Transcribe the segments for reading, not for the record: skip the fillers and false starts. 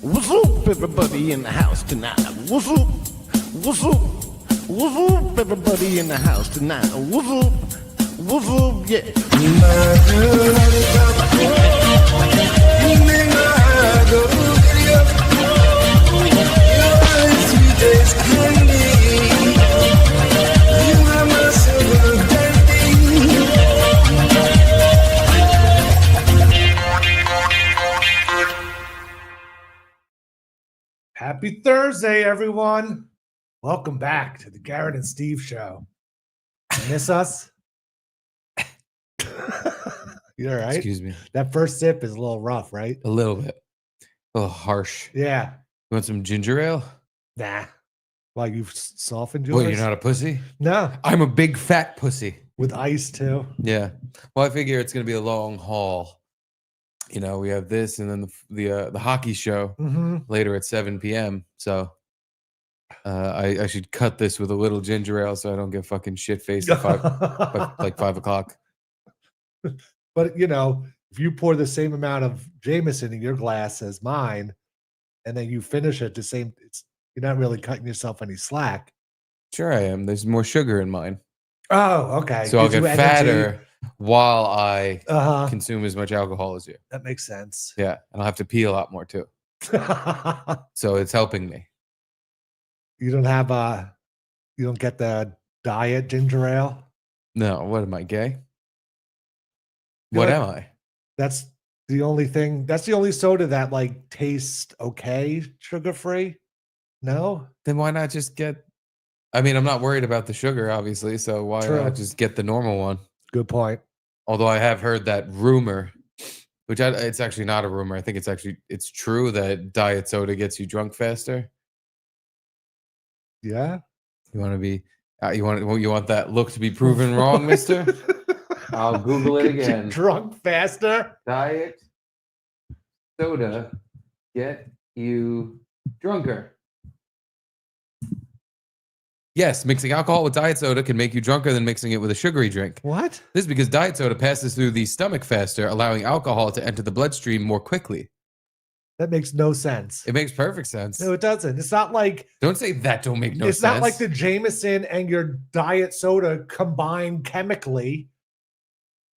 What's up, everybody in the house tonight? What's up? What's up? What's up, everybody in the house tonight? What's up? What's up? Yeah. Happy Thursday, everyone. Welcome back to the Garrett and Steve show. You miss us? You all right? Excuse me. That first sip is a little rough, right? A little bit. A little harsh. Yeah. You want some ginger ale? Nah. Well, you've softened yours? Well, you're not a pussy? No. I'm a big fat pussy. With ice, too. Yeah. Well, I figure it's going to be a long haul. You know, we have this and then the hockey show later at 7 p.m. So I should cut this with a little ginger ale so I don't get fucking shit-faced at 5 o'clock. But, you know, if you pour the same amount of Jameson in your glass as mine, and then you finish it the same, you're not really cutting yourself any slack. Sure I am. There's more sugar in mine. Oh, okay. So I'll Gives get you fatter energy. while I Uh-huh. consume as much alcohol as you. That makes sense. Yeah. And I'll have to pee a lot more too. So it's helping me. You don't get the diet ginger ale? No, what am I, gay? You're What like- am I? That's the only soda that like tastes okay, sugar-free. No? Then why not just get? I mean, I'm not worried about the sugar, obviously. So why True. not just get the normal one? Good point. Although I have heard that rumor, which it's actually not a rumor. I think it's true that diet soda gets you drunk faster. Yeah. You want to be? You want that look to be proven wrong, Mister? I'll Google it Get you again. drunk faster? Diet soda get you drunker. Yes, mixing alcohol with diet soda can make you drunker than mixing it with a sugary drink. What? This is because diet soda passes through the stomach faster, allowing alcohol to enter the bloodstream more quickly. That makes no sense. It makes perfect sense. No, it doesn't. It's not like Don't say that don't make no it's sense. not like the Jameson and your diet soda combine chemically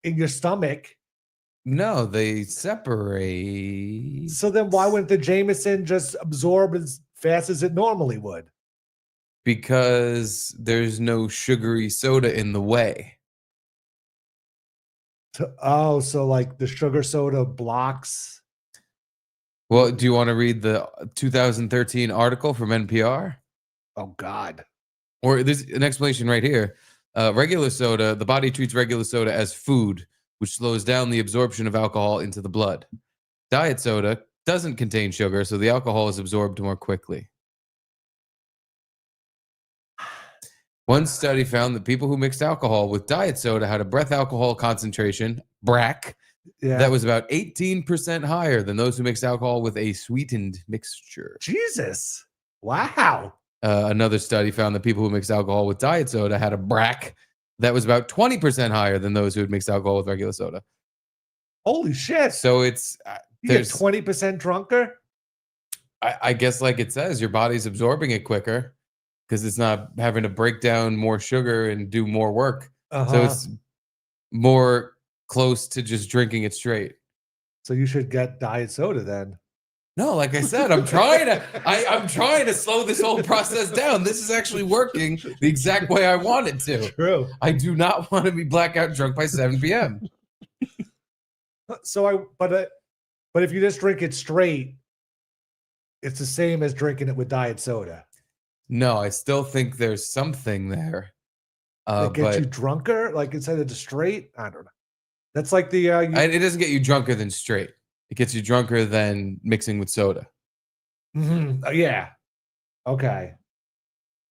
in your stomach. No, they separate. So then why wouldn't the Jameson just absorb as fast as it normally would? Because there's no sugary soda in the way. So like the sugar soda blocks. Well, do you want to read the 2013 article from NPR? Oh God. Or there's an explanation right here. Regular soda, the body treats regular soda as food, which slows down the absorption of alcohol into the blood. Diet soda doesn't contain sugar, so the alcohol is absorbed more quickly. One study found that people who mixed alcohol with diet soda had a breath alcohol concentration, BRAC, Yeah. that was about 18% higher than those who mixed alcohol with a sweetened mixture. Jesus. Wow. Another study found that people who mixed alcohol with diet soda had a BRAC that was about 20% higher than those who had mixed alcohol with regular soda. Holy shit. So it's You get there's 20% drunker? I guess like it says, your body's absorbing it quicker because it's not having to break down more sugar and do more work. So it's more close to just drinking it straight. So you should get diet soda then. No, like I said, I'm trying to slow this whole process down. This is actually working the exact way I want it to. True. I do not want to be blackout drunk by 7 p.m. So but if you just drink it straight, it's the same as drinking it with diet soda. No, I still think there's something there. It gets But you drunker, like instead of just straight. I don't know. That's like the it doesn't get you drunker than straight. It gets you drunker than mixing with soda. Yeah. Okay.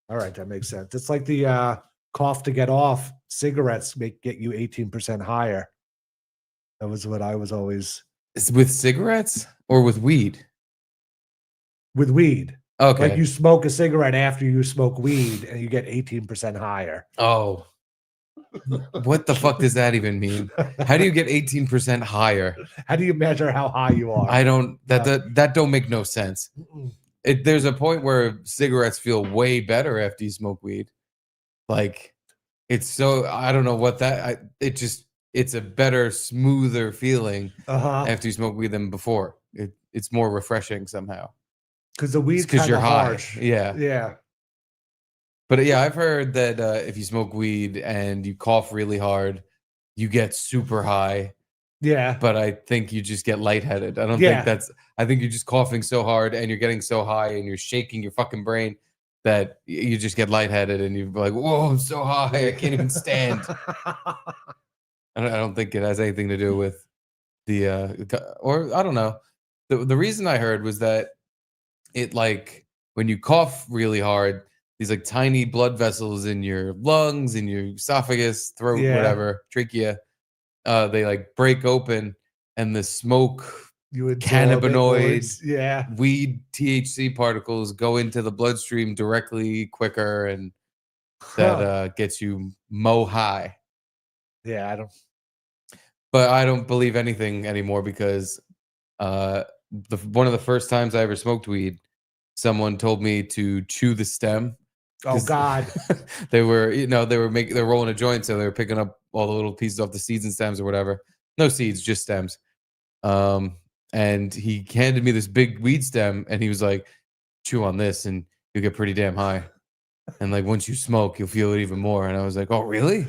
All right, that makes sense. It's like the cough to get off cigarettes get you 18% higher. That was what I was always Is it with cigarettes or with weed? with weed. Okay. Like you smoke a cigarette after you smoke weed and you get 18% higher. Oh. What the fuck does that even mean? How do you get 18% higher? How do you measure how high you are? I don't. Yeah. That don't make no sense. There's a point where cigarettes feel way better after you smoke weed. Like it's so I don't know what that. It's a better, smoother feeling after you smoke weed than before. It's more refreshing somehow. Because the weed's Because kind you're of high. harsh. Yeah. Yeah. But yeah, I've heard that if you smoke weed and you cough really hard, you get super high. Yeah. But I think you just get lightheaded. I don't Yeah. think I think you're just coughing so hard and you're getting so high and you're shaking your fucking brain that you just get lightheaded and you're like, whoa, I'm so high. I can't even stand. I don't think it has anything to do with or I don't know. The reason I heard was that it like when you cough really hard, these like tiny blood vessels in your lungs, in your esophagus, throat, Yeah. whatever, trachea, they like break open and the smoke, You absorb it, cannabinoids, yeah. weed, THC particles go into the bloodstream directly quicker, and that gets you mo high. Yeah, I don't. But I don't believe anything anymore because one of the first times I ever smoked weed, someone told me to chew the stem. Oh God. They were rolling a joint, so they were picking up all the little pieces off the seeds and stems or whatever. No seeds, just stems. And he handed me this big weed stem, and he was like, "Chew on this, and you'll get pretty damn high. And like once you smoke, you'll feel it even more." And I was like, "Oh, really?"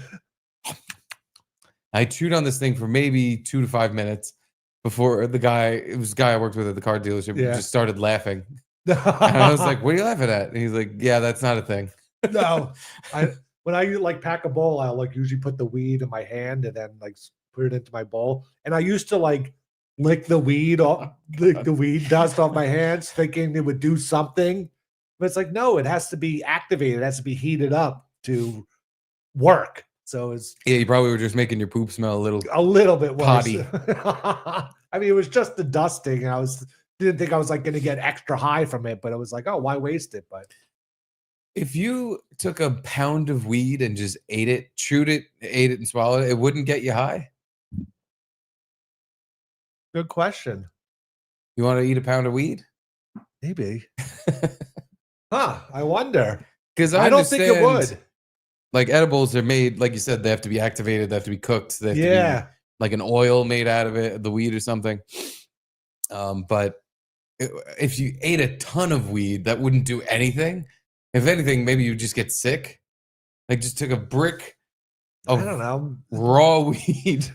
I chewed on this thing for maybe 2 to 5 minutes before it was a guy I worked with at the car dealership, just started laughing. And I was like, "What are you laughing at?" And he's like, "Yeah, that's not a thing." No, when I like pack a bowl, I'll like usually put the weed in my hand and then like put it into my bowl. And I used to like lick the weed off, the weed dust off my hands, thinking it would do something. But it's like, no, it has to be activated. It has to be heated up to work. So it's You probably were just making your poop smell a little bit worse. potty. I mean, it was just the dusting, and I didn't think I was like going to get extra high from it, but it was like, oh, why waste it? But if you took a pound of weed and just ate it, chewed it, ate it, and swallowed it, it wouldn't get you high. good question. You want to eat a pound of weed? Maybe. I wonder. Because I don't think it would. Like edibles are made, like you said, they have to be activated, they have to be cooked, they have to be like an oil made out of it, the weed or something. But if you ate a ton of weed, that wouldn't do anything. If anything, maybe you just get sick. Like just took a brick of I don't know. raw weed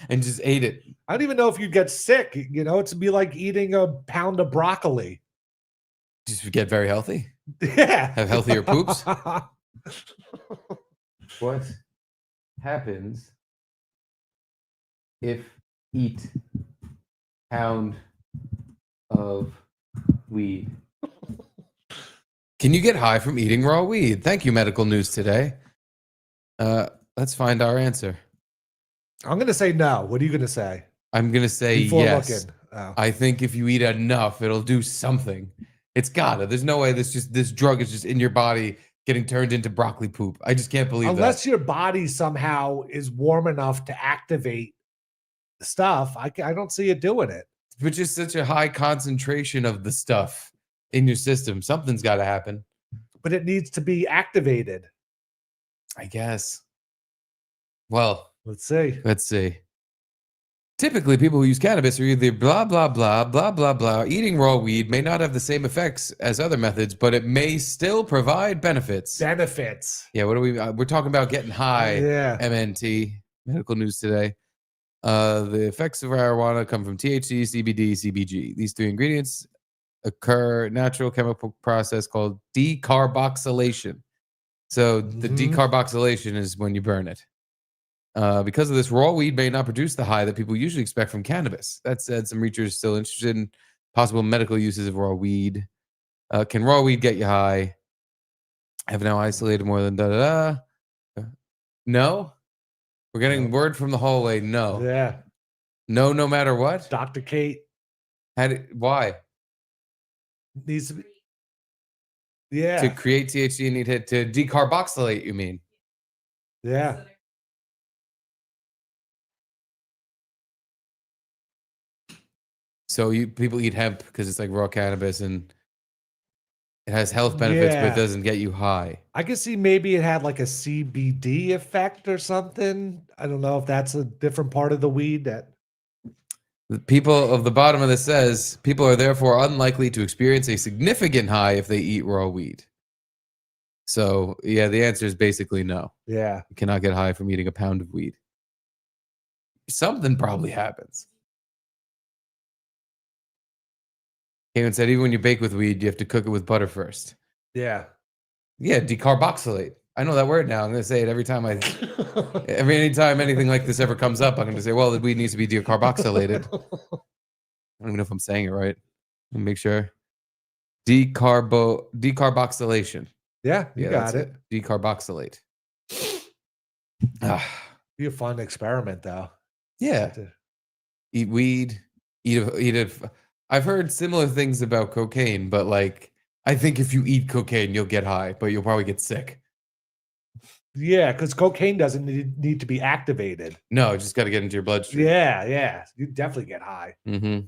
and just ate it. I don't even know if you'd get sick. You know, it'd be like eating a pound of broccoli. Just get very healthy. Yeah. Have healthier poops. What happens if eat pound of weed? Can you get high from eating raw weed? Thank you, Medical News Today. Let's find our answer. I'm going to say no. What are you going to say? I'm going to say Before yes. looking. Oh. I think if you eat enough, it'll do something. It's gotta. There's no way this drug is just in your body getting turned into broccoli poop. I just can't believe Unless your body somehow is warm enough to activate the stuff, I don't see it doing it. But just such a high concentration of the stuff in your system, something's got to happen. But it needs to be activated. I guess. Well, let's see. Typically, people who use cannabis are either blah, blah, blah, blah, blah, blah. Eating raw weed may not have the same effects as other methods, but it may still provide benefits. Benefits. Yeah, what are we're talking about getting high. Yeah. MNT, Medical News Today. The effects of marijuana come from THC, CBD, CBG. These three ingredients occur natural chemical process called decarboxylation. So the decarboxylation is when you burn it. Because of this, raw weed may not produce the high that people usually expect from cannabis. That said, some researchers still interested in possible medical uses of raw weed. Can raw weed get you high? Have now isolated more than da-da-da. No? We're getting word from the hallway, no. Yeah. No matter what? Dr. Kate. Why? Needs to be. Yeah. To create THC, you need to decarboxylate, you mean? Yeah. So people eat hemp because it's like raw cannabis and it has health benefits, but it doesn't get you high. I can see maybe it had like a CBD effect or something. I don't know if that's a different part of the weed that. The people of the bottom of this says people are therefore unlikely to experience a significant high if they eat raw weed. So yeah, the answer is basically no. Yeah. You cannot get high from eating a pound of weed. Something probably happens. Kevin said even when you bake with weed, you have to cook it with butter first. Yeah. Yeah, decarboxylate. I know that word now. I'm going to say it every time anytime anything like this ever comes up, I'm going to say, well, the weed needs to be decarboxylated. I don't even know if I'm saying it right. Let me make sure. Decarboxylation. Yeah, you got it. Decarboxylate. Be a fun experiment, though. Yeah. Eat weed. Eat it. I've heard similar things about cocaine, but like, I think if you eat cocaine, you'll get high, but you'll probably get sick. Yeah, because cocaine doesn't need to be activated. No, it just got to get into your bloodstream. Yeah. You definitely get high. Mm-hmm.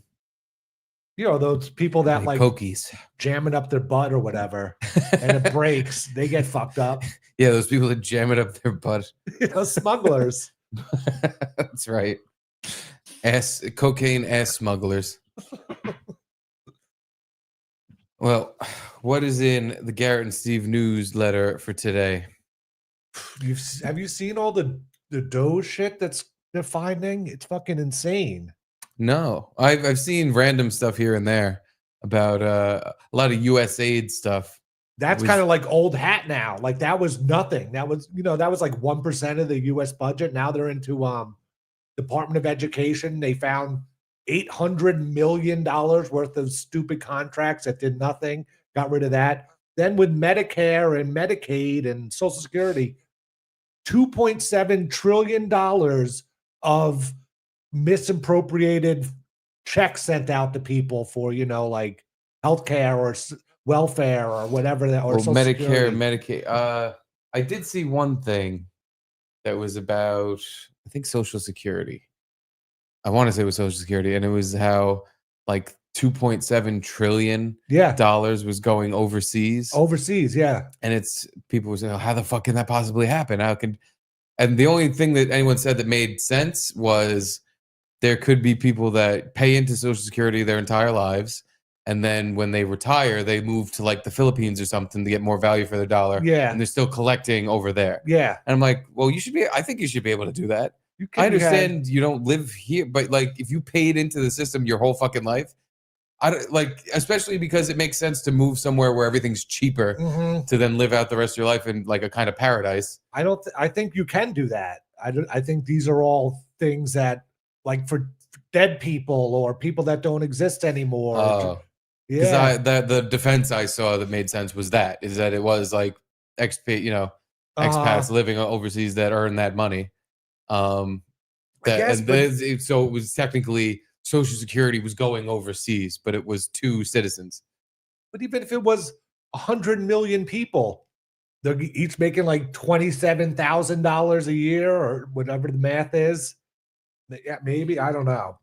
You know, those people that like cokies jam it up their butt or whatever, and it breaks, they get fucked up. Yeah, those people that jam it up their butt. Smugglers. That's right. Cocaine ass smugglers. Well, what is in the Garrett and Steve newsletter for today? Have you seen all the DOGE shit they're finding? It's fucking insane. No, I've seen random stuff here and there about a lot of USAID stuff. That's kind of like old hat now. Like that was nothing. That was like 1% of the US budget. Now they're into Department of Education. They found $800 million worth of stupid contracts that did nothing. Got rid of that. Then with Medicare and Medicaid and Social Security, $2.7 trillion of misappropriated checks sent out to people for, like healthcare or welfare or whatever that, or Medicare, Medicaid. I did see one thing that was about, I think, Social Security. I want to say it was Social Security, and it was how like $2.7 trillion was going overseas. Yeah. And it's people were saying, how the fuck can that possibly happen? And the only thing that anyone said that made sense was there could be people that pay into Social Security their entire lives, and then when they retire, they move to like the Philippines or something to get more value for their dollar. Yeah. And they're still collecting over there. Yeah. And I'm like, well, I think you should be able to do that. I understand you don't live here, but like if you paid into the system your whole fucking life, I don't like, especially because it makes sense to move somewhere where everything's cheaper to then live out the rest of your life in like a kind of paradise. I think you can do that. I think these are all things that like for dead people or people that don't exist anymore. Yeah. Because the defense I saw that made sense was that it was like expats living overseas that earn that money. So it was technically Social Security was going overseas, but it was to citizens. But even if it was 100 million people, they're each making like $27,000 a year or whatever the math is. Yeah, maybe, I don't know.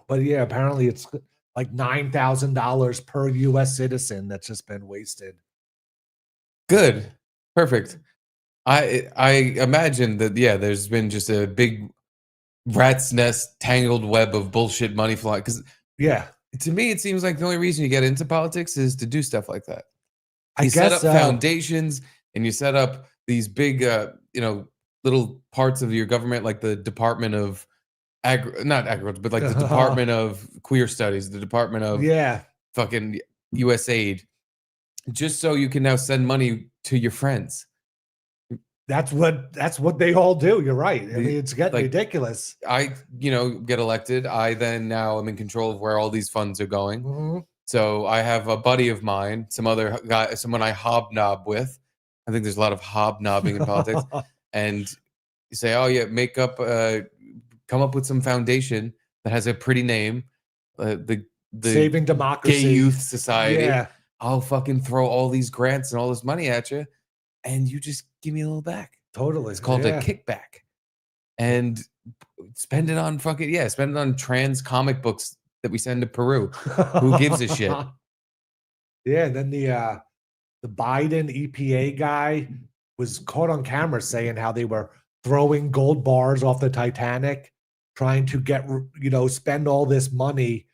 But yeah, apparently it's like $9,000 per US citizen that's just been wasted. Good. Perfect. I imagine that, there's been just a big rat's nest, tangled web of bullshit money flying. Because to me, it seems like the only reason you get into politics is to do stuff like that. You set up foundations and you set up these big, little parts of your government, like the Department of not agriculture, but like the Department of Queer Studies, the Department of fucking USAID, just so you can now send money to your friends. That's what they all do. You're right. I mean, it's getting ridiculous. I, get elected. I then now am in control of where all these funds are going. Mm-hmm. So I have a buddy of mine, some other guy, someone I hobnob with. I think there's a lot of hobnobbing in politics. And you say, oh yeah, come up with some foundation that has a pretty name. The Saving Democracy, Gay Youth Society. Yeah. I'll fucking throw all these grants and all this money at you, and you just give me a little back. Totally. It's called a kickback. And spend it on trans comic books that we send to Peru. Who gives a shit? Yeah, and then the Biden EPA guy was caught on camera saying how they were throwing gold bars off the Titanic, trying to get, spend all this money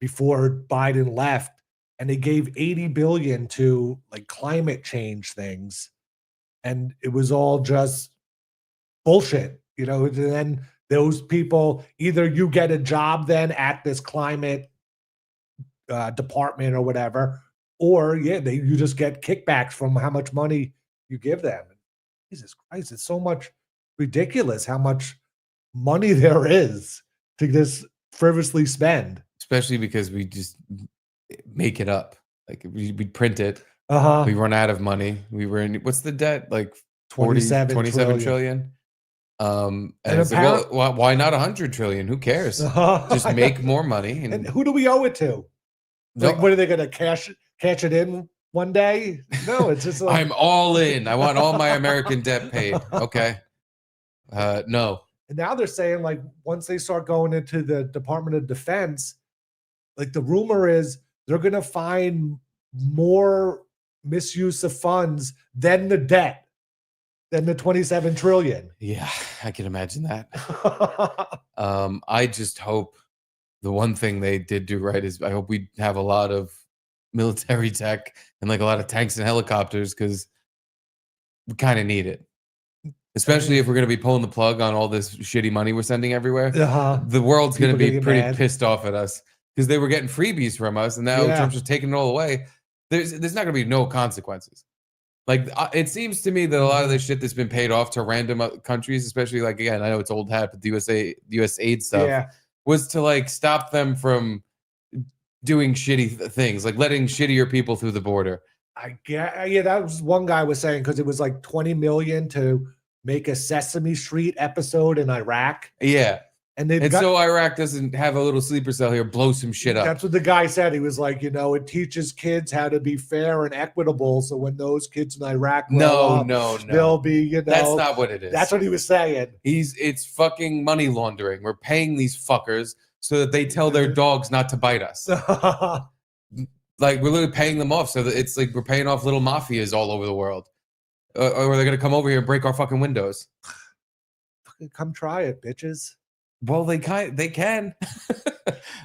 before Biden left. And they gave 80 billion to like climate change things. And it was all just bullshit, and then those people, either you get a job then at this climate department or whatever, or you just get kickbacks from how much money you give them. Jesus Christ, it's so much ridiculous how much money there is to just frivolously spend. Especially because we just make it up. Like we print it. Uh-huh. We run out of money. We were in, what's the debt? Like 27 trillion. And it's like, well, why not 100 trillion? Who cares? Just make more money. And who do we owe it to? Like, what are they going to cash it in one day? No, it's just like, I'm all in. I want all my American debt paid. Okay. No. And now they're saying, like, once they start going into the Department of Defense, like the rumor is they're going to find more misuse of funds than the debt, than the 27 trillion. Yeah, I can imagine that. I just hope the one thing they did do right is I hope we have a lot of military tech and like a lot of tanks and helicopters, because we kind of need it. Especially if we're going to be pulling the plug on all this shitty money we're sending everywhere. The world's going to be pretty pissed off at us because they were getting freebies from us, and now Trump's just taking it all away. There's not going to be no consequences. Like, it seems to me that a lot of this shit that's been paid off to random countries, especially, like, again, I know it's old hat, but the US aid stuff was to like stop them from doing shitty things, like letting shittier people through the border. That was one guy was saying, because it was like 20 million to make a Sesame Street episode in Iraq. Yeah. And so Iraq doesn't have a little sleeper cell here, blow some shit up. That's what the guy said. He was like, it teaches kids how to be fair and equitable. So when those kids in Iraq grow up, they'll be, That's not what it is. That's what he was saying. It's fucking money laundering. We're paying these fuckers so that they tell their dogs not to bite us. Like, we're literally paying them off. So that it's like we're paying off little mafias all over the world. Or they're going to come over here and break our fucking windows. Come try it, bitches. Well, they can.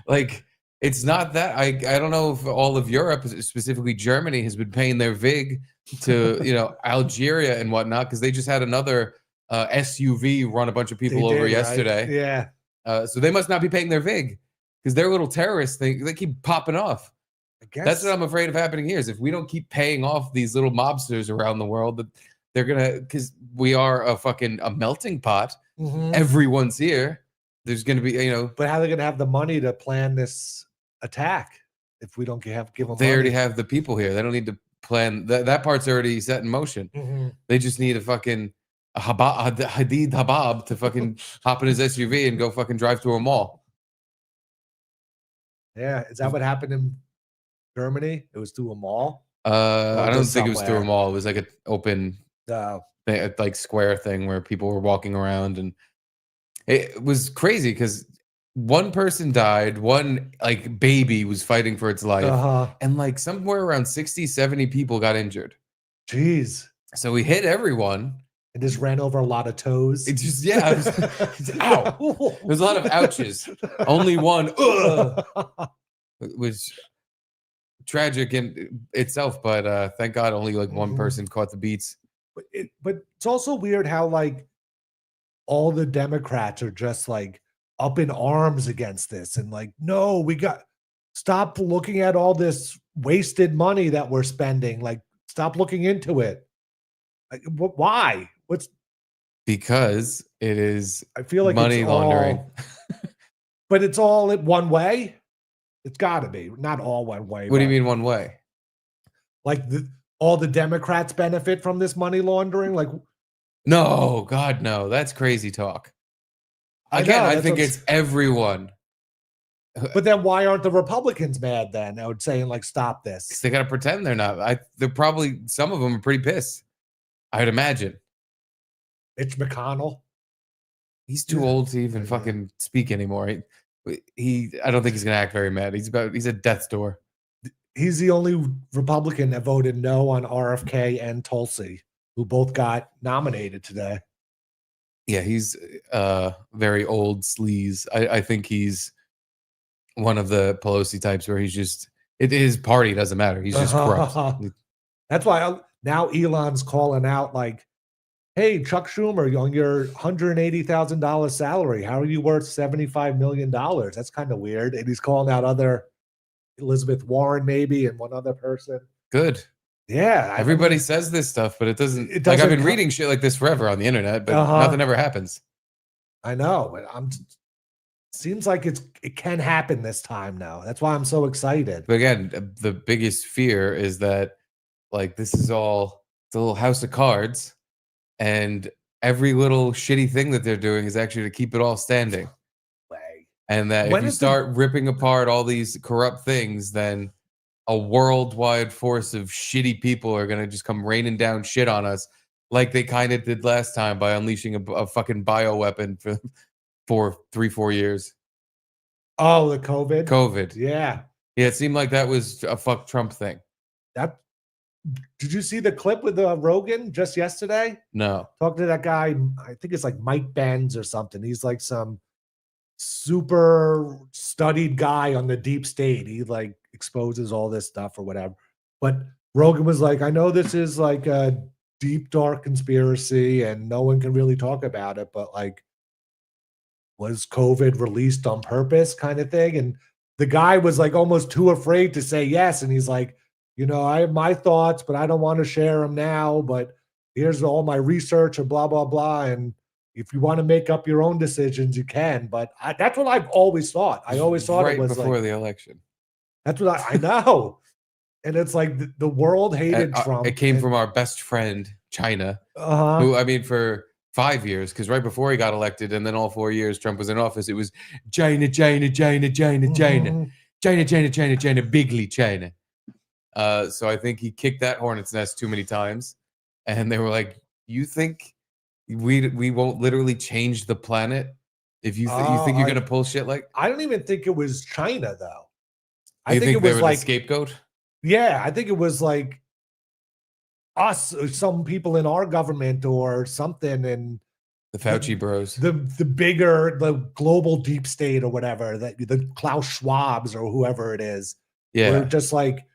Like, it's not that. I don't know if all of Europe, specifically Germany, has been paying their VIG to Algeria and whatnot, because they just had another SUV run a bunch of people over yesterday. Right? Yeah. So they must not be paying their VIG, because their little terrorists they keep popping off. I guess that's what I'm afraid of happening here. Is if we don't keep paying off these little mobsters around the world, that they're gonna, because we are a melting pot. Mm-hmm. Everyone's here. There's going to be, But how are they going to have the money to plan this attack if we don't give them They money? already have the people here. They don't need to plan. That part's already set in motion. Mm-hmm. They just need a fucking Hadid Habab to fucking hop in his SUV and go fucking drive through a mall. Yeah. Is that what happened in Germany? It was through a mall? I don't think it was through a mall. It was like an open like square thing where people were walking around, and it was crazy because one person died, one like baby was fighting for its life, and like somewhere around 60, 70 people got injured. Jeez. So we hit everyone. And just ran over a lot of toes. It just, ow. There's a lot of ouches. Only one it was tragic in itself, but thank God only like one person caught the beats. But it's also weird how like all the Democrats are just like up in arms against this and like, no, stop looking at all this wasted money that we're spending. Like, stop looking into it. Like, why? Because it is, I feel like money laundering. But it's all one way. It's got to be not all one way. What do you mean one way? Like all the Democrats benefit from this money laundering? Like, no, God, no. That's crazy talk. Again, I think it's everyone. But then why aren't the Republicans mad then? I would say, like, stop this. Because they got to pretend they're not. They're probably, some of them are pretty pissed. I'd imagine. Mitch McConnell. He's too old to even fucking speak anymore. I don't think he's gonna act very mad. He's at death's door. He's the only Republican that voted no on RFK and Tulsi, who both got nominated today. Yeah, he's very old sleaze. I think he's one of the Pelosi types where he's just his party doesn't matter. He's just corrupt. That's why now Elon's calling out like, hey, Chuck Schumer, on your $180,000 salary, how are you worth $75 million? That's kind of weird. And he's calling out other Elizabeth Warren, maybe, and one other person. Good. Yeah. Everybody saes this stuff, but it doesn't like I've been reading shit like this forever on the internet, but nothing ever happens. I know. But seems like it can happen this time now. That's why I'm so excited. But again, the biggest fear is that like this is all it's a little house of cards, and every little shitty thing that they're doing is actually to keep it all standing. And that if you start ripping apart all these corrupt things, then a worldwide force of shitty people are going to just come raining down shit on us like they kind of did last time by unleashing a fucking bioweapon for 3-4 years. Oh, the COVID? COVID. Yeah. Yeah, it seemed like that was a fuck Trump thing. Did you see the clip with Rogan just yesterday? No. Talk to that guy, I think it's like Mike Benz or something. He's like some super studied guy on the deep state. He like exposes all this stuff or whatever. But Rogan was like, I know this is like a deep, dark conspiracy and no one can really talk about it, but like, was COVID released on purpose kind of thing? And the guy was like almost too afraid to say yes. And he's like, you know, I have my thoughts, but I don't want to share them now. But here's all my research and blah, blah, blah. And if you want to make up your own decisions, you can. But that's what I've always thought. I always thought right it was before like, the election. That's what I know. And it's like the world hated Trump. It came from our best friend, China, who, I mean, for 5 years, because right before he got elected and then all 4 years Trump was in office, it was China, China, China, China, China, China, China, China, China, bigly China. So I think he kicked that hornet's nest too many times. And they were like, you think we won't literally change the planet if you think you're gonna pull shit like? I don't even think it was China though. I think it was like a scapegoat. Yeah, I think it was like us, or some people in our government or something, and the Fauci bros, the global deep state or whatever, that the Klaus Schwabs or whoever it is. Yeah, we're just like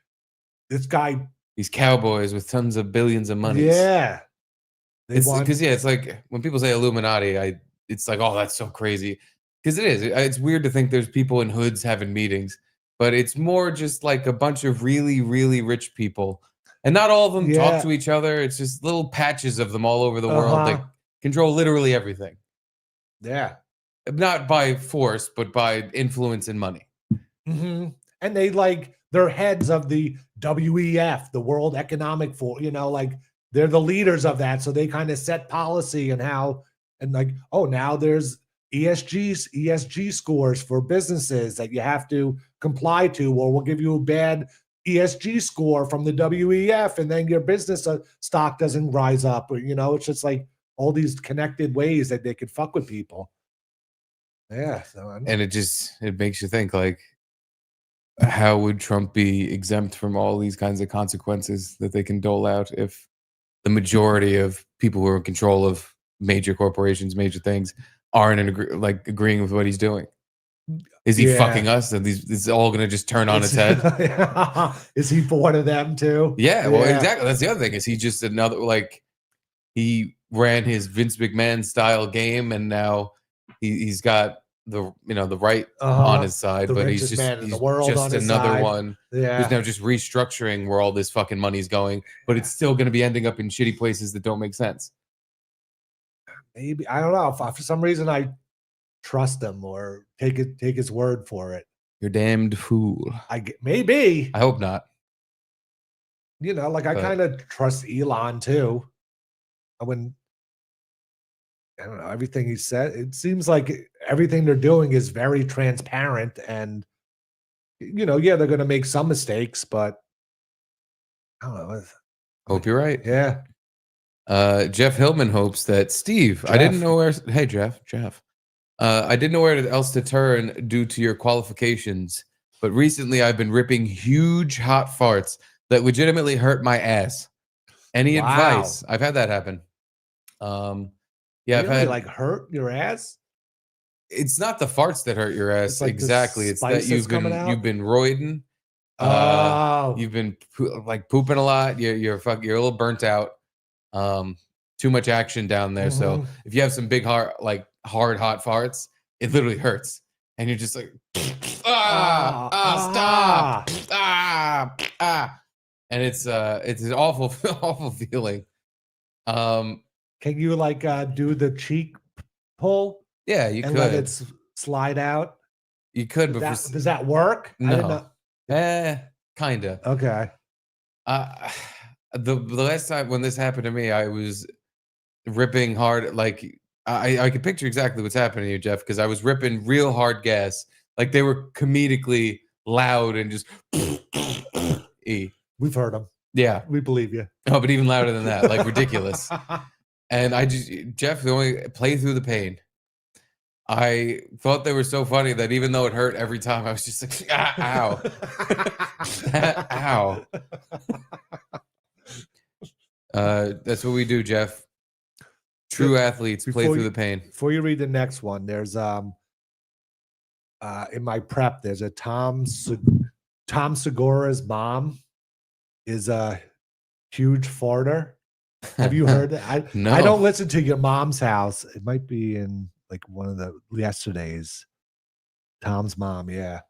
this guy. These cowboys with tons of billions of money. Yeah. Because it's like when people say Illuminati, it's like, oh, that's so crazy. Because it is. It's weird to think there's people in hoods having meetings, but it's more just like a bunch of really, really rich people, and not all of them talk to each other. It's just little patches of them all over the world that control literally everything. Yeah, not by force, but by influence and money. Mm-hmm. And they're heads of the WEF, the World Economic Forum. You know, like. They're the leaders of that. So they kind of set policy and like, oh, now there's ESG scores for businesses that you have to comply to, or we'll give you a bad ESG score from the WEF, and then your business stock doesn't rise up. Or, you know, it's just like all these connected ways that they could fuck with people. Yeah. And it makes you think, like, how would Trump be exempt from all these kinds of consequences that they can dole out if the majority of people who are in control of major corporations, major things, aren't agreeing with what he's doing? Is he fucking us? And it's all going to just turn on its head? Is he for one of them too? Yeah, well, exactly. That's the other thing. Is he just another, like, he ran his Vince McMahon style game, and now he's got the right on his side, but he's just another one who's now just restructuring where all this fucking money's going, but it's still going to be ending up in shitty places that don't make sense. Maybe, I don't know, for some reason I trust him or take his word for it. You're damned fool. Maybe. I hope not. You know, like, I kind of trust Elon too. I don't know, everything he said, it seems like everything they're doing is very transparent, and, you know, they're going to make some mistakes, but I don't know. Hope you're right. Yeah. Jeff Hillman hopes that Steve, I didn't know where, hey, Jeff, I didn't know where else to turn due to your qualifications, but recently I've been ripping huge hot farts that legitimately hurt my ass. Any advice? I've had that happen. Yeah, I've Really? had Like hurt your ass? it's not the farts that hurt your ass It's like the exactly. It's that spices coming out? you've been roiding. Oh. You've been like pooping a lot. You're a little burnt out. Too much action down there. So if you have some big hard hot farts, it literally hurts, and you're just like stop and it's an awful awful feeling. Can you like do the cheek pull? Yeah, you and could. let it slide out. You could, but does that work? No. I didn't know. Kinda. Okay. The last time when this happened to me, I was ripping hard. Like I could picture exactly what's happening here, Jeff, because I was ripping real hard gas. Like they were comedically loud and just. We've heard them. Yeah, we believe you. Oh, but even louder than that, like ridiculous. And Jeff, the only play through the pain. I thought they were so funny that even though it hurt every time, I was just like, ow. Ow. That's what we do, Jeff. True athletes play through the pain. Before you read the next one, there's in my prep, there's a Tom Segura's mom is a huge farter. Have you heard that? No. I don't listen to Your Mom's House. It might be in like one of the yesterdays. Tom's mom, yeah.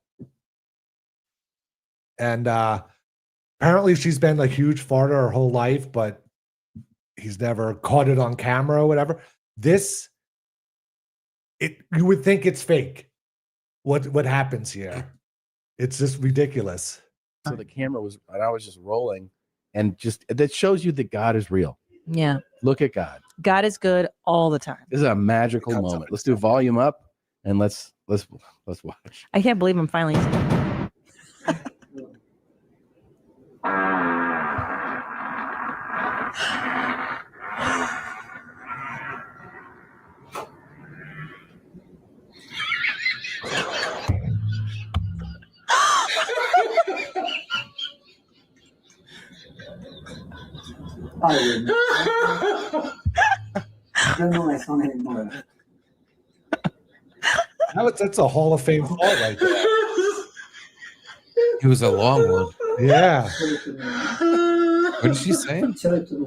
And apparently she's been a huge farter her whole life, but he's never caught it on camera or whatever. You would think it's fake. What happens here? It's just ridiculous. So the camera was, and I was just rolling, and just that shows you that God is real. Yeah. Look at God. God is good all the time. This is a magical moment. Let's do volume up, and let's watch. I can't believe I'm finally. I don't know my son anymore. That's a Hall of Fame fault right there. It was a long one. Yeah. What did she say? Show it to me.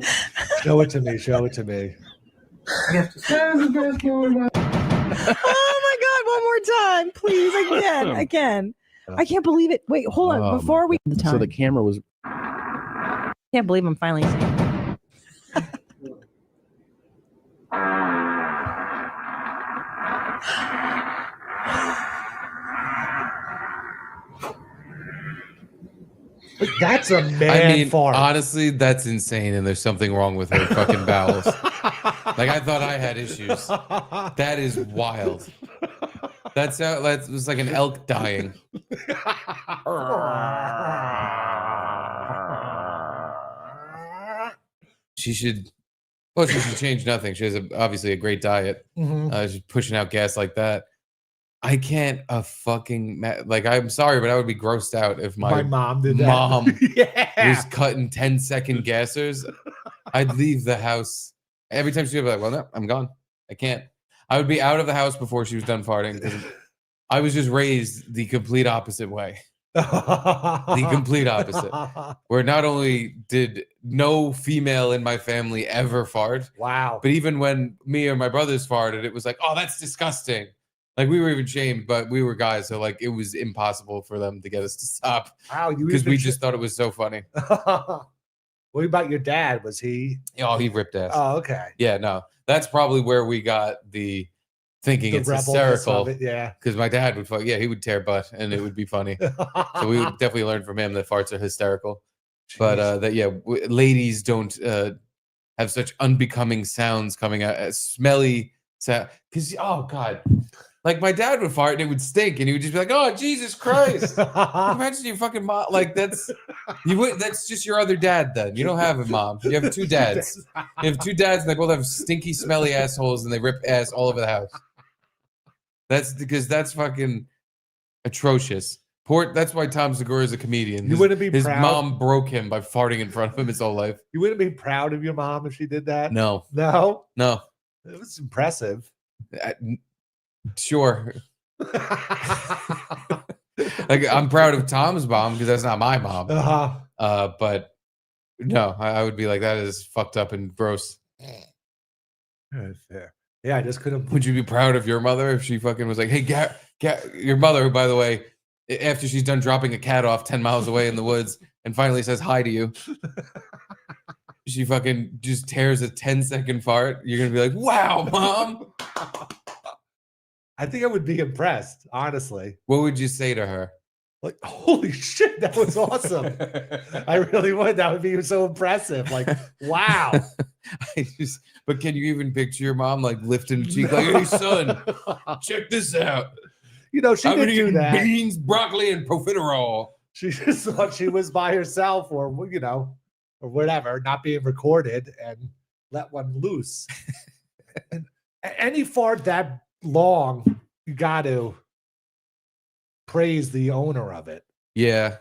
Show it to me. Show it to me. You have to say Oh my God! One more time, please. I can. I can't believe it. Wait, hold on. Before we the time. So the camera was. Can't believe I'm finally. That's a man fart. Honestly, that's insane, and there's something wrong with her fucking bowels. Like I thought I had issues. That is wild. That was like an elk dying. She should change nothing. She has obviously a great diet. She's pushing out gas like that. I can't I'm sorry, but I would be grossed out if my mom did that. Was cutting 10-second gassers. I'd leave the house. Every time she would be like, well, no, I'm gone. I can't. I would be out of the house before she was done farting. I was just raised the complete opposite way. The complete opposite. Where not only did no female in my family ever fart. Wow. But even when me or my brothers farted, it was like, oh, that's disgusting. Like we were even shamed, but we were guys, so like it was impossible for them to get us to stop. Wow, because we just thought it was so funny. What about your dad? Was he? Oh, he ripped ass. Oh, okay. Yeah, no, that's probably where we got the thinking it's hysterical. Yeah, because my dad would fuck. Yeah, he would tear butt, and it would be funny. So we would definitely learn from him that farts are hysterical. But ladies don't have such unbecoming sounds coming out, smelly sound. Because oh god. Like my dad would fart and it would stink, and he would just be like, "Oh Jesus Christ!" Imagine your fucking mom. Like that's just your other dad. Then you don't have a mom. You have two dads. You have two dads, and they both have stinky, smelly assholes, and they rip ass all over the house. That's because that's fucking atrocious. That's why Tom Segura is a comedian. You wouldn't be his proud. mom broke him by farting in front of him his whole life. You wouldn't be proud of your mom if she did that? No. No? No. It was impressive. Sure. Like I'm proud of Tom's mom because that's not my mom. But no, I would be like, that is fucked up and gross. Fair. Yeah, I just couldn't. Would you be proud of your mother if she fucking was like, hey, your mother, who, by the way, after she's done dropping a cat off 10 miles away in the woods and finally says hi to you, she fucking just tears a 10-second fart. You're going to be like, wow, mom. I think I would be impressed, honestly. What would you say to her? Like, holy shit, that was awesome. I really would. That would be so impressive. Like, wow. But can you even picture your mom like lifting a cheek like, hey, son, check this out. You know, she didn't do that. Beans, broccoli, and profiterole. She just thought she was by herself or, you know, or whatever, not being recorded and let one loose. And any fart that long, you got to praise the owner of it. Yeah.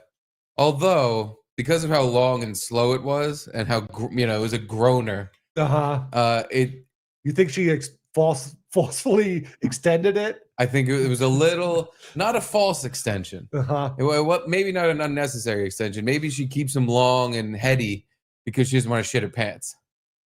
Although, because of how long and slow it was and how, it was a groaner. You think she falsely extended it? I think it was a little, not a false extension. Maybe not an unnecessary extension. Maybe she keeps them long and heady because she doesn't want to shit her pants.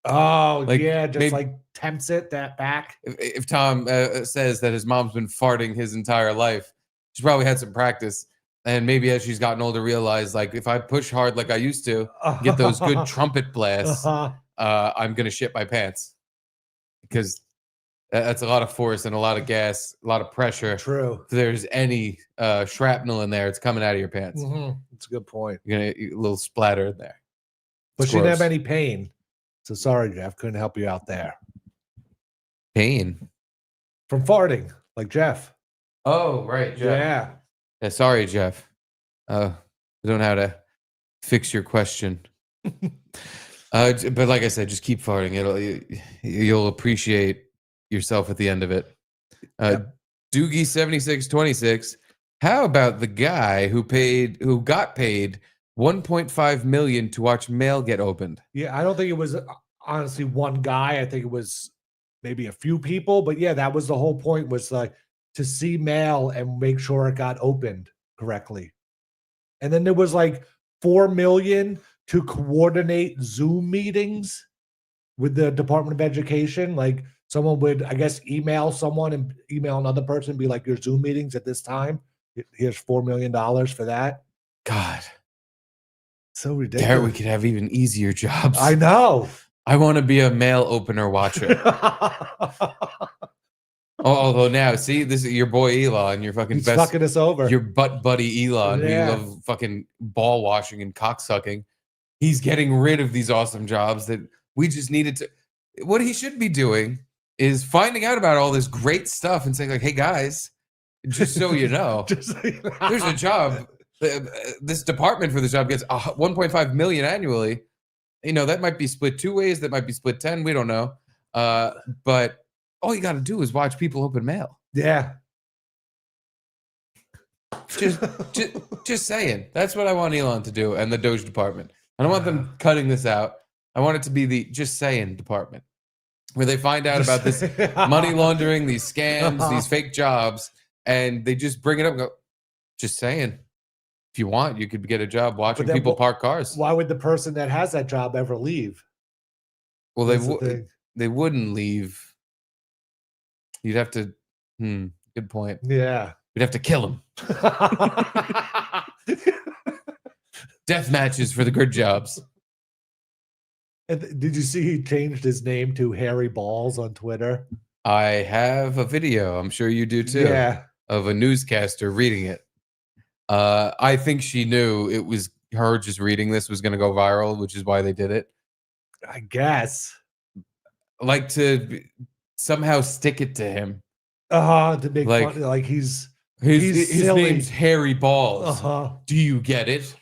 Oh, like, yeah, just like tempts it that back. If Tom says that his mom's been farting his entire life, she probably had some practice. And maybe as she's gotten older, realized like if I push hard like I used to, get those good trumpet blasts, I'm going to shit my pants. Because that's a lot of force and a lot of gas, a lot of pressure. True. If there's any shrapnel in there, it's coming out of your pants. That's a good point. You're going to get a little splatter in there. But she didn't have any pain. So sorry, Jeff. Couldn't help you out there. Pain? From farting, like Jeff. Oh, right, Jeff. Yeah, sorry, Jeff. I don't know how to fix your question. But like I said, just keep farting. You'll appreciate yourself at the end of it. Doogie7626. How about the guy who got paid $1.5 million to watch mail get opened? Yeah, I don't think it was honestly one guy. I think it was maybe a few people. But yeah, that was the whole point, was like to see mail and make sure it got opened correctly. And then there was like $4 million to coordinate Zoom meetings with the Department of Education. Like someone would, I guess, email someone and email another person and be like, your Zoom meetings at this time, here's $4 million for that. God. So ridiculous. Garrett, we could have even easier jobs. I know. I want to be a mail opener watcher. Although now, see, this is your boy Elon, your fucking He's best, fucking us over. your butt buddy Elon. Yeah. You love fucking ball washing and cock sucking. He's getting rid of these awesome jobs that we just needed to. What he should be doing is finding out about all this great stuff and saying like, hey guys, just so you know, there's a job. This department for this job gets 1.5 million annually. You know, that might be split 2 ways. That might be split 10. We don't know. But all you got to do is watch people open mail. Yeah. Just saying. That's what I want Elon to do and the DOGE department. I don't want them cutting this out. I want it to be the just saying department where they find out about this money laundering, these scams, these fake jobs, and they just bring it up and go, just saying. If you want, you could get a job watching people park cars. Why would the person that has that job ever leave? Well, they wouldn't leave. You'd have to. Good point. Yeah. We'd have to kill him. Death matches for the good jobs. And did you see he changed his name to Harry Balls on Twitter? I have a video. I'm sure you do too. Yeah. Of a newscaster reading it. I think she knew it was her just reading this was going to go viral, which is why they did it. I guess. Like to somehow stick it to him. To make fun, like his name's Harry Balls. Do you get it?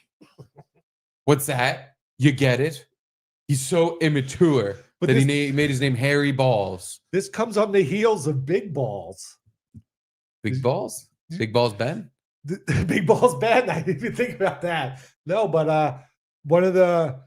What's that? You get it? He's so immature that he made his name Harry Balls. This comes on the heels of Big Balls. Big balls? Big balls Ben? Big Balls Ben. I didn't even think about that. No, but one of the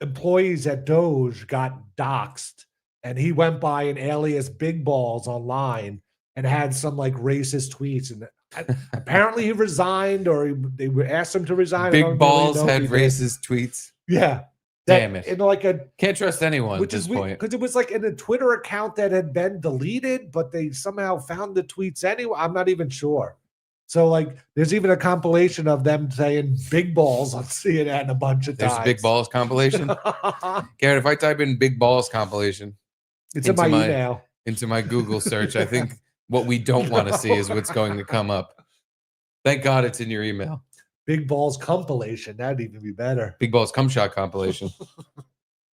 employees at DOGE got doxxed, and he went by an alias Big Balls online and had some like racist tweets. And apparently he resigned, or they asked him to resign. Big Balls had racist tweets. Yeah. Damn it. In like a Can't trust anyone at this point. Because it was like in a Twitter account that had been deleted, but they somehow found the tweets anyway. I'm not even sure. So like, there's even a compilation of them saying "big balls" on CNN a bunch of There's times. a Big Balls compilation. Garrett, if I type in Big Balls compilation, It's in my email. into my Google search, I think what we don't want to see is what's going to come up. Thank God it's in your email. Big Balls compilation. That'd even be better. Big Balls cum shot compilation.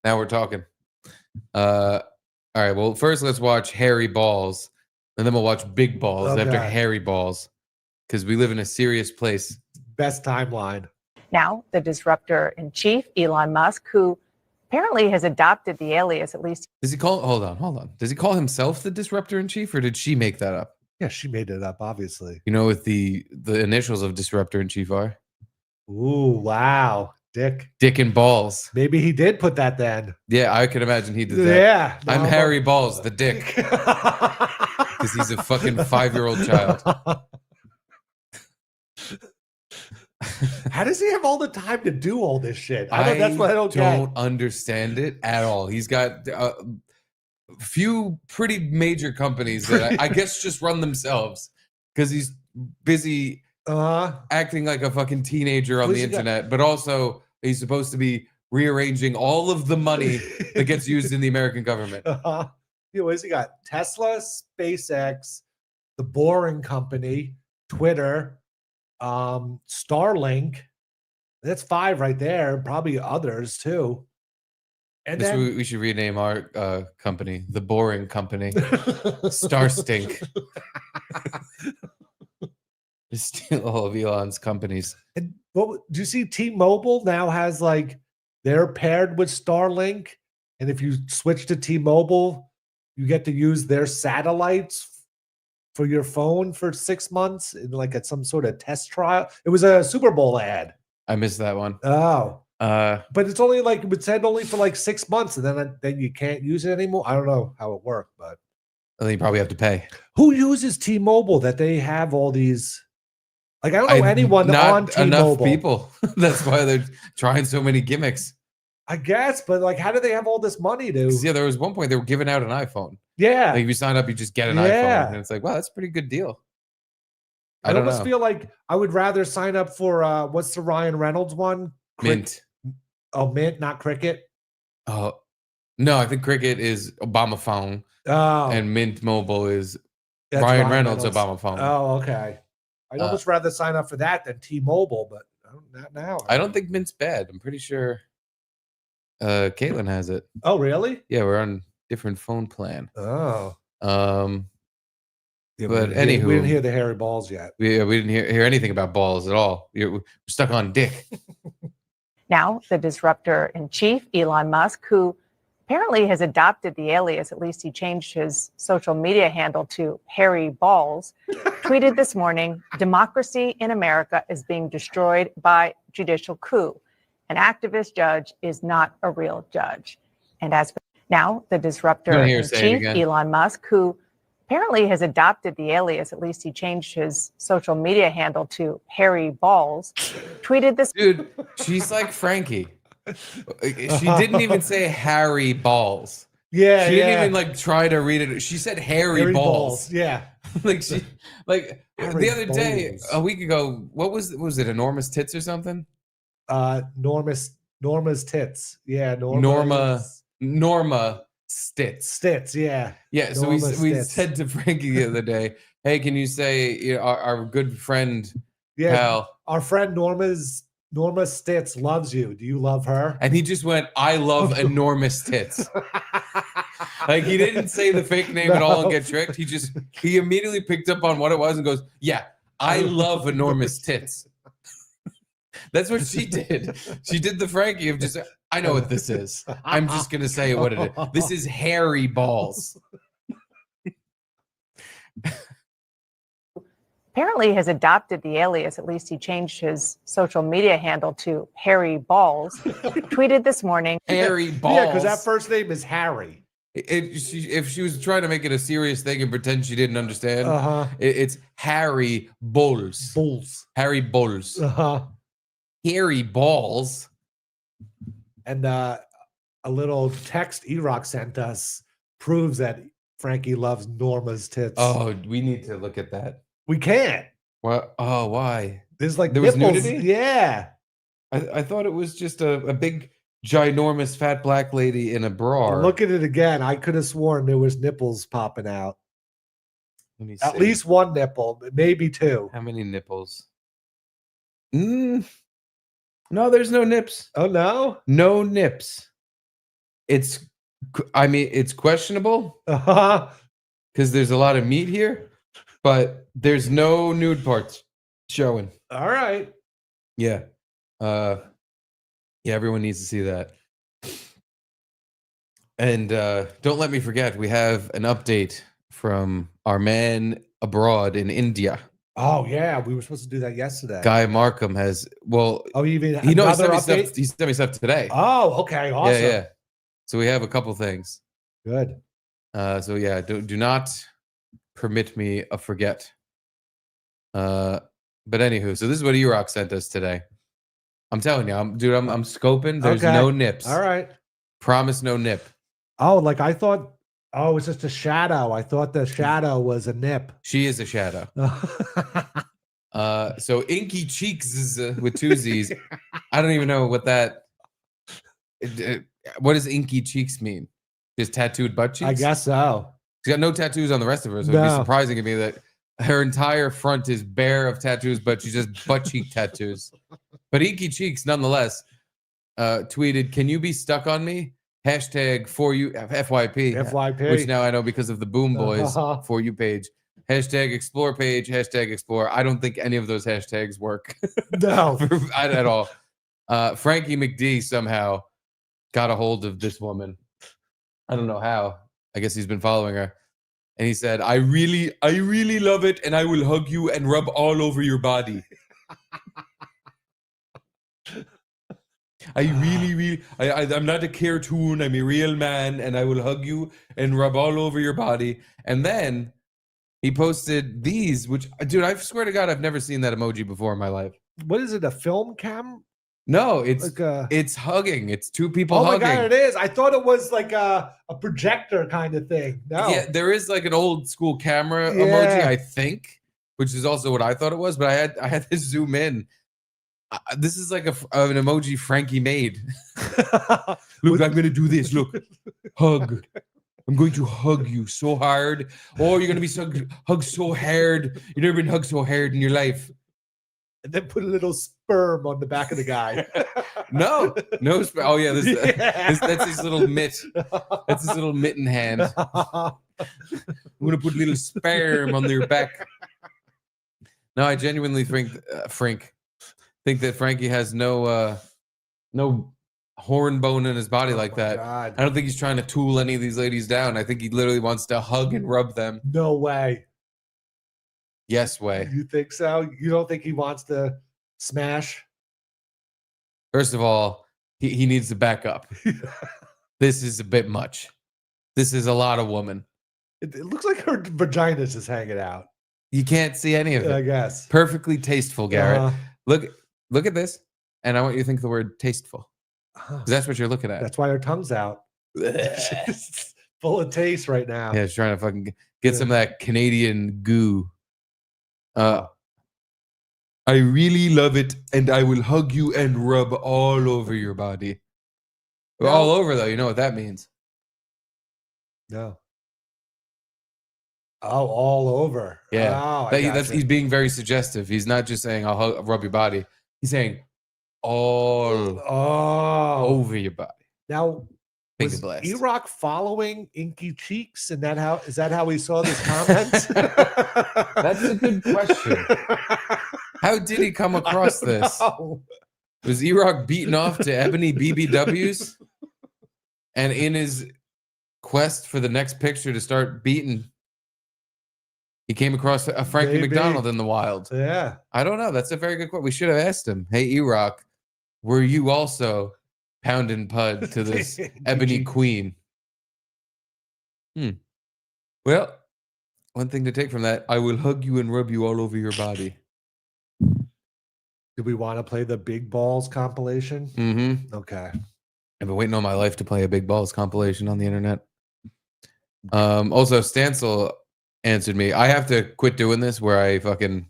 Now we're talking. All right. Well, first let's watch Hairy Balls, and then we'll watch Big Balls after Okay. Hairy Balls, because we live in a serious place. Best timeline. Now, the disruptor in chief, Elon Musk, who apparently has adopted the alias, at least Does he call? Hold on. Does he call himself the disruptor in chief, or did she make that up? Yeah, she made it up, obviously. You know what the initials of disruptor in chief are? Ooh, wow. Dick. Dick and Balls. Maybe he did put that then. Yeah, I can imagine he did that. Yeah. I'm No, Harry Balls, the dick, because he's a fucking 5-year-old child. How does he have all the time to do all this shit? That's what I don't get. understand it at all. He's got a few pretty major companies that I guess just run themselves, because he's busy acting like a fucking teenager on the internet, but also he's supposed to be rearranging all of the money that gets used in the American government. What has he got? Tesla, SpaceX, the Boring Company, Twitter, Starlink. That's 5 right there. Probably others too. And This then we should rename our company the Boring Company. Star Stink. Just steal all of Elon's companies. And do you see T-Mobile now has like they're paired with Starlink, and if you switch to T-Mobile, you get to use their satellites for your phone for 6 months, in like at some sort of test trial. It was a Super Bowl ad. I missed that one. Oh, But it's only like it said only for like 6 months, and then you can't use it anymore. I don't know how it worked, but then you probably have to pay. who uses T-Mobile that they have all these? Like, I don't know anyone not on T-Mobile. enough people. That's why they're trying so many gimmicks. I guess, but like, how do they have all this money to? 'Cause, yeah, there was one point they were giving out an iPhone. Yeah, Like if you sign up, you just get an Yeah. iPhone, and it's like, wow, that's a pretty good deal. I don't almost know. feel like I would rather sign up for what's the Ryan Reynolds one? Mint. Oh, Mint, not Cricket. Oh no, I think Cricket is Obama phone, Oh, and Mint Mobile is that's Ryan Reynolds Obama phone. Oh, okay. I'd almost rather sign up for that than T-Mobile, but not now. I don't think Mint's bad. I'm pretty sure Caitlin has it. Oh, really? Yeah, we're on different phone plan. Oh. Yeah, But we anywho, didn't hear the hairy balls yet. we didn't hear anything about balls at all. We're stuck on dick. now the disruptor in chief, Elon Musk, who apparently has adopted the alias, at least he changed his social media handle to Hairy Balls, tweeted this morning, democracy in America is being destroyed by judicial coup. An activist judge is not a real judge. And as now the disruptor Wanna hear her in say it chief, again? Elon Musk, who apparently has adopted the alias, at least he changed his social media handle to Hairy Balls, tweeted this. Dude, she's like Frankie. She didn't even say Harry Balls. Yeah, She yeah. didn't even like try to read it. She said Harry Hairy Balls. Yeah. Like she like Harry the other day, Balls. a week ago, what was it, enormous tits or something? Norma's tits. Yeah, Norma Stitz. Stitz, yeah. Yeah, so Norma we Stitz. said to Frankie the other day, hey, can you say our good friend Yeah. pal? Our friend Norma Stitz loves you. Do you love her? And he just went, I love enormous tits. Like he didn't say the fake name at all and get tricked. He immediately picked up on what it was and goes, yeah, I love enormous tits. That's what she did. She did the Frankie of just, I know what this is. I'm just going to say what it is. This is Hairy Balls. apparently has adopted the alias, at least he changed his social media handle to Harry Bolz, tweeted this morning. Harry Balls. Yeah, because that first name is Harry. If she was trying to make it a serious thing and pretend she didn't understand, it's Harry Bolz. Bolz. Harry Bolz. Harry Balls. And a little text E-Rock sent us proves that Frankie loves Norma's tits. Oh, we need to look at that. We can't. What? Oh, why? There's like There was nipples. nudity? Yeah. I thought it was just a big, ginormous, fat black lady in a bra. Look at it again. I could have sworn there was nipples popping out. Let me At see. least one nipple, maybe two. How many nipples? No, there's no nips. Oh no. No nips. It's questionable Uh-huh. because there's a lot of meat here, but there's no nude parts showing. All right. Yeah. Yeah, everyone needs to see that. And don't let me forget, we have an update from our man abroad in India. Oh yeah, we were supposed to do that yesterday. Guy Markham has, well, Oh, even he knows another he update? sent me stuff today. Oh, okay, awesome. Yeah. So we have a couple things. Good. So yeah, do not permit me a forget. But anywho, so this is what E-Rock sent us today. I'm telling you, I'm scoping. There's Okay. no nips. All right. Promise no nip. Oh, like I thought. Oh, it's just a shadow. I thought the shadow was a nip. She is a shadow. So Inky Cheeks is with two Z's. I don't even know what that. What does Inky Cheeks mean? Just tattooed butt cheeks? I guess so. She's got no tattoos on the rest of her, so it'd be No. surprising to me that her entire front is bare of tattoos, but she's just butt cheek tattoos. But Inky Cheeks, nonetheless, tweeted, "Can you be stuck on me? Hashtag for you FYP, FYP. which now I know because of the Boom Boys Uh-huh. for you page. Hashtag explore page. Hashtag explore. I don't think any of those hashtags work No. at all. Frankie McD somehow got a hold of this woman. I don't know how. I guess he's been following her. And he said, I really love it, and I will hug you and rub all over your body. I'm not a cartoon. I'm a real man, and I will hug you and rub all over your body. And then he posted these, which, dude, I swear to God, I've never seen that emoji before in my life. What is it? A film cam? No, it's Like a... it's hugging. It's two people Oh my hugging. God, it is. I thought it was like a projector kind of thing. No. Yeah, there is like an old school camera Yeah. emoji, I think, which is also what I thought it was. But I had to zoom in. This is like an emoji Frankie made. Look, I'm gonna do this. Look, hug. I'm going to hug you so hard. Oh, you're gonna be hugged so hard. You've never been hugged so hard in your life. And then put a little sperm on the back of the guy. No. Oh yeah, that's his little mitt. That's his little mitten hand. I'm gonna put a little sperm on your back. No, I genuinely think that Frankie has no horn bone in his body like that. God. I don't think he's trying to tool any of these ladies down. I think he literally wants to hug and rub them. No way. Yes way. You think so? You don't think he wants to smash? First of all, he needs to back up. This is a bit much. This is a lot of woman. It looks like her vagina is just hanging out. You can't see any of I it. guess. Perfectly tasteful, Garrett. Uh-huh. Look at this, and I want you to think the word tasteful. 'Cause that's what you're looking at. That's why her tongue's out. She's full of taste right now. Yeah, she's trying to fucking get some of that Canadian goo. I really love it, and I will hug you and rub all over your body. No. All over, though. You know what that means. No. Oh, all over. Yeah. Oh, He's being very suggestive. He's not just saying, I'll rub your body. He's saying, all over your body. Now, Finger was blast. E-Rock following Inky Cheeks? And is that how we saw this comment? That's a good question. How did he come across this? Was E-Rock beaten off to ebony BBWs? And in his quest for the next picture to start beating He came across a Frankie Maybe. Macdonald in the wild. Yeah. I don't know. That's a very good question. We should have asked him. Hey, E-Rock, were you also pounding pud to this ebony queen? Well, one thing to take from that, I will hug you and rub you all over your body. Do we want to play the Big Balls compilation? Mm-hmm. Okay. I've been waiting all my life to play a Big Balls compilation on the internet. Also, Stancil answered me. I have to quit doing this where I fucking...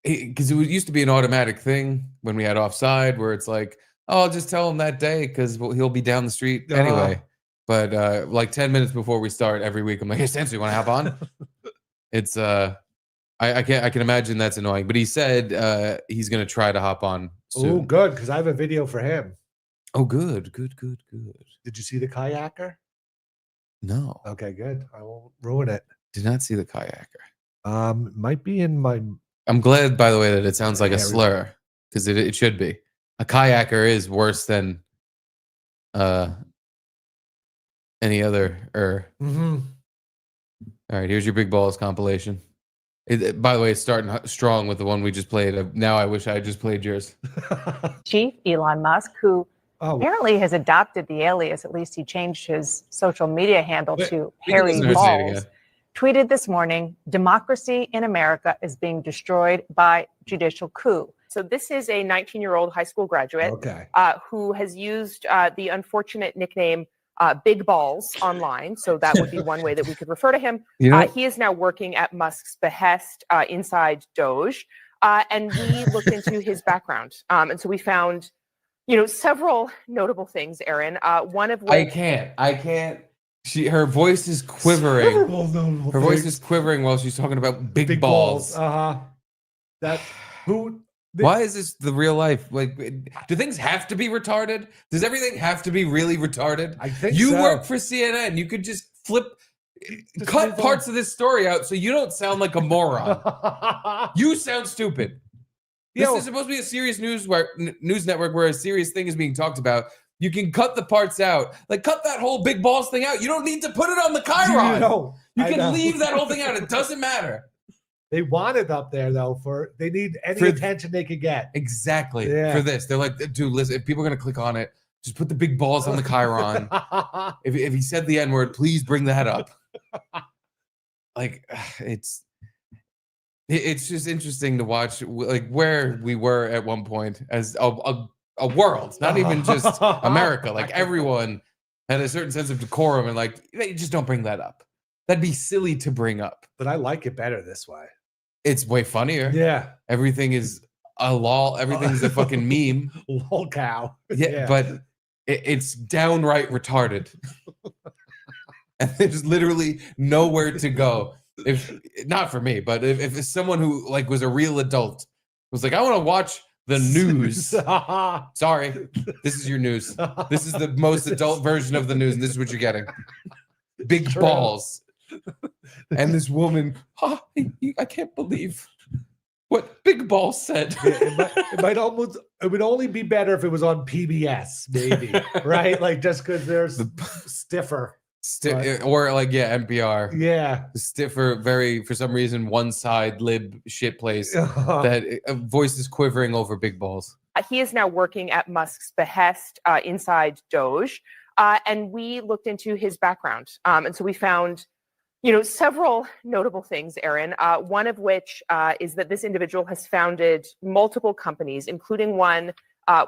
Because it used to be an automatic thing when we had offside where it's like, oh, I'll just tell him that day because he'll be down the street anyway. But like 10 minutes before we start every week, I'm like, hey, Stancil, you want to hop on? It's... I can imagine that's annoying, but he said he's going to try to hop on soon. Oh, good, because I have a video for him. Oh, good. Did you see the kayaker? No. Okay, good. I won't ruin it. Did not see the kayaker. Might be in my... I'm glad, by the way, that it sounds like a Yeah, slur, because it should be. A kayaker is worse than any other. Mm-hmm. All right, here's your Big Balls compilation. By the way, it's starting strong with the one we just played. Now I wish I had just played yours. Chief Elon Musk, who Oh, apparently has adopted the alias, at least he changed his social media handle to we can Harry listen to her say it Balz, again. tweeted this morning, democracy in America is being destroyed by judicial coup. So this is a 19-year-old high school graduate okay. who has used the unfortunate nickname Big Balls online. So that would be one way that we could refer to him. You know, He is now working at Musk's behest inside DOGE. And we looked into his background. And so we found, several notable things, Aaron. One of which... I can't. Her voice is quivering. Her voice is quivering while she's talking about big balls. Why is this the real life? Like, do things have to be retarded? Does everything have to be really retarded? I think you so. work for CNN. You could just cut parts of this story out so you don't sound like a moron. You sound stupid. This is supposed to be a serious news network where a serious thing is being talked about. You can cut the parts out. Like, cut that whole Big Balls thing out. You don't need to put it on the Chiron. You can leave that whole thing out. It doesn't matter. They want it up there, though, they need any attention they could get. Exactly. Yeah. For this. They're like, dude, listen, if people are going to click on it, just put the big balls on the Chiron. If he said the N-word, please bring that up. Like, it's just interesting to watch, like, where we were at one point as a world, not even just America. Like, everyone had a certain sense of decorum and, like, just don't bring that up. That'd be silly to bring up. But I like it better this way. It's way funnier. Yeah. Everything is a lol. Everything's a fucking meme. Lol cow. Yeah. But it's downright retarded. And there's literally nowhere to go. If not for me, but if it's someone who like was a real adult was like, I want to watch the news. Sorry, this is your news. This is the most adult version of the news, and this is what you're getting. Big balls. And this woman, I can't believe what Big Balls said. It would only be better if it was on PBS, maybe, right? Like just because they're stiffer. Or like, NPR. Yeah. Stiffer, for some reason, one side lib shit place that voice is quivering over Big Balls. He is now working at Musk's behest inside DOGE. And we looked into his background. And so we found, several notable things, Aaron. One of which is that this individual has founded multiple companies, including one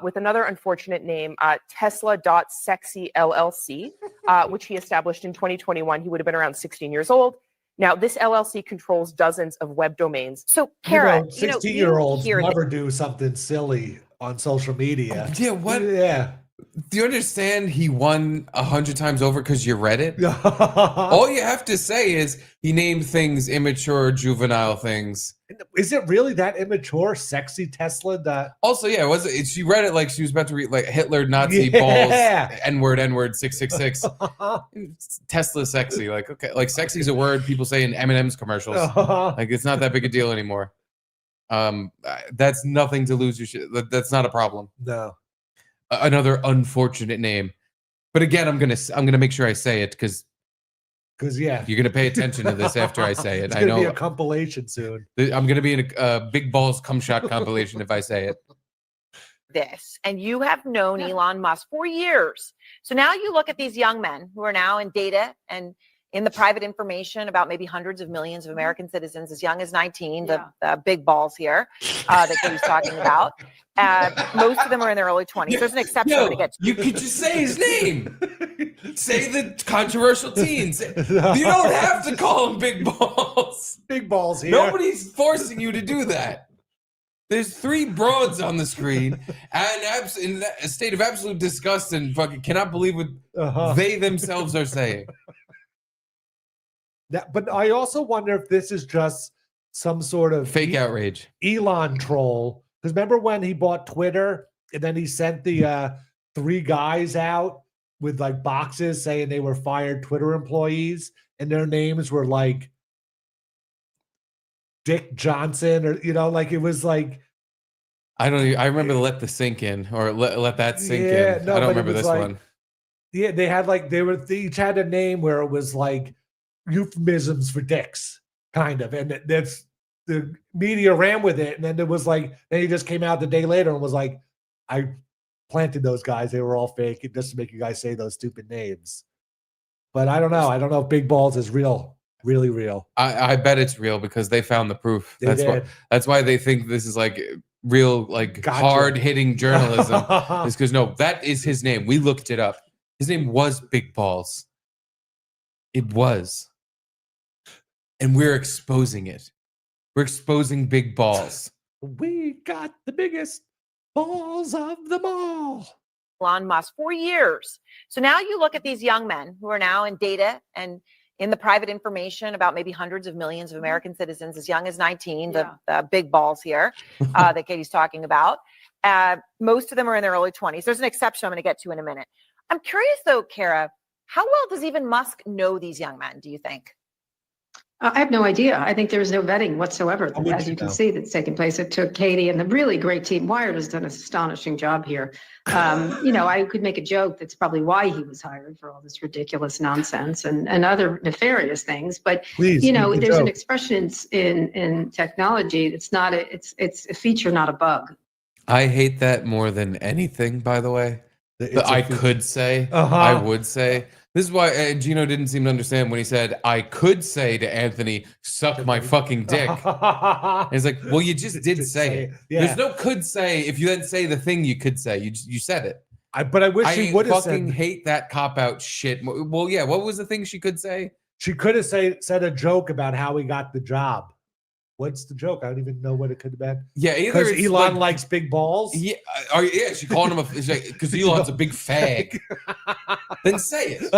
with another unfortunate name, Tesla.Sexy LLC, which he established in 2021. He would have been around 16 years old. Now, this LLC controls dozens of web domains. So, Kara, 16-year-olds never do something silly on social media. Yeah, what? Yeah. Do you understand he won 100 times over because you read it? All you have to say is he named things immature, juvenile things. Is it really that immature? Sexy Tesla? Also, yeah, she read it like she was about to read like Hitler, Nazi, balls, N-word, 666. Tesla sexy. Like, okay, like sexy is a word people say in M&M's commercials. Like, it's not that big a deal anymore. That's nothing to lose your shit. That's not a problem. No. Another unfortunate name, but again, I'm gonna make sure I say it because Because yeah, You're gonna pay attention to this after I say it. it's I gonna be know a compilation soon. I'm gonna be in a big balls cum shot compilation if I say it. This, and you have known Elon Musk for years. So now you look at these young men who are now in data and in the private information about maybe hundreds of millions of American citizens as young as 19, the big balls here that he's talking about. Most of them are in their early 20s. There's an exception I'm going to get to. You could just say his name. Say the controversial teens. You don't have to call him big balls. Big balls here. Nobody's forcing you to do that. There's 3 broads on the screen and in a state of absolute disgust and fucking cannot believe what they themselves are saying. But I also wonder if this is just some sort of Fake outrage. Elon troll. Because remember when he bought Twitter and then he sent the 3 guys out with like boxes saying they were fired Twitter employees and their names were like Dick Johnson or, like it was like. I remember let the sink in or let that sink in. No, I don't remember this one. Yeah, they had they each had a name where it was like euphemisms for dicks, kind of. And that's the media ran with it. And then it was like, then he just came out the day later and was like, I planted those guys. They were all fake just to make you guys say those stupid names. But I don't know. I don't know if Big Balls is real, really real. I bet it's real because they found the proof. That's why they think this is like real, like hard hitting journalism. Is because no, that is his name. We looked it up. His name was Big Balls. It was. And we're exposing it. We're exposing Big Balls. We got the biggest balls of them all. Elon Musk for years. So now you look at these young men who are now in data and in the private information about maybe hundreds of millions of American citizens as young as 19, the big balls here that Katie's talking about. Most of them are in their early 20s. There's an exception I'm going to get to in a minute. I'm curious though, Kara, how well does even Musk know these young men, do you think? I have no idea. I think there's no vetting whatsoever, as you can see, that's taking place. It took Katie and the really great team. Wired has done an astonishing job here. I could make a joke that's probably why he was hired for all this ridiculous nonsense and other nefarious things. But please, there's an expression in technology that's it's a feature, not a bug. I hate that more than anything, by the way. I would say. This is why Gino didn't seem to understand when he said, I could say to Anthony, suck my fucking dick. He's like, well, you just did say it. Yeah. There's no could say if you then say the thing you could say. You said it. But I wish she would have said. I fucking hate that cop-out shit. Well, yeah, what was the thing she could say? She could have said a joke about how he got the job. What's the joke? I don't even know what it could have been. Yeah, either because Elon likes big balls. Yeah, she called him because Elon's a big fag. Then say it.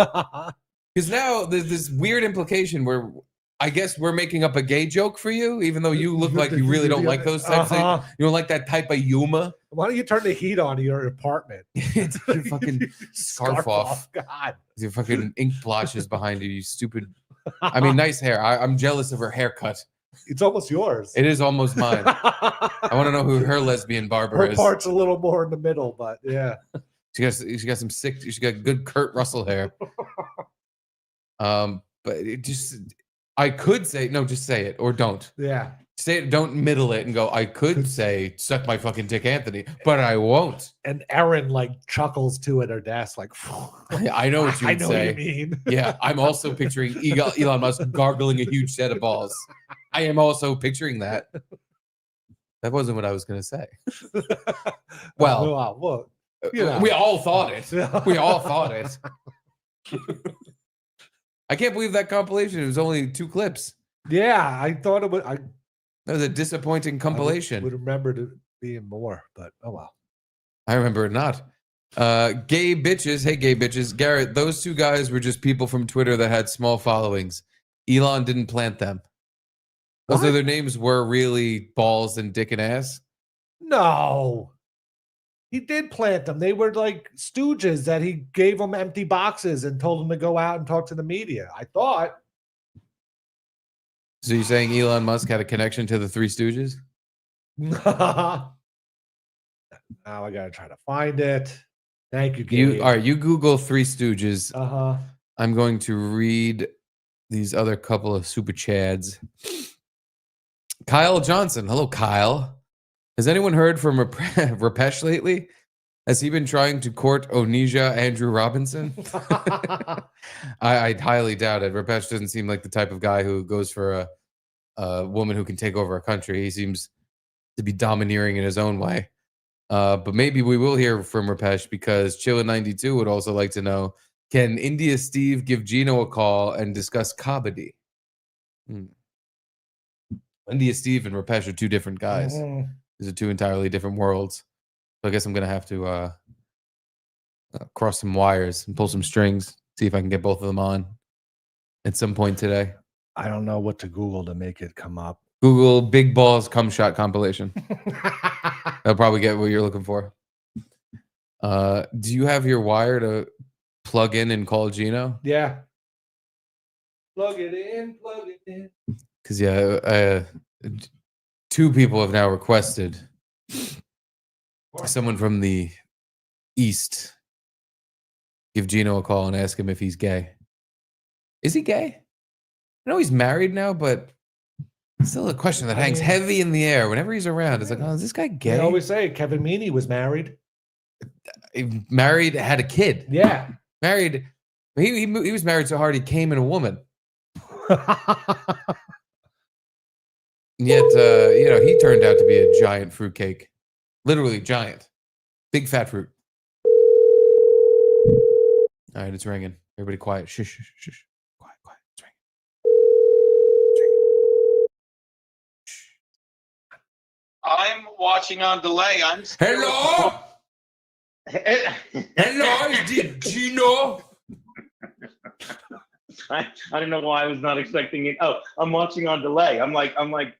Because now there's this weird implication where I guess we're making up a gay joke for you, even though you look like you really don't like those types of things. You don't like that type of humor. Why don't you turn the heat on in your apartment? It's your fucking scarf off. God. Your fucking ink blotches behind you, you stupid. I mean, nice hair. I'm jealous of her haircut. It's almost yours. It is almost mine. I want to know who her lesbian barber is. Her part's a little more in the middle, but yeah. She got some sick. She got good Kurt Russell hair. But it just, I could say no. Just say it or don't. Yeah. Say it. Don't middle it and go. I could say suck my fucking dick, Anthony, but I won't. And Erin chuckles too at her desk, like. I know what you would say. I know what you mean. Yeah, I'm also picturing Elon Musk gargling a huge set of balls. I am also picturing that. That wasn't what I was going to say. Well, we all thought it. We all thought it. I can't believe that compilation. It was only 2 clips. Yeah, I thought it was. That was a disappointing compilation. I would remember it being more, but oh well. I remember it not. Gay bitches. Hey, gay bitches. Garrett, those 2 guys were just people from Twitter that had small followings. Elon didn't plant them. Those other names were really balls and dick and ass. No. He did plant them. They were like stooges that he gave them empty boxes and told them to go out and talk to the media. I thought. So you're saying Elon Musk had a connection to the 3 Stooges? Now I gotta try to find it. Thank you, Gabe. All right, you Google 3 Stooges. Uh-huh. I'm going to read these other couple of super chads. Kyle Johnson. Hello, Kyle. Has anyone heard from Rapesh lately? Has he been trying to court Onija Andrew Robinson? I highly doubt it. Rapesh doesn't seem like the type of guy who goes for a woman who can take over a country. He seems to be domineering in his own way. But maybe we will hear from Rapesh because Chilla92 would also like to know, can India Steve give Gino a call and discuss comedy? India Steve and Rapesh are two different guys. These are two entirely different worlds. So I guess I'm going to have to cross some wires and pull some strings, see if I can get both of them on at some point today. I don't know what to Google to make it come up. Google Big Balls Cum Shot compilation. That'll probably get what you're looking for. Do you have your wire to plug in and call Gino? Yeah. Plug it in. Because, yeah, two people have now requested someone from the East give Gino a call and ask him if he's gay. Is he gay? I know he's married now, but still a question that hangs heavy in the air whenever he's around. It's like, oh, is this guy gay? They always say Kevin Meaney was married. Married, had a kid. Yeah. Married. He was married so hard he came in a woman. And yet, he turned out to be a giant fruitcake. Literally giant. Big fat fruit. All right, it's ringing. Everybody quiet. Shush, shush, shush. Quiet, quiet. It's ringing. I'm watching on delay. I'm Hello? Hello, is it Gino? I don't know why I was not expecting it. Oh, I'm watching on delay. I'm at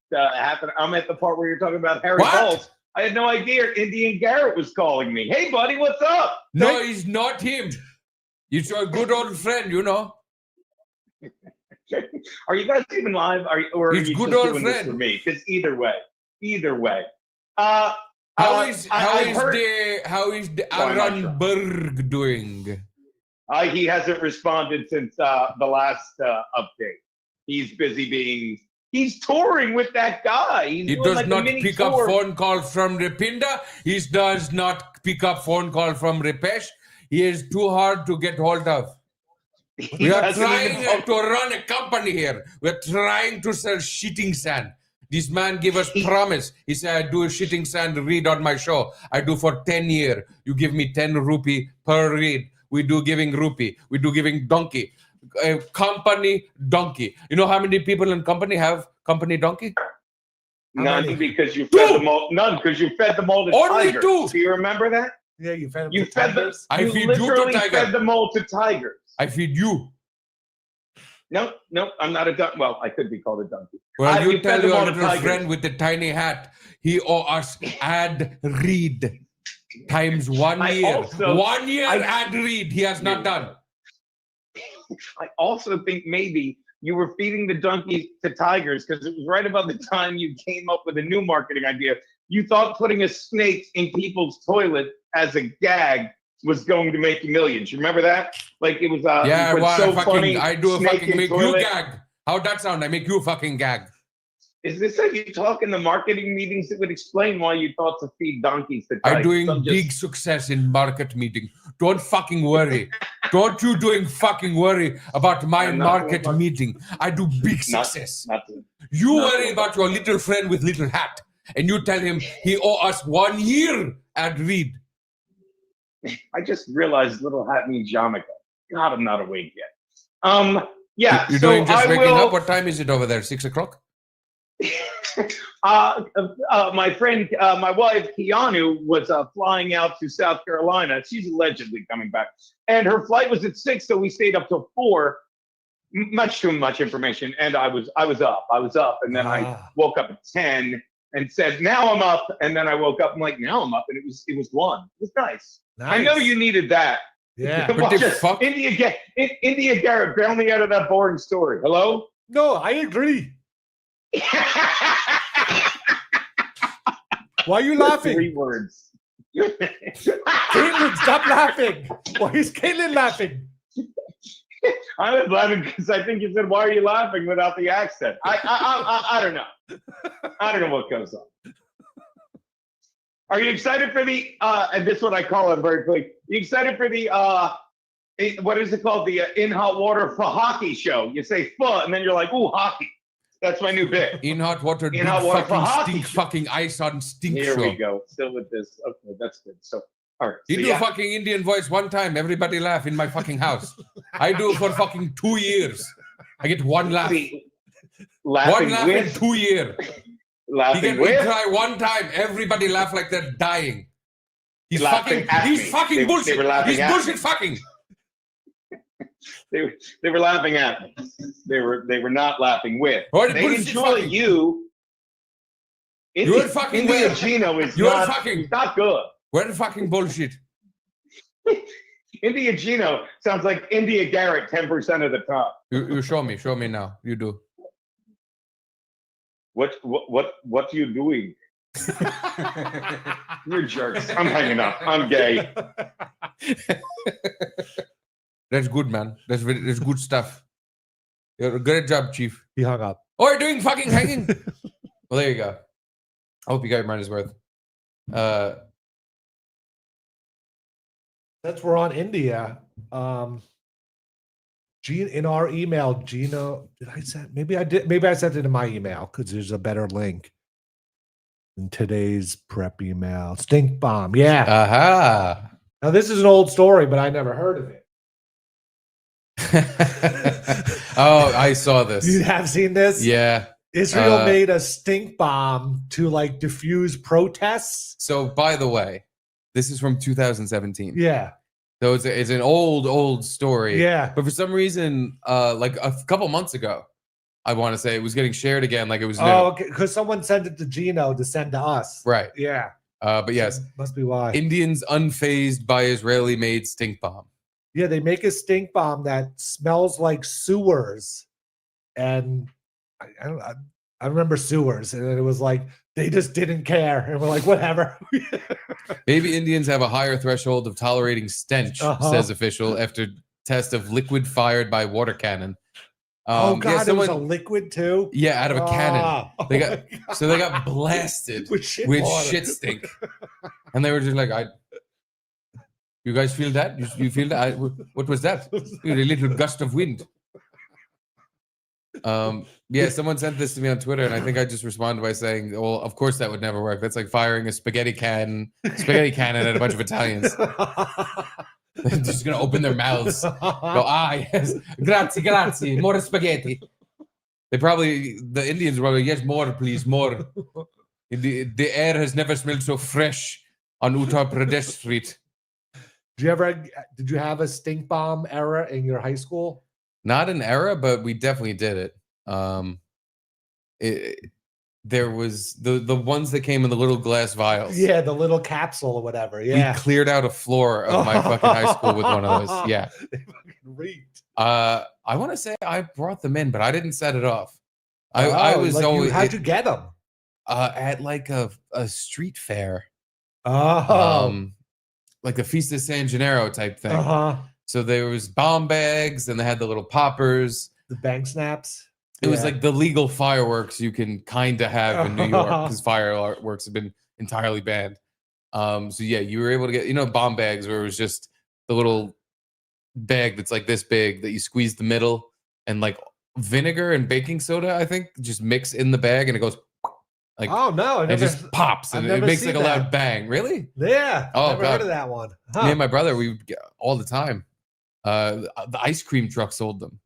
the part where you're talking about Harry Bolz. I had no idea Indian Garrett was calling me. Hey, buddy, what's up? No, he's not him. He's a good old friend, you know. Are you guys even live? Or he's are you good just old doing friend. this for me? Because either way. How is the Aaron Berg doing? He hasn't responded since the last update. He's busy he's touring with that guy. He does not pick up phone calls from Rapinda. He does not pick up phone call from Rapesh. He is too hard to get hold of. We are trying to run a company here. We're trying to sell shitting sand. This man gave us promise. He said, I do a shitting sand read on my show. I do for 10 years. You give me 10 rupee per read. We do giving rupee. We do giving donkey. Company donkey. You know how many people in company have company donkey? None, because you fed them all. None, because you fed them all to Only tigers. two. Do you remember that? Yeah, you fed them You to fed them. tigers. I You feed you to literally tiger. fed them all to tigers. I feed you. No, I'm not a donkey. Well, I could be called a donkey. Well, you tell fed them your all to little tigers. friend with the tiny hat, he owe us ad read times 1 year. 1 year ad read he has not done. I also think maybe you were feeding the donkeys to tigers because it was right about the time you came up with a new marketing idea. You thought putting a snake in people's toilet as a gag was going to make you millions. You remember that? Like it was Yeah, it was well, so funny. I do a snake fucking in make toilet. you gag. How'd that sound? I make you fucking gag. Is this how you talk in the marketing meetings? It would explain why you thought to feed donkeys to tigers. I'm doing big success in market meeting. Don't fucking worry. Don't you fucking worry about my market meeting. I do big success. You worry about your little friend with little hat. And you tell him he owe us 1 year ad read. I just realized little hat means Jamaica. God, I'm not awake yet. Yeah. You're so doing just waking will, up? What time is it over there? 6 o'clock? My friend, my wife, Keanu, was flying out to South Carolina. She's allegedly coming back. And her flight was at 6, so we stayed up till 4. Much too much information. And I was up. And then I woke up at 10 and said, now I'm up. And then I woke up and like, now I'm up. And it was 1. It was nice. I know you needed that. Yeah. India Garrett, bail me out of that boring story. Hello? No, I agree. Why are you laughing? 3 words. Caitlin, stop laughing. Why is Caitlin laughing? I was laughing because I think you said, "Why are you laughing?" without the accent. I don't know. I don't know what goes on. Are you excited for the? And this is what I call it very quick. You excited for the? What is it called? The In Hot Water for Hockey show. You say "fuh" and then you're like, "Ooh, hockey." That's my new bit. In hot water, In hot water for hockey. stink fucking ice on stink Here show. we go. Still with this. Okay, that's good. So, all right. You so do yeah. fucking Indian voice one time, everybody laugh in my fucking house. I do it for fucking 2 years. I get one laugh. See, One laughing laugh in with, 2 years. He laughing get me with, cry one time, everybody laugh like they're dying. He's Laughing fucking, at he's me. fucking They were bullshit. laughing He's at me. bullshit fucking. they were laughing at me. They were not laughing with. Or They bullshit enjoy fucking. you. You're fucking India with. Gino is You're not, fucking- he's not good. We're fucking bullshit. India Gino sounds like India Garrett 10% of the time. You show me now. You do. What are you doing? You're jerks. I'm hanging up. I'm gay. That's good, man. That's good stuff. You're a great job, Chief. He hung up. Oh, you're doing fucking hanging. Well, there you go. I hope you got your money's worth. Since we're on India, in our email, Gino, did I send? Maybe I did. Maybe I sent it in my email because there's a better link in today's prep email. Stink bomb, yeah. Aha. Now this is an old story, but I never heard of it. Oh, I saw this. You have seen this? Yeah. Israel made a stink bomb to like diffuse protests. So, by the way, this is from 2017. Yeah. So it's an old story. Yeah. But for some reason, like a couple months ago, I want to say it was getting shared again, like it was new. Oh, okay. Because someone sent it to Gino to send to us. Right. Yeah. But yes, Must be why. Indians unfazed by Israeli-made stink bomb. Yeah, they make a stink bomb that smells like sewers, and I remember sewers, and it was like they just didn't care, and we're like, whatever. Maybe Indians have a higher threshold of tolerating stench, says official after test of liquid fired by water cannon. Oh God, yeah, it was a liquid too. Yeah, out of a cannon. Oh, They got blasted with with shit stink, and they were just like, You guys feel that? You feel that? What was that? A little gust of wind. Yeah, someone sent this to me on Twitter, and I think I just responded by saying, "Well, of course that would never work. That's like firing a spaghetti cannon at a bunch of Italians. They're just gonna open their mouths, go, yes, grazie, more spaghetti." The Indians were probably, yes, more, please, more. The air has never smelled so fresh on Uttar Pradesh Street. Did you have a stink bomb era in your high school? Not an era, but we definitely did it. There was the ones that came in the little glass vials. Yeah, the little capsule or whatever. Yeah, we cleared out a floor of my fucking high school with one of those. Yeah, they fucking reeked. I want to say I brought them in, but I didn't set it off. I Oh, was like always how'd you get them? At like a street fair. Oh, Like a Feast of San Gennaro type thing. uh-huh. So there was bomb bags, and they had the little poppers. The bank snaps. It was like the legal fireworks you can kind of have in New York because fireworks have been entirely banned. So yeah, you were able to get bomb bags where it was just the little bag that's like this big that you squeeze the middle and like vinegar and baking soda, I think, just mix in the bag and it goes like, oh no, it just pops and it makes like a loud bang. Really? Yeah. Oh, never God. heard of that one. Me and my brother, we would get all the time. The ice cream truck sold them.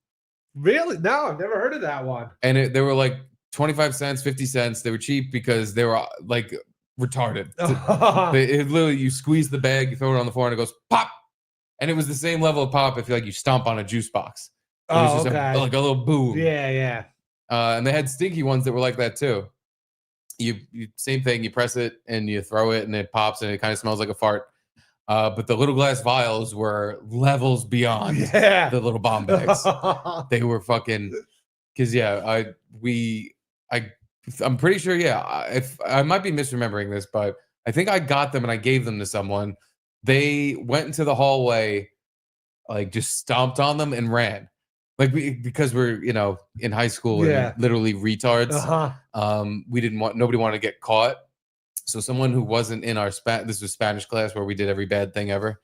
Really? No, I've never heard of that one. And they were like 25 cents, 50 cents. They were cheap because they were like retarded. It literally, you squeeze the bag, you throw it on the floor, and it goes pop. And it was the same level of pop if you stomp on a juice box. It was just like a little boom. Yeah, yeah. And they had stinky ones that were like that too. You same thing. You press it and you throw it, and it pops, and it kind of smells like a fart. But the little glass vials were levels beyond the little bomb bags. They were fucking, because I'm pretty sure, if I might be misremembering this, but I think I got them and I gave them to someone. They went into the hallway, like just stomped on them and ran. like because we're in high school Yeah. and literally retards. Uh-huh. Nobody wanted to get caught. So someone who wasn't in our this was Spanish class where we did every bad thing ever.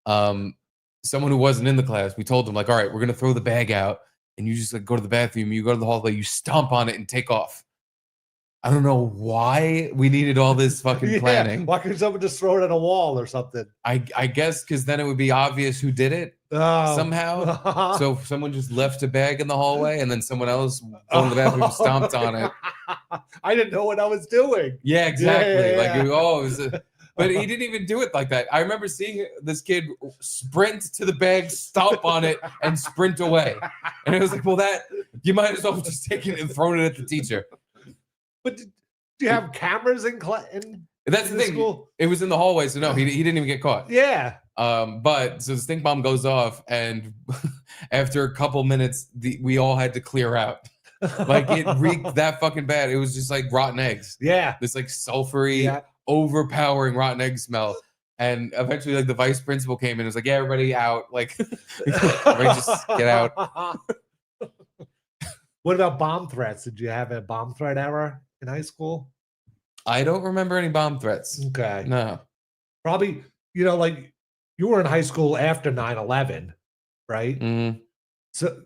Someone who wasn't in the class, we told them like, all right, we're gonna throw the bag out, and you just like go to the bathroom, you go to the hallway, you stomp on it and take off. I don't know why we needed all this fucking planning. Why couldn't someone just throw it at a wall or something? I guess because then it would be obvious who did it somehow. So if someone just left a bag in the hallway and then someone else going to the bathroom stomped on it. I didn't know what I was doing. Yeah, exactly. Yeah. Like, but he didn't even do it like that. I remember seeing this kid sprint to the bag, stomp on it, and sprint away. And it was like, well, that you might as well have just taken it and thrown it at the teacher. But do you have cameras in That's the thing. School? It was in the hallway, so no, he didn't even get caught. Yeah. But so the stink bomb goes off, and after a couple minutes, we all had to clear out. Like it reeked that fucking bad. It was just like rotten eggs. Yeah. This like sulfury, overpowering rotten egg smell. And eventually, like the vice principal came in and was like, "Yeah, everybody out. Like, everybody just get out." What about bomb threats? Did you have a bomb threat ever in high school? I don't remember any bomb threats. Okay. No. Probably, like you were in high school after 9/11, right? Mm-hmm. So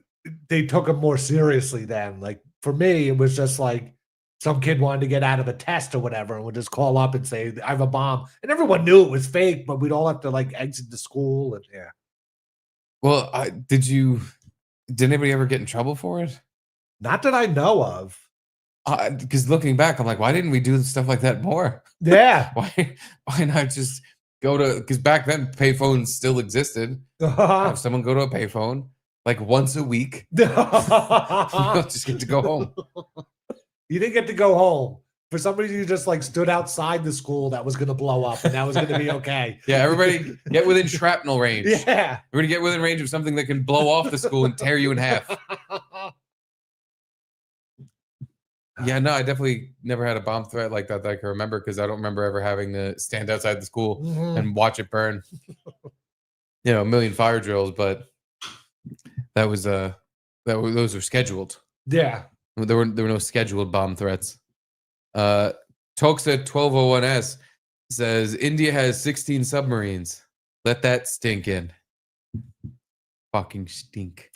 they took them more seriously then. Like for me, it was just like some kid wanted to get out of a test or whatever and would just call up and say, I have a bomb. And everyone knew it was fake, but we'd all have to like exit the school and yeah. Well, did anybody ever get in trouble for it? Not that I know of. Because looking back, I'm like, why didn't we do stuff like that more? Yeah. Why not just go to? Because back then, payphones still existed. Have someone go to a payphone like once a week. You don't just get to go home. You didn't get to go home. For some reason, you just like stood outside the school that was going to blow up, and that was going to be okay. Yeah, everybody get within shrapnel range. Yeah, everybody get within range of something that can blow off the school and tear you in half. Yeah, no, I definitely never had a bomb threat like that I can remember because I don't remember ever having to stand outside the school and watch it burn. A million fire drills, but those were scheduled. Yeah, there were no scheduled bomb threats. Toxa 1201S says India has 16 submarines. Let that stink in. Fucking stink.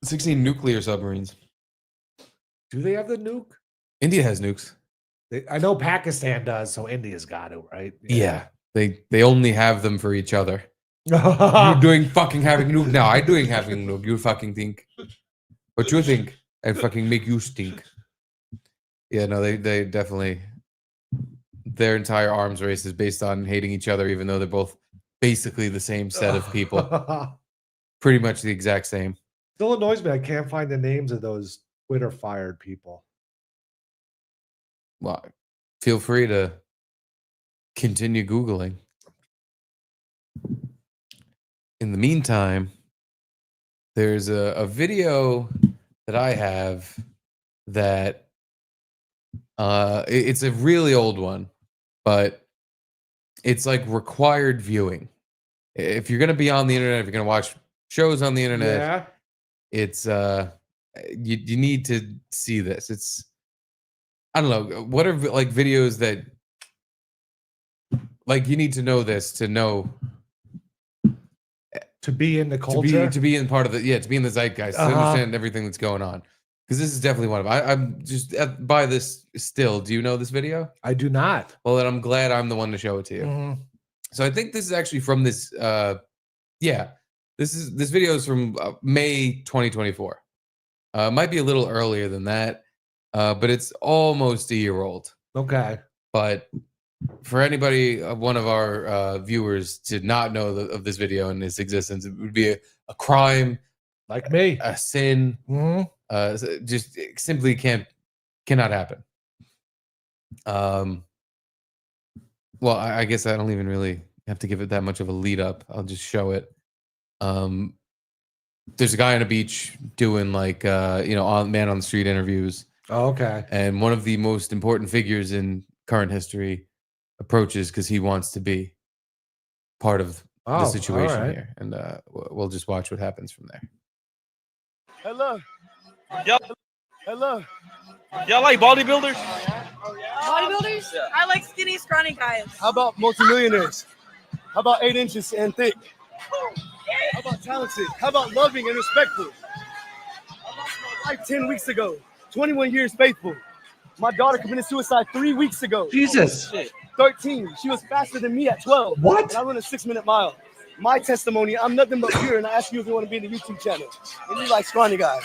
16 nuclear submarines. Do they have the nuke? India has nukes. I know Pakistan does, so India's got it, right? Yeah. They only have them for each other. You doing fucking having nuke? No, I doing having nuke. You fucking think. What you think? I fucking make you stink. Yeah, no, they definitely. Their entire arms race is based on hating each other, even though they're both basically the same set of people. Pretty much the exact same. Still annoys me. I can't find the names of those Twitter fired people. Well, feel free to continue Googling. In the meantime, there's a video that I have that it's a really old one, but it's like required viewing. If you're going to be on the internet, if you're going to watch shows on the internet, it's you need to see this. It's, I don't know, what are like videos that like you need to know this to know to be in the culture, to be in part of the to be in the zeitgeist, to understand everything that's going on. Because this is definitely one of them. I'm just by this still. Do you know this video? I do not. Well, then I'm glad I'm the one to show it to you. Mm-hmm. So I think this is actually from this. This video is from May 2024. Might be a little earlier than that, but it's almost a year old. Okay. But for anybody, one of our viewers, to not know of this video and its existence, it would be a crime, like me, a sin. Mm-hmm. Just simply cannot happen. Well, I guess I don't even really have to give it that much of a lead up. I'll just show it. There's a guy on a beach doing like on man on the street interviews. Oh, okay. And one of the most important figures in current history approaches because he wants to be part of the situation all right. here, and we'll just watch what happens from there. Hello. Hello. Y'all like bodybuilders? Bodybuilders? Yeah. I like skinny, scrawny guys. How about multimillionaires? How about 8 inches and thick? How about talented? How about loving and respectful? I lost my life 10 weeks ago. 21 years faithful. My daughter committed suicide 3 weeks ago. Jesus. Oh, shit. 13. She was faster than me at 12. What? And I run a 6-minute mile. My testimony, I'm nothing but pure, and I ask you if you want to be in the YouTube channel. And you like scrawny guys.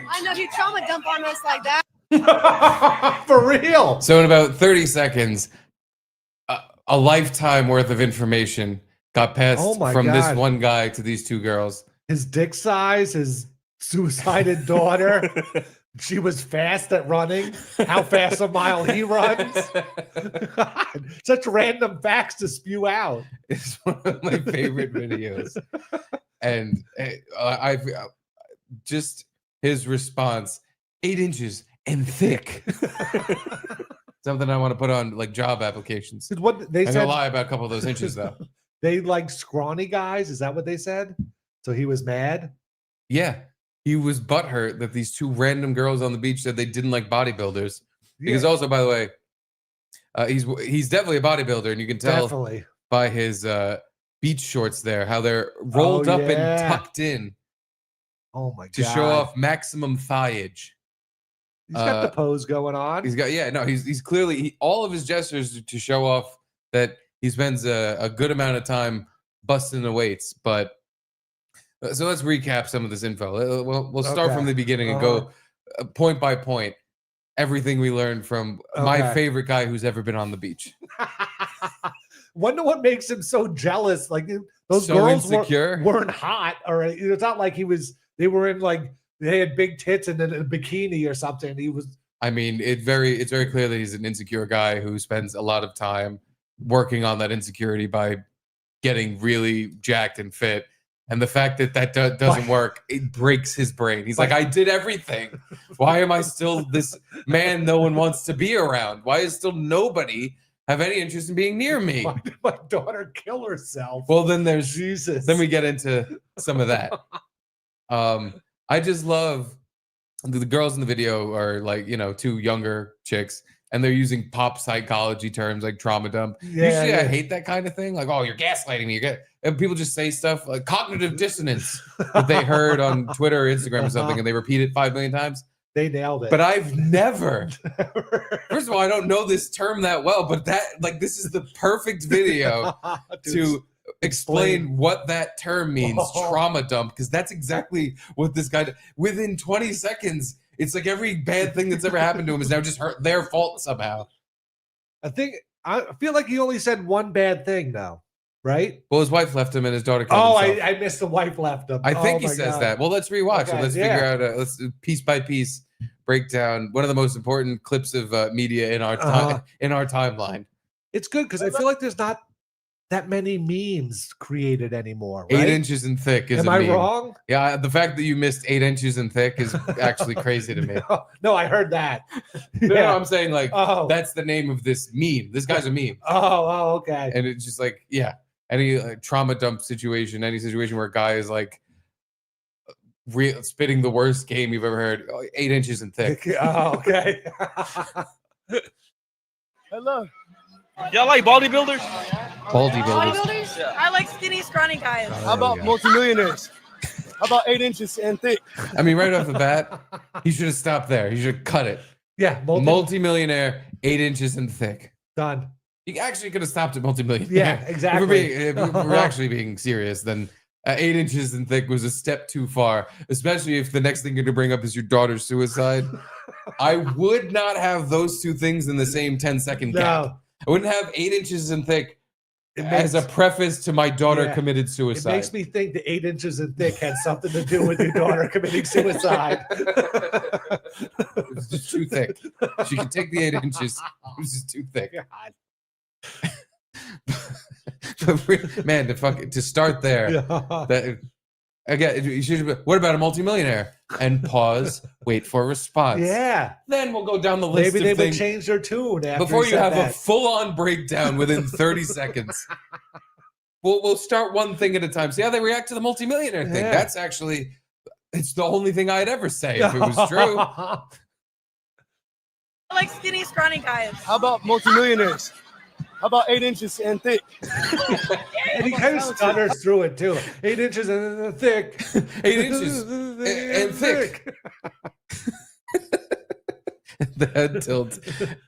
I know you trauma dump on us like that. For real. So in about 30 seconds, a lifetime worth of information got passed from this one guy to these two girls. His dick size, his suicided daughter. She was fast at running. How fast a mile he runs. Such random facts to spew out. It's one of my favorite videos. And I've just his response, 8 inches and thick. Something I want to put on like job applications. What they I'm said, gonna lie about a couple of those inches though. They like scrawny guys. Is that what they said? So he was mad? Yeah. He was butthurt that these two random girls on the beach said they didn't like bodybuilders. Because also, by the way, he's definitely a bodybuilder, and you can tell by his beach shorts there how they're rolled up and tucked in. Oh my god! To show off maximum thighage. He's got the pose going on. He's got he's clearly all of his gestures to show off that he spends a good amount of time busting the weights, but. So let's recap some of this info. We'll start from the beginning and go point by point. Everything we learned from my favorite guy who's ever been on the beach. Wonder what makes him so jealous. Like those so girls weren't hot, or it's not like they were in like they had big tits and then a bikini or something. He was. I mean, it's very clear that he's an insecure guy who spends a lot of time working on that insecurity by getting really jacked and fit. And the fact that doesn't work, it breaks his brain. He's like, I did everything. Why am I still this man no one wants to be around? Why is still nobody have any interest in being near me? Why did my daughter kill herself? Well, then there's Jesus. Then we get into some of that. I just love the girls in the video are like, two younger chicks. And they're using pop psychology terms like trauma dump. Usually I hate that kind of thing. Like, oh, you're gaslighting me. And people just say stuff like cognitive dissonance that they heard on Twitter or Instagram or something, and they repeat it 5 million times. They nailed it. But I've never. First of all, I don't know this term that well, but this is the perfect video to explain what that term means, trauma dump, because that's exactly what this guy did. Within 20 seconds, it's like every bad thing that's ever happened to him is now just their fault somehow. I feel like he only said one bad thing though, right? Well, his wife left him and his daughter killed himself. I missed the wife left him. I think he says that. Well, let's rewatch it. Let's figure out, let's piece by piece break down one of the most important clips of media in our timeline. It's good because I feel like there's not that many memes created anymore. Right? 8 inches and thick is Am a I meme. Wrong? Yeah, the fact that you missed 8 inches and thick is actually crazy to me. No, I heard that. No, I'm saying that's the name of this meme. This guy's a meme. Oh, okay. And it's just like, any trauma dump situation, any situation where a guy is like spitting the worst game you've ever heard, 8 inches and thick. Oh, okay. Hello. Y'all like bodybuilders? Bodybuilders? Yeah. I like skinny, scrawny guys. How about multimillionaires? How about 8 inches and thick? I mean, right off the bat, he should have stopped there. He should cut it. Yeah, multimillionaire, 8 inches and thick. Done. He actually could have stopped at multimillionaire. Yeah, exactly. If we're actually being serious, then 8 inches and thick was a step too far, especially if the next thing you're going to bring up is your daughter's suicide. I would not have those two things in the same 10-second gap. I wouldn't have 8 inches and thick as a preface to my daughter committed suicide. It makes me think the 8 inches and thick had something to do with your daughter committing suicide. It was just too thick. She could take the 8 inches. It was just too thick. But man, to start there, again, you should. What about a multimillionaire? And pause. Wait for a response. Yeah. Then we'll go down the list. Maybe of they things. would change their tune after Before you have that. a full-on breakdown within 30 seconds. we'll start one thing at a time. See how they react to the multimillionaire thing. Yeah. That's actually, it's the only thing I'd ever say if it was true. I like skinny, scrawny guys. How about multimillionaires? How about 8 inches and thick? And he kind of stutters through it too. 8 inches and thick. 8 inches and thick. The head tilt,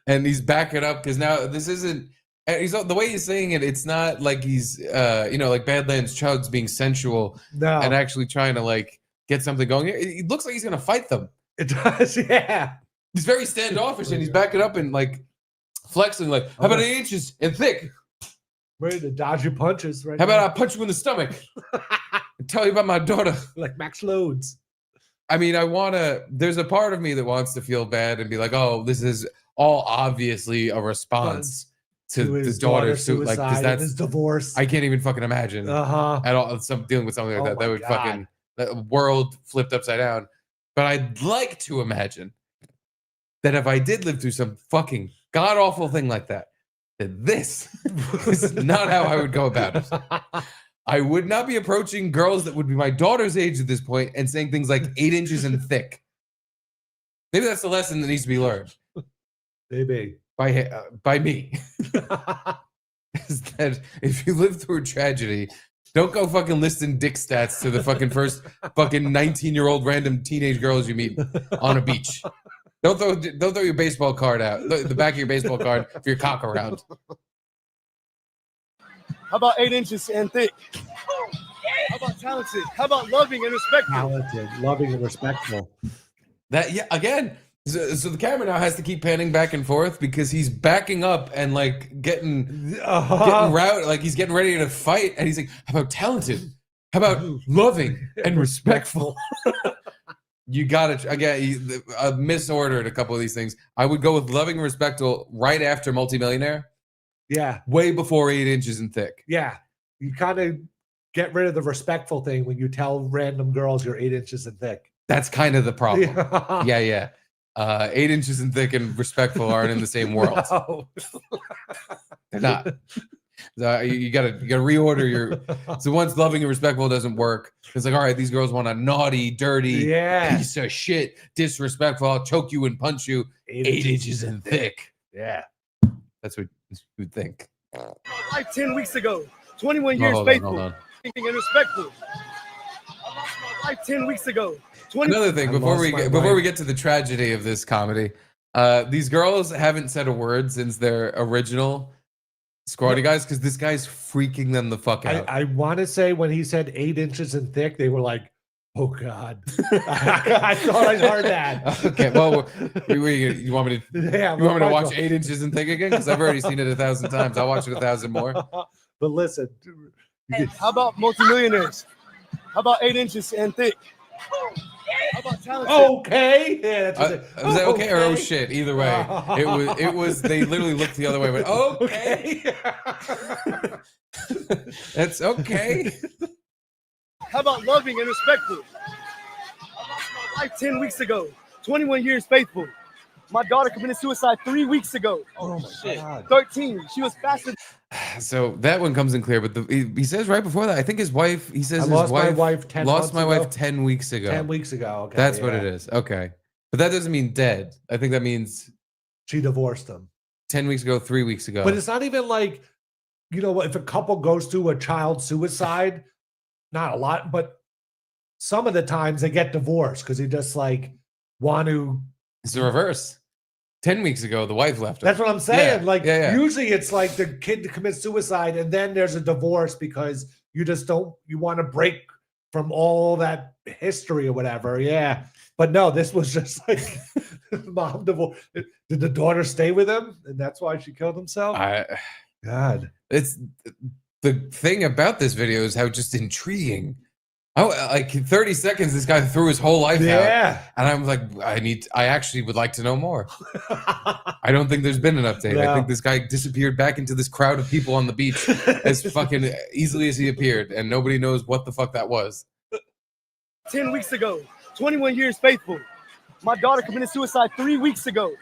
and he's backing up because now this isn't. He's the way he's saying it. It's not like he's, like Badlands Chugs being sensual and actually trying to like get something going. It looks like he's gonna fight them. It does, yeah. He's very standoffish, and he's backing up and like flexing, like, how about 8 inches and thick? Ready to dodge your punches, right? How about I punch you in the stomach and tell you about my daughter? Like Max Loads. I mean, there's a part of me that wants to feel bad and be like, oh, this is all obviously a response to his daughter's suicide, like, because that's his divorce. I can't even fucking imagine at all. Dealing with something like that. That would fucking, the world flipped upside down. But I'd like to imagine that if I did live through some fucking god awful thing like that, that this is not how I would go about it. I would not be approaching girls that would be my daughter's age at this point and saying things like 8 inches and thick. Maybe that's the lesson that needs to be learned. Maybe. By me. Is that if you live through a tragedy, don't go fucking listing dick stats to the fucking first fucking 19-year-old random teenage girls you meet on a beach. Don't throw your baseball card out. The back of your baseball card for your cock around. How about 8 inches and thick? How about talented? How about loving and respectful? Talented, loving, and respectful. Again. So the camera now has to keep panning back and forth because he's backing up and like getting route, like he's getting ready to fight, and he's like, "How about talented? How about loving and respectful?" You got to again. I misordered a couple of these things. I would go with loving and respectful right after multimillionaire. Yeah, way before 8 inches and thick. Yeah, you kind of get rid of the respectful thing when you tell random girls you're 8 inches and thick. That's kind of the problem. Yeah. 8 inches and thick and respectful aren't in the same world. No. They're not. You gotta reorder your. So once loving and respectful doesn't work, it's like, all right, these girls want a naughty, dirty, piece of shit, disrespectful. I'll choke you and punch you. 8 inches and thick. Yeah, that's what you'd think. Life 10 weeks ago, 21 years faithful and respectful. I lost my life 10 weeks ago. Another thing before we get to the tragedy of this comedy, these girls haven't said a word since their original Scrawny guys because this guy's freaking them the fuck out. I want to say when he said 8 inches and thick, they were like, "Oh God!" I thought I heard that. Okay, well, you want me to? Yeah, you want me to watch 8 inches and thick again? Because I've already seen it 1,000 times. I'll watch it 1,000 more. But listen, how about multimillionaires? How about 8 inches and thick? How about talented? Okay. Yeah, that's was that okay or oh shit? Either way, it was. They literally looked the other way. But okay, that's okay. How about loving and respectful? I lost my life 10 weeks ago. 21 years faithful. My daughter committed suicide 3 weeks ago. Oh my God. 13. She was faster. So that one comes in clear, but he says right before that, I think his wife. He says I lost my wife 10 lost my months wife ago. 10 weeks ago. 10 weeks ago. Okay, that's what it is. Okay, but that doesn't mean dead. I think that means she divorced him 10 weeks ago, 3 weeks ago. But it's not even like, if a couple goes through a child suicide, not a lot, but some of the times they get divorced because they just like want to. It's the reverse. 10 weeks ago, the wife left her. That's what I'm saying. Yeah. Usually it's like the kid commits suicide and then there's a divorce because you want to break from all that history or whatever. Yeah. But no, this was just like mom divorce. Did the daughter stay with him? And that's why she killed herself? God. It's the thing about this video is how just intriguing. Like 30 seconds, this guy threw his whole life out. And I'm like, I actually would like to know more. I don't think there's been an update. No. I think this guy disappeared back into this crowd of people on the beach as fucking easily as he appeared, and nobody knows what the fuck that was. 10 weeks ago, 21 years faithful. My daughter committed suicide 3 weeks ago.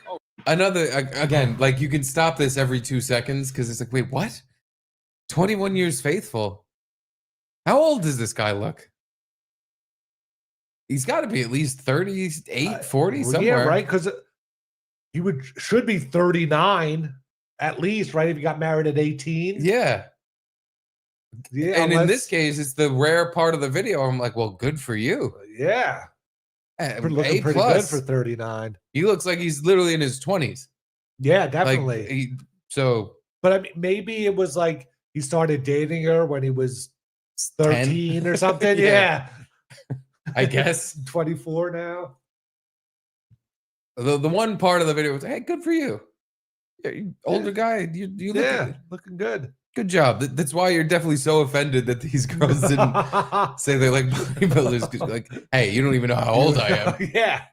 Another, again, like you can stop this every 2 seconds because it's like, wait, what? 21 years faithful. How old does this guy look? He's got to be at least 38, 40 somewhere. Yeah, right? Because he should be 39 at least, right? If you got married at 18. Yeah. Yeah. And in this case, it's the rare part of the video. I'm like, well, good for you. Yeah. Looking pretty good for 39. He looks like he's literally in his 20s. Yeah, definitely. But I mean, maybe it was like he started dating her when he was 13 or something. Yeah. I guess. 24 now. The one part of the video was, hey, good for you. Older guy, you looking good. Good job. That's why you're definitely so offended that these girls didn't say they like bodybuilders. 'Cause like, hey, you don't even know how old I am. Yeah.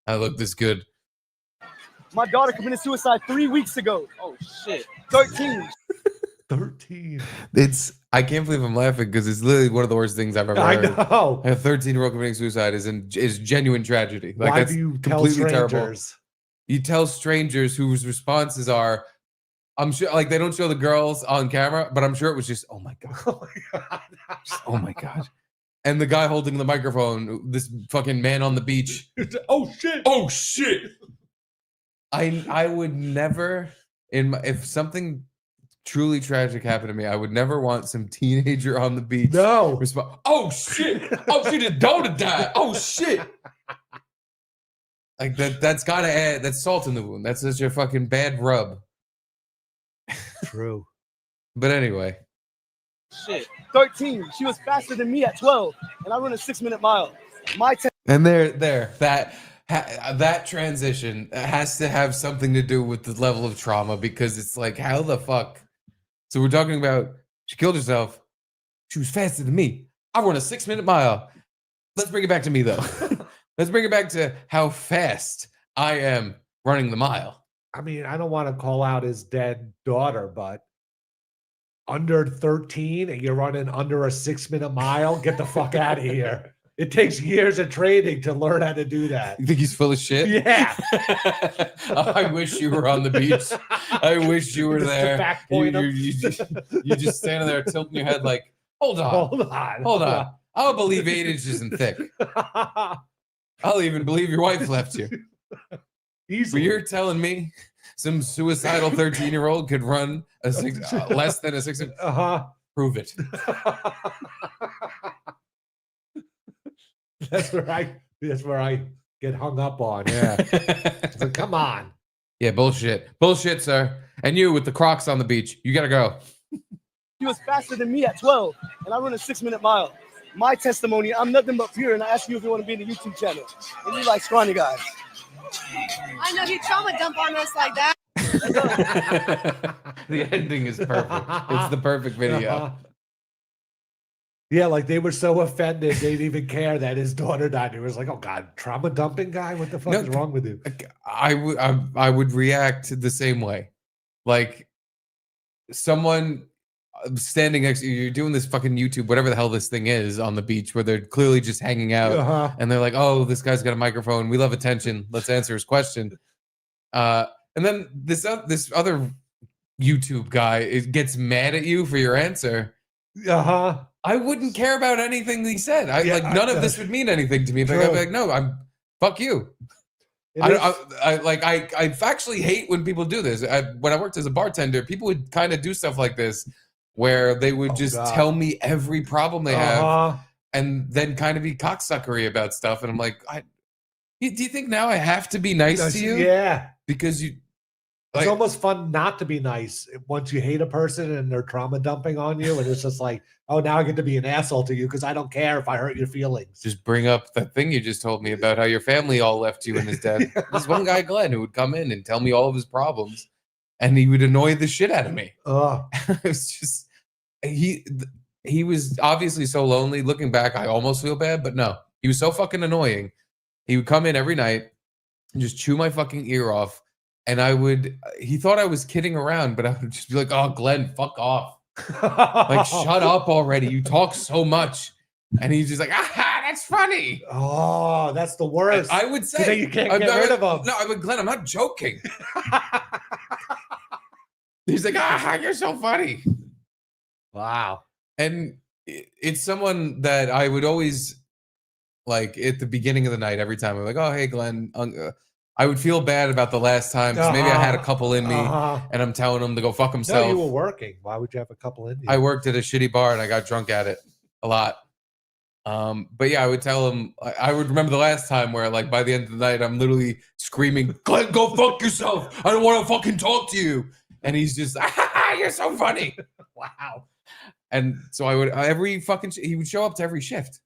I look this good. My daughter committed suicide 3 weeks ago. Oh shit. 13. 13. I can't believe I'm laughing because it's literally one of the worst things I've ever heard. I know. A 13-year-old committing suicide is genuine tragedy. Like, Why that's do you completely tell terrible. strangers? You tell strangers whose responses are, I'm sure, like, they don't show the girls on camera, but I'm sure it was just, oh my God. Oh my God. Oh my God. And the guy holding the microphone, this fucking man on the beach. Oh shit. Oh shit. I would never, if something truly tragic happened to me, I would never want some teenager on the beach. No. Respond, oh shit. Oh shit, his daughter died. Oh shit. Like that's gotta add, that's salt in the wound. That's such a fucking bad rub. True. But anyway. Shit. 13. She was faster than me at 12, and I run a 6-minute mile. And that transition has to have something to do with the level of trauma, because it's like, how the fuck? So we're talking about, she killed herself. She was faster than me. I run a 6-minute mile. Let's bring it back to me, though. Let's bring it back to how fast I am running the mile. I mean, I don't want to call out his dead daughter, but under 13 and you're running under a 6-minute mile, get the fuck out of here. It takes years of training to learn how to do that. You think he's full of shit? Yeah. I wish you were on the beach. I wish you were there. You just standing there tilting your head like, hold on. I'll believe 8 inches in thick. I'll even believe your wife left you. Easily. But you're telling me some suicidal 13-year-old could run less than a 6? Prove it. That's where I get hung up on. Yeah. It's like, come on. Yeah, bullshit. Bullshit, sir. And you with the Crocs on the beach. You gotta go. She was faster than me at 12, and I run a 6-minute mile. My testimony, I'm nothing but pure, and I ask you if you want to be in the YouTube channel. And you like scrawny guys. I know he trauma dump on us like that. The ending is perfect. It's the perfect video. Yeah, like they were so offended they didn't even care that his daughter died. It was like, oh God, trauma dumping guy? What the fuck is wrong with you? I would react the same way. Like someone standing next to you, you're doing this fucking YouTube, whatever the hell this thing is, on the beach where they're clearly just hanging out, and they're like, oh, this guy's got a microphone. We love attention. Let's answer his question. And then this other YouTube guy gets mad at you for your answer. I wouldn't care about anything he said. None of this would mean anything to me. Like, I'd be like, no, fuck you. I actually hate when people do this. When I worked as a bartender, people would kind of do stuff like this, where they would just tell me every problem they have, and then kind of be cocksuckery about stuff. And I'm like, do you think now I have to be nice to you? Yeah, because you. It's almost fun not to be nice once you hate a person and they're trauma dumping on you, and it's just like, oh, now I get to be an asshole to you because I don't care if I hurt your feelings. Just bring up that thing you just told me about how your family all left you and his death. This one guy, Glenn, who would come in and tell me all of his problems, and he would annoy the shit out of me. It was just he was obviously so lonely. Looking back, I almost feel bad, but no, he was so fucking annoying. He would come in every night and just chew my fucking ear off. And he thought I was kidding around, but I would just be like, oh, Glenn, fuck off. Like, shut up already. You talk so much. And he's just like, that's funny. Oh, that's the worst. And I would say, you can't get rid of him. No, I would, Glenn, I'm not joking. He's like, you're so funny. Wow. And it's someone that I would always like at the beginning of the night, every time I'm like, oh, hey, Glenn, I would feel bad about the last time because maybe I had a couple in me and I'm telling him to go fuck himself. No, you were working. Why would you have a couple in you? I worked at a shitty bar and I got drunk at it a lot. But yeah, I would tell him, I would remember the last time where like by the end of the night, I'm literally screaming, Glenn, go fuck yourself. I don't want to fucking talk to you. And he's just, you're so funny. Wow. And so I would, he would show up to every shift.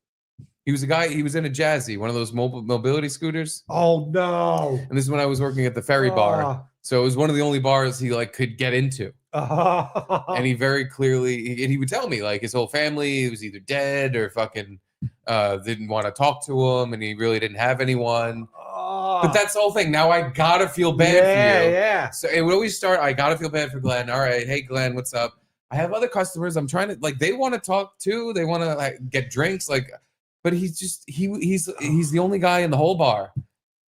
He was a guy, he was in a Jazzy, one of those mobility scooters. Oh no. And this is when I was working at the Ferry Bar. So it was one of the only bars he like could get into. And he very clearly, he would tell me like his whole family was either dead or fucking didn't want to talk to him, and he really didn't have anyone. But that's the whole thing. Now I gotta feel bad for you. Yeah. So it would always start, I gotta feel bad for Glenn. All right, hey Glenn, what's up? I have other customers. I'm trying to like, they want to talk too. They want to like get drinks, like, but he's just he's the only guy in the whole bar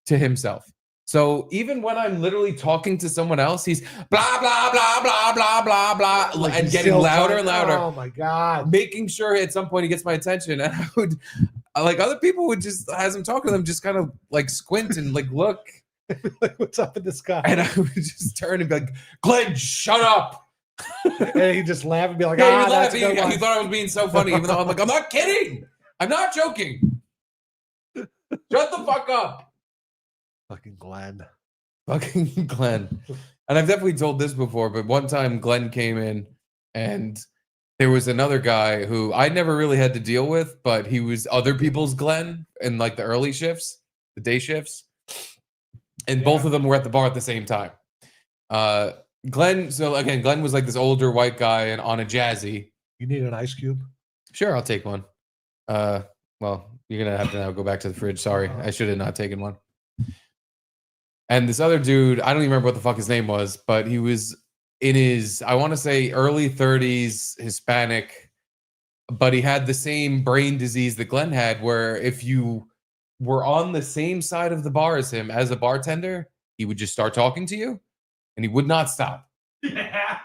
to himself. So even when I'm literally talking to someone else, he's blah, blah, blah, blah, blah, blah, blah, Like and he's getting still louder talking. and louder. Oh my God. Making sure at some point he gets my attention. And I would, like other people would just, as I'm talking to them, just kind of like squint and like look. Like, what's up with this guy? And I would just turn and be like, Glenn, shut up. And he'd just laugh and be like, Yeah, he would that's laugh. a good one. He thought I was being so funny, even though I'm like, I'm not kidding. I'm not joking. Shut the fuck up. Fucking Glenn. Fucking Glenn. And I've definitely told this before, but one time Glenn came in and there was another guy who I never really had to deal with, but he was other people's Glenn in like the early shifts, the day shifts. And both of them were at the bar at the same time. Glenn, so again, Glenn was like this older white guy and on a Jazzy. You need an ice cube? Sure, I'll take one. Well, you're gonna have to now go back to the fridge. Sorry, I should have not taken one. And this other dude, I don't even remember what the fuck his name was, but he was in his, I want to say early 30s, Hispanic, but he had the same brain disease that Glenn had, where if you were on the same side of the bar as him as a bartender, he would just start talking to you and he would not stop. Yeah.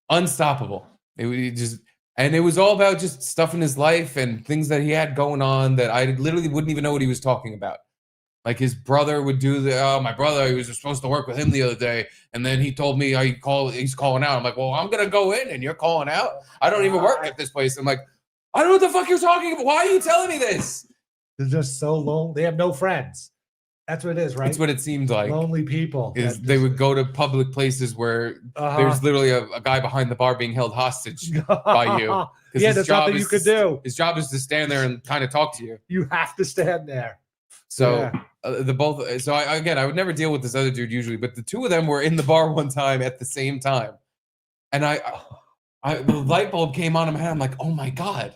Unstoppable. It would just, and it was all about just stuff in his life and things that he had going on that I literally wouldn't even know what he was talking about. Like his brother would do my brother, he was supposed to work with him the other day. And then he told me he's calling out. I'm like, well, I'm going to go in and you're calling out. I don't even work at this place. I'm like, I don't know what the fuck you're talking about. Why are you telling me this? They're just so lonely. They have no friends. That's what it is, right? That's what it seemed like. Lonely people. Is they would go to public places where there's literally a guy behind the bar being held hostage by you. Yeah, there's nothing you could do. His job is to stand there and kind of talk to you. You have to stand there. So I would never deal with this other dude usually, but the two of them were in the bar one time at the same time. And the light bulb came on in my head. I'm like, oh my God,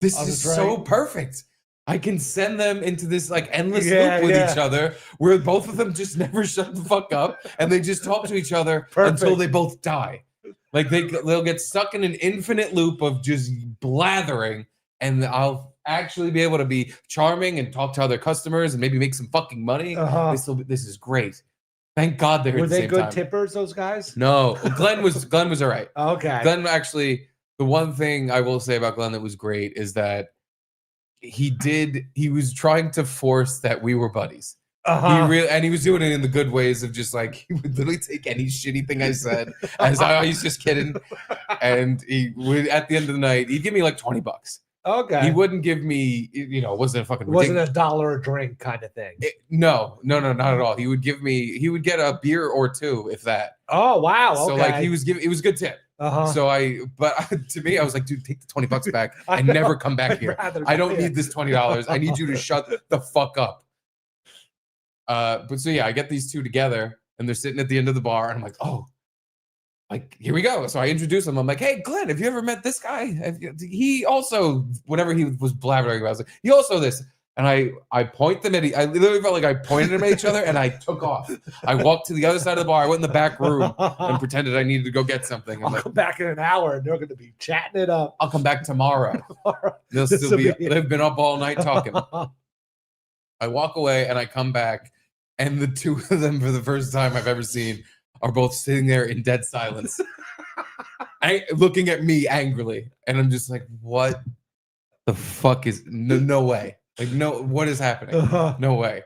this is so perfect. I can send them into this like endless loop with each other where both of them just never shut the fuck up and they just talk to each other until they both die. Like they'll get stuck in an infinite loop of just blathering, and I'll actually be able to be charming and talk to other customers and maybe make some fucking money. This is great. Thank God they're Were at the they same good time. tippers, those guys? No, Glenn was all right. Okay. Glenn actually, the one thing I will say about Glenn that was great is that he was trying to force that we were buddies. He was doing it in the good ways of just like, he would literally take any shitty thing I said as I was just kidding. And he would, at the end of the night, he'd give me like $20. Okay. He wouldn't give me, it wasn't a fucking wasn't $1 a drink kind of thing. No, not at all. He would get a beer or two, if that. Oh, wow. So okay. like it was a good tip. So to me, I was like, dude, take the $20 back and never come back here. I don't need this $20. I need you to shut the fuck up. But so yeah, I get these two together and they're sitting at the end of the bar and I'm like, oh, like, here we go. So I introduce him. I'm like, hey, Glenn, have you ever met this guy? He also, whatever he was blabbering about, I was like, he also this. And I point them I literally felt like I pointed them at each other and I took off. I walked to the other side of the bar. I went in the back room and pretended I needed to go get something. I'll come back in an hour and they're going to be chatting it up. I'll come back tomorrow. They've been up all night talking. I walk away and I come back and the two of them, for the first time I've ever seen, are both sitting there in dead silence. looking at me angrily, and I'm just like, what the fuck is no way. Like, no, what is happening? No way.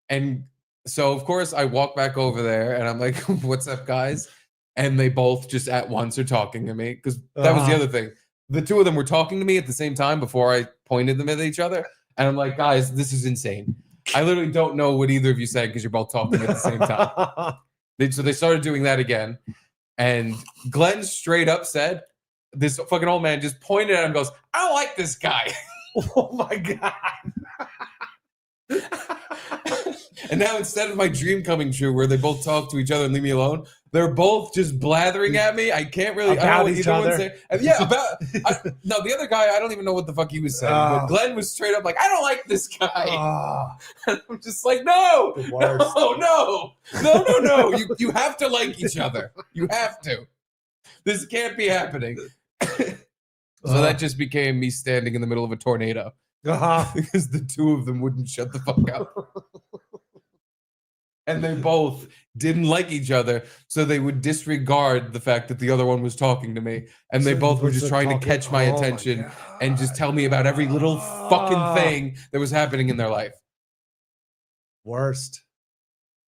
And so, of course, I walk back over there and I'm like, what's up, guys? And they both just at once are talking to me because that was the other thing. The two of them were talking to me at the same time before I pointed them at each other. And I'm like, guys, this is insane. I literally don't know what either of you said because you're both talking at the same time. So they started doing that again. And Glenn straight up said, this fucking old man just pointed at him and goes, I don't like this guy. Oh my God. And now instead of my dream coming true where they both talk to each other and leave me alone, they're both just blathering at me. I can't really about I don't each know what either other. one say. And yeah, no, the other guy, I don't even know what the fuck he was saying. But Glenn was straight up like, I don't like this guy. And I'm just like, no. You have to like each other. You have to. This can't be happening. So that just became me standing in the middle of a tornado. Because the two of them wouldn't shut the fuck up. And they both didn't like each other, so they would disregard the fact that the other one was talking to me. And they both were just trying to catch my attention and just tell me about every little fucking thing that was happening in their life. Worst.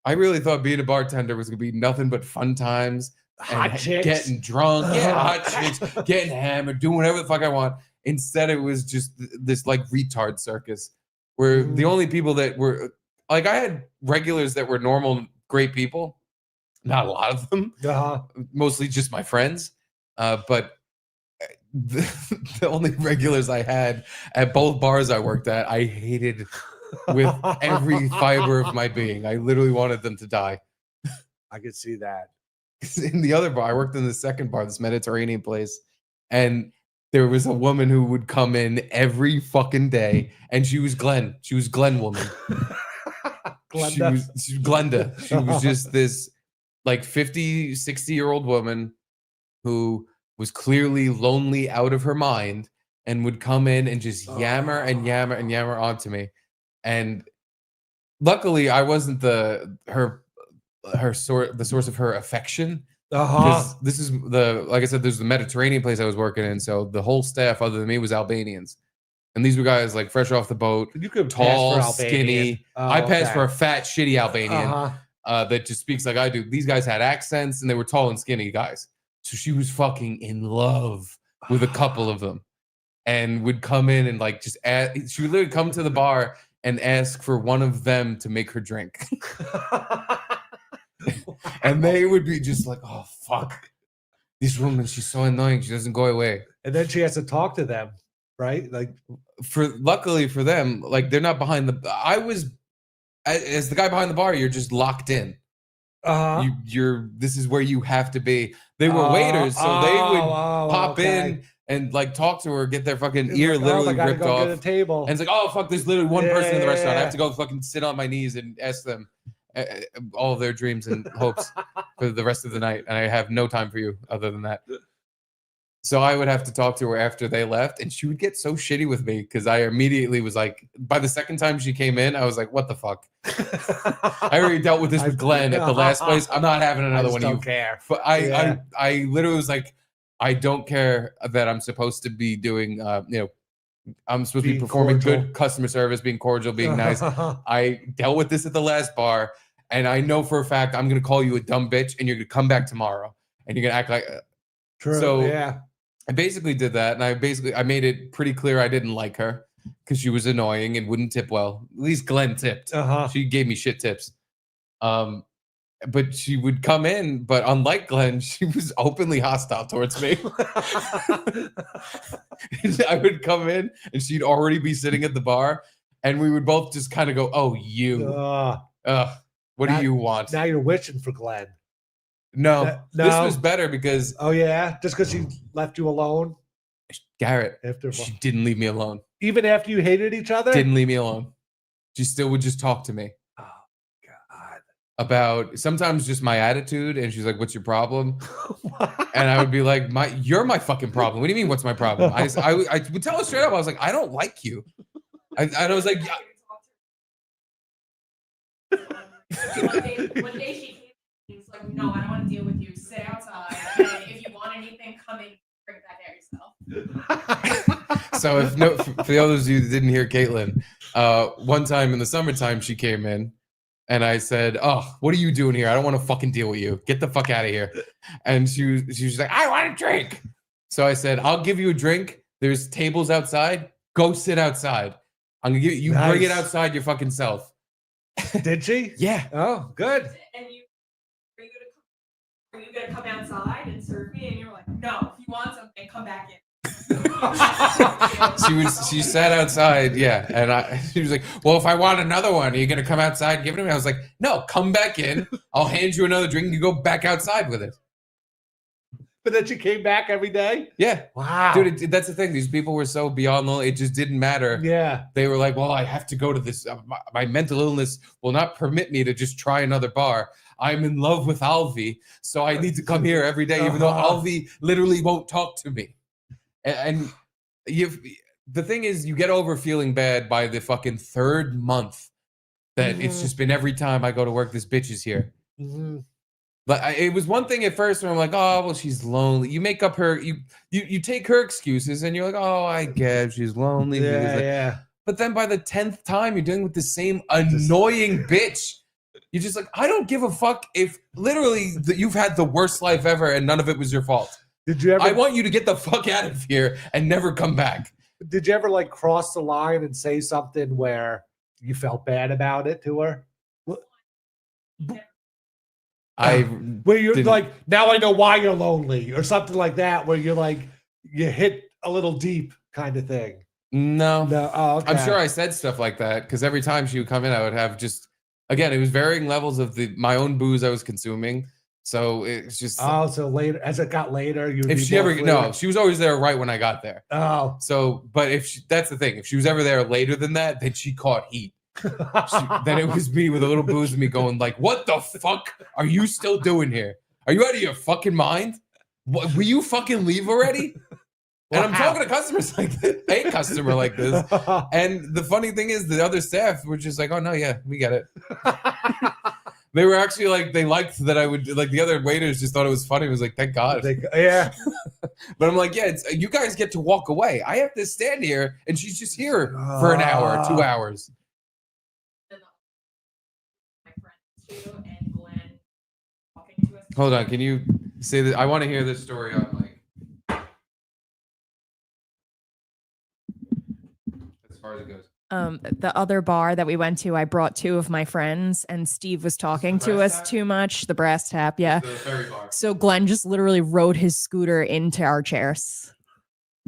I really thought being a bartender was going to be nothing but fun times. Hot and chicks. Getting drunk. Yeah, hot chicks. Getting hammered. Doing whatever the fuck I want. Instead, it was just this like retard circus where the only people that were like, I had regulars that were normal, great people. Not a lot of them. Mostly just my friends. But the only regulars I had at both bars I worked at, I hated with every fiber of my being. I literally wanted them to die. I could see that. In the other bar, I worked in the second bar, this Mediterranean place, and there was a woman who would come in every fucking day, and she was Glenn. She was Glenn woman. She was Glenda. She was just this like 50, 60-year-old woman who was clearly lonely out of her mind and would come in and just yammer and yammer and yammer onto me. And luckily, I wasn't the source of her affection. Because this is like I said, there's the Mediterranean place I was working in, so the whole staff other than me was Albanians, and these were guys like fresh off the boat, you could tall, skinny. I passed for a fat, shitty Albanian that just speaks like I do. These guys had accents, and they were tall and skinny guys. So she was fucking in love with a couple of them, and would come in and like just she would literally come to the bar and ask for one of them to make her drink. And they would be just like, oh, fuck. This woman, she's so annoying. She doesn't go away. And then she has to talk to them, right? Like, luckily for them, like they're not behind the. I was, as the guy behind the bar, you're just locked in. This is where you have to be. They were waiters, so they would pop in and like talk to her, get their fucking ear literally ripped off. Get a table. And it's like, oh, fuck, there's literally one person in the restaurant. I have to go fucking sit on my knees and ask them all of their dreams and hopes for the rest of the night, and I have no time for you other than that. So I would have to talk to her after they left, and she would get so shitty with me because I immediately was like, by the second time she came in, I was like, what the fuck? I already dealt with this with Glenn at the last place. I'm not having another one of you. Don't care. But I literally was like, I don't care that I'm supposed to be doing, I'm supposed to be performing good customer service, being cordial, being nice. I dealt with this at the last bar, and I know for a fact I'm going to call you a dumb bitch, and you're going to come back tomorrow, and you're going to act like. True. So yeah, I basically did that, and I made it pretty clear I didn't like her because she was annoying and wouldn't tip well. At least Glenn tipped. She gave me shit tips. But she would come in, but unlike Glenn, she was openly hostile towards me. I would come in, and she'd already be sitting at the bar, and we would both just kind of go, "Oh, you, what do you want?" Now you're wishing for Glenn. No, this was better because. Oh yeah, just because she left you alone. Garrett, she didn't leave me alone. Even after you hated each other, didn't leave me alone. She still would just talk to me. About sometimes just my attitude, and she's like, "What's your problem?" And I would be like, "You're my fucking problem." What do you mean, what's my problem? I would tell her straight up. I was like, "I don't like you," and I was like, One day she came and was like, "No, I don't want to deal with you. Sit outside. And if you want anything coming, bring it back at yourself. So for the others of you that didn't hear Caitlin, one time in the summertime she came in and I said, "Oh, what are you doing here? I don't want to fucking deal with you. Get the fuck out of here." And she was like, "I want a drink." So I said, "I'll give you a drink. There's tables outside. Go sit outside. I'm gonna give you bring it outside your fucking self." Did she? Yeah. Oh, good. And are you gonna come outside and serve me? And you're like, no, if you want something, come back in. She sat outside, yeah, and she was like, "Well, if I want another one, are you gonna come outside and give it to me?" I was like, "No, come back in. I'll hand you another drink and you go back outside with it." But then she came back every day? Yeah. Wow. Dude, that's the thing. These people were so beyond it just didn't matter. Yeah. They were like, "Well, I have to go to this. My mental illness will not permit me to just try another bar. I'm in love with Alvi, so I need to come here every day, even though Alvi literally won't talk to me." And the thing is, you get over feeling bad by the fucking third month that it's just been every time I go to work, this bitch is here. But it was one thing at first when I'm like, "Oh, well, she's lonely." You make up her, you take her excuses and you're like, "Oh, I get she's lonely." Yeah. But then by the 10th time, you're dealing with the same annoying bitch. You're just like, I don't give a fuck if literally you've had the worst life ever and none of it was your fault. Did you ever? I want you to get the fuck out of here and never come back. Did you ever like cross the line and say something where you felt bad about it to her? Where you're like, now I know why you're lonely, or something like that, where you're like, you hit a little deep kind of thing. No. Oh, okay. I'm sure I said stuff like that because every time she would come in, I would have just, again, it was varying levels of my own booze I was consuming. So it's just. Oh, so later, as it got later, you. If she ever, no, she was always there right when I got there. Oh. So, but that's the thing. If she was ever there later than that, then she caught heat. Then it was me with a little booze and me going like, "What the fuck are you still doing here? Are you out of your fucking mind? Will you fucking leave already?" And I'm talking to customers like this, a customer like this. And the funny thing is, the other staff were just like, "Oh no, yeah, we get it." They were actually like, they liked that I would, like, the other waiters just thought it was funny. It was like, thank God. Yeah. But I'm like, yeah, you guys get to walk away. I have to stand here and she's just here for an hour, 2 hours. Hold on, can you say that? I want to hear this story on like as far as it goes. The other bar that we went to, I brought 2 of my friends, and Steve was talking to us too much. The Brass Tap, yeah. The ferry bar. So Glenn just literally rode his scooter into our chairs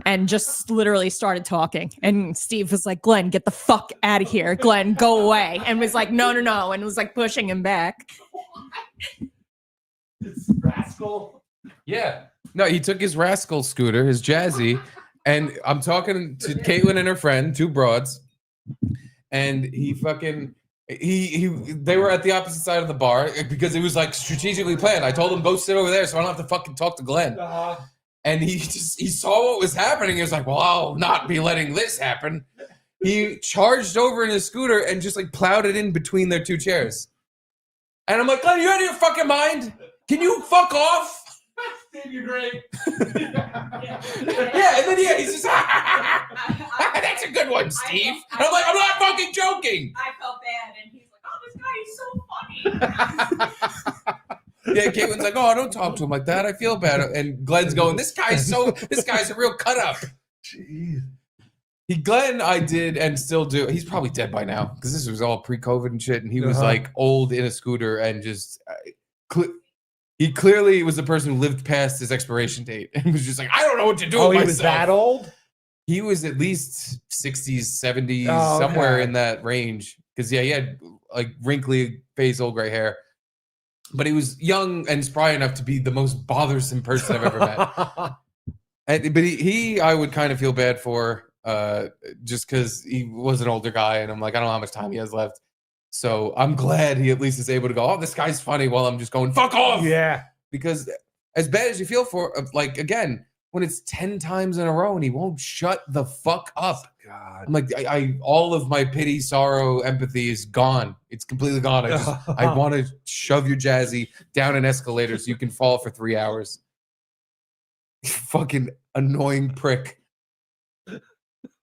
and just literally started talking. And Steve was like, "Glenn, get the fuck out of here. Glenn, go away." And was like, no, and was like pushing him back. This rascal. Yeah. No, he took his rascal scooter, his Jazzy, and I'm talking to Caitlin and her friend, 2 broads, and he fucking they were at the opposite side of the bar because it was like strategically planned. I told him go sit over there so I don't have to fucking talk to Glenn. And he saw what was happening. He was like, "Well, I'll not be letting this happen." He charged over in his scooter and just like plowed it in between their 2 chairs. And I'm like, "Glenn, you out of your fucking mind? Can you fuck off?" Steve, you're great. Yeah, and then he's just that's a good one, Steve. And I'm like, "I'm not fucking joking." I felt bad, and he's like, "Oh, this guy is so funny." Yeah, Caitlin's like, "Oh, don't talk to him like that. I feel bad." And Glenn's going, this guy's a real cut up. Jeez. Glenn, I did and still do. He's probably dead by now because this was all pre-COVID and shit. And he was like old in a scooter and just he clearly was the person who lived past his expiration date and was just like, "I don't know what to do with myself." He was that old? He was at least 60s, 70s, somewhere in that range. Because yeah, he had like wrinkly face, old gray hair. But he was young and spry enough to be the most bothersome person I've ever met. But he, I would kind of feel bad for just because he was an older guy. And I'm like, I don't know how much time he has left. So I'm glad he at least is able to go, "Oh, this guy's funny," while I'm just going, "Fuck off." Yeah. Because as bad as you feel for, like, again, when it's 10 times in a row and he won't shut the fuck up. God. I'm like, I all of my pity, sorrow, empathy is gone. It's completely gone. I want to shove your Jazzy down an escalator so you can fall for 3 hours. Fucking annoying prick.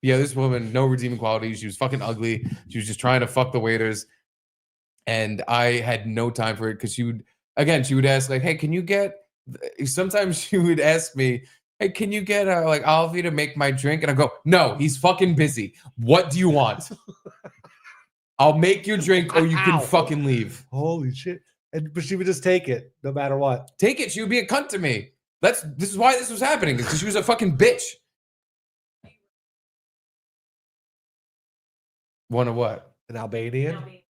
Yeah, this woman, no redeeming qualities. She was fucking ugly. She was just trying to fuck the waiters. And I had no time for it because she would ask, like, hey, can you get, sometimes she would ask me, hey, can you get like Oliver to make my drink? And I go, no, he's fucking busy. What do you want? I'll make your drink or you can fucking leave. Holy shit. But she would just take it no matter what. Take it. She would be a cunt to me. This is why this was happening. Because she was a fucking bitch. One of what? An Albanian?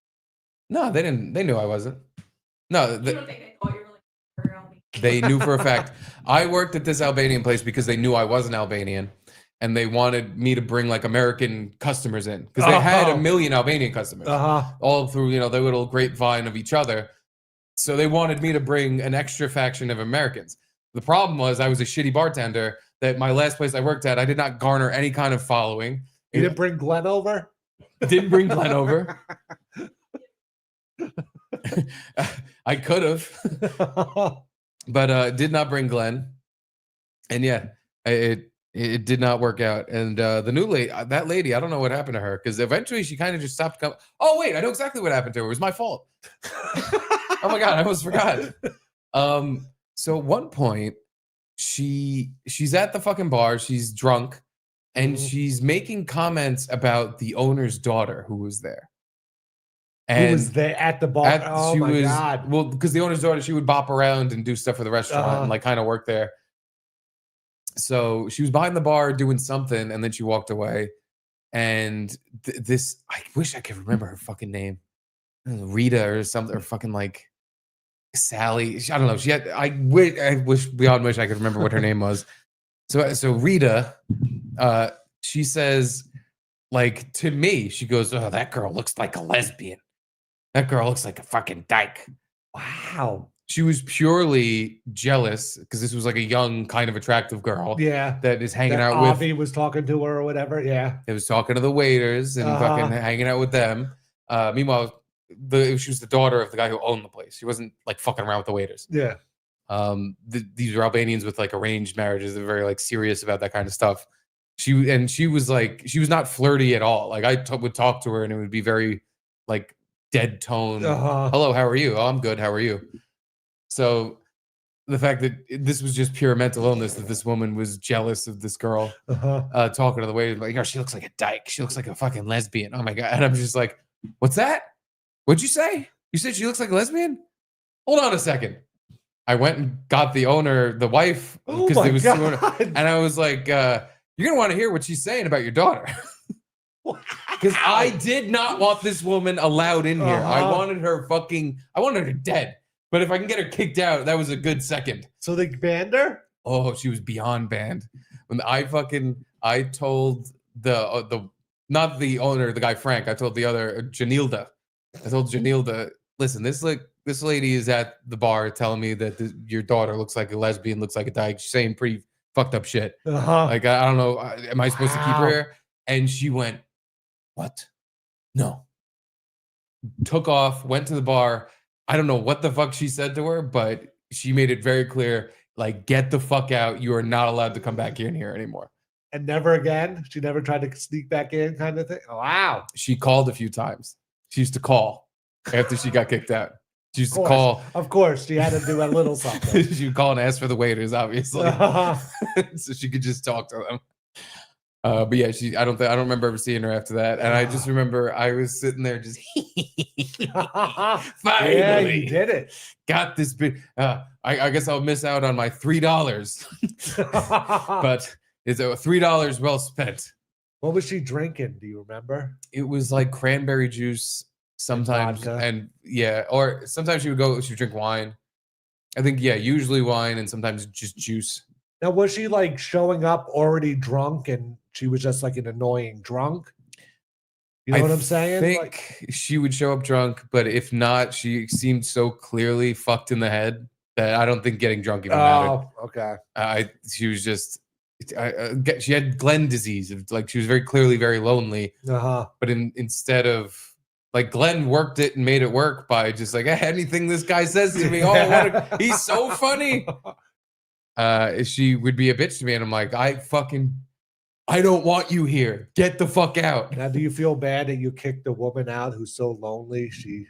No, they didn't. They knew I wasn't. No, they knew for a fact. I worked at this Albanian place because they knew I was an Albanian. And they wanted me to bring like American customers in. Because they had a million Albanian customers. All through, their little grapevine of each other. So they wanted me to bring an extra faction of Americans. The problem was I was a shitty bartender that my last place I worked at, I did not garner any kind of following. You didn't bring Glenn over? Didn't bring Glenn over. I could have. But did not bring Glenn. And yeah, it did not work out. And the new lady, that lady, I don't know what happened to her because eventually she kind of just stopped coming. Oh, wait, I know exactly what happened to her. It was my fault. Oh my God, I almost forgot. So at one point, she's at the fucking bar, she's drunk, and she's making comments about the owner's daughter who was there. And who was there at the bar? God. Well, because the owner's daughter, she would bop around and do stuff for the restaurant and like kind of work there. So she was behind the bar doing something, and then she walked away. And this, I wish I could remember her fucking name. Rita or something, or fucking like Sally. I don't know. She had. I wish beyond wish I could remember what her name was. So Rita, she says, like to me, she goes, "Oh, that girl looks like a lesbian. That girl looks like a fucking dyke." Wow. She was purely jealous because this was like a young, kind of attractive girl. Yeah. That is hanging that out with. Avi was talking to her or whatever. Yeah. It was talking to the waiters and fucking hanging out with them. Meanwhile, she was the daughter of the guy who owned the place. She wasn't like fucking around with the waiters. Yeah. These were Albanians with like arranged marriages. They're very like serious about that kind of stuff. She was not flirty at all. Like I would talk to her and it would be very like dead tone. Hello, how are you? Oh, I'm good. How are you? So the fact that this was just pure mental illness, that this woman was jealous of this girl talking to the waiter, like, she looks like a dyke. She looks like a fucking lesbian. Oh my God. And I'm just like, what's that? What'd you say? You said she looks like a lesbian? Hold on a second. I went and got the owner, the wife, because there was two owner, and I was like, you're gonna want to hear what she's saying about your daughter. Because I did not want this woman allowed in here. I wanted her dead. But if I can get her kicked out, that was a good second. So they banned her? Oh, she was beyond banned. When I told the not the owner, the guy Frank, I told the other Janilda. I told Janilda, listen, this lady is at the bar telling me that your daughter looks like a lesbian, looks like a dyke. She's saying pretty fucked up shit. Like, I don't know. Am I supposed to keep her here? And she went, what? No. Took off, went to the bar. I don't know what the fuck she said to her, but she made it very clear, like, get the fuck out. You are not allowed to come back in here anymore. And never again? She never tried to sneak back in kind of thing? Oh, wow. She called a few times. She used to call after she got kicked out. She used to call. Of course, she had to do a little something. She would call and ask for the waiters, obviously, so she could just talk to them. But yeah, I don't remember ever seeing her after that. And I just remember I was sitting there just finally, yeah, you did it. Got this big. I guess I'll miss out on my $3, but it's $3 well spent. What was she drinking? Do you remember? It was like cranberry juice sometimes, and yeah, or sometimes she would drink wine. I think usually wine and sometimes just juice. Now, was she like showing up already drunk and she was just like an annoying drunk? You know what I'm saying? I think she would show up drunk, but if not, she seemed so clearly fucked in the head that I don't think getting drunk even mattered. Oh, okay. She was just, she had Glenn disease. Like she was very clearly very lonely. But instead of, like, Glenn worked it and made it work by just like, anything this guy says to me, he's so funny. she would be a bitch to me, and I'm like, I don't want you here. Get the fuck out. Now, do you feel bad that you kicked a woman out who's so lonely? She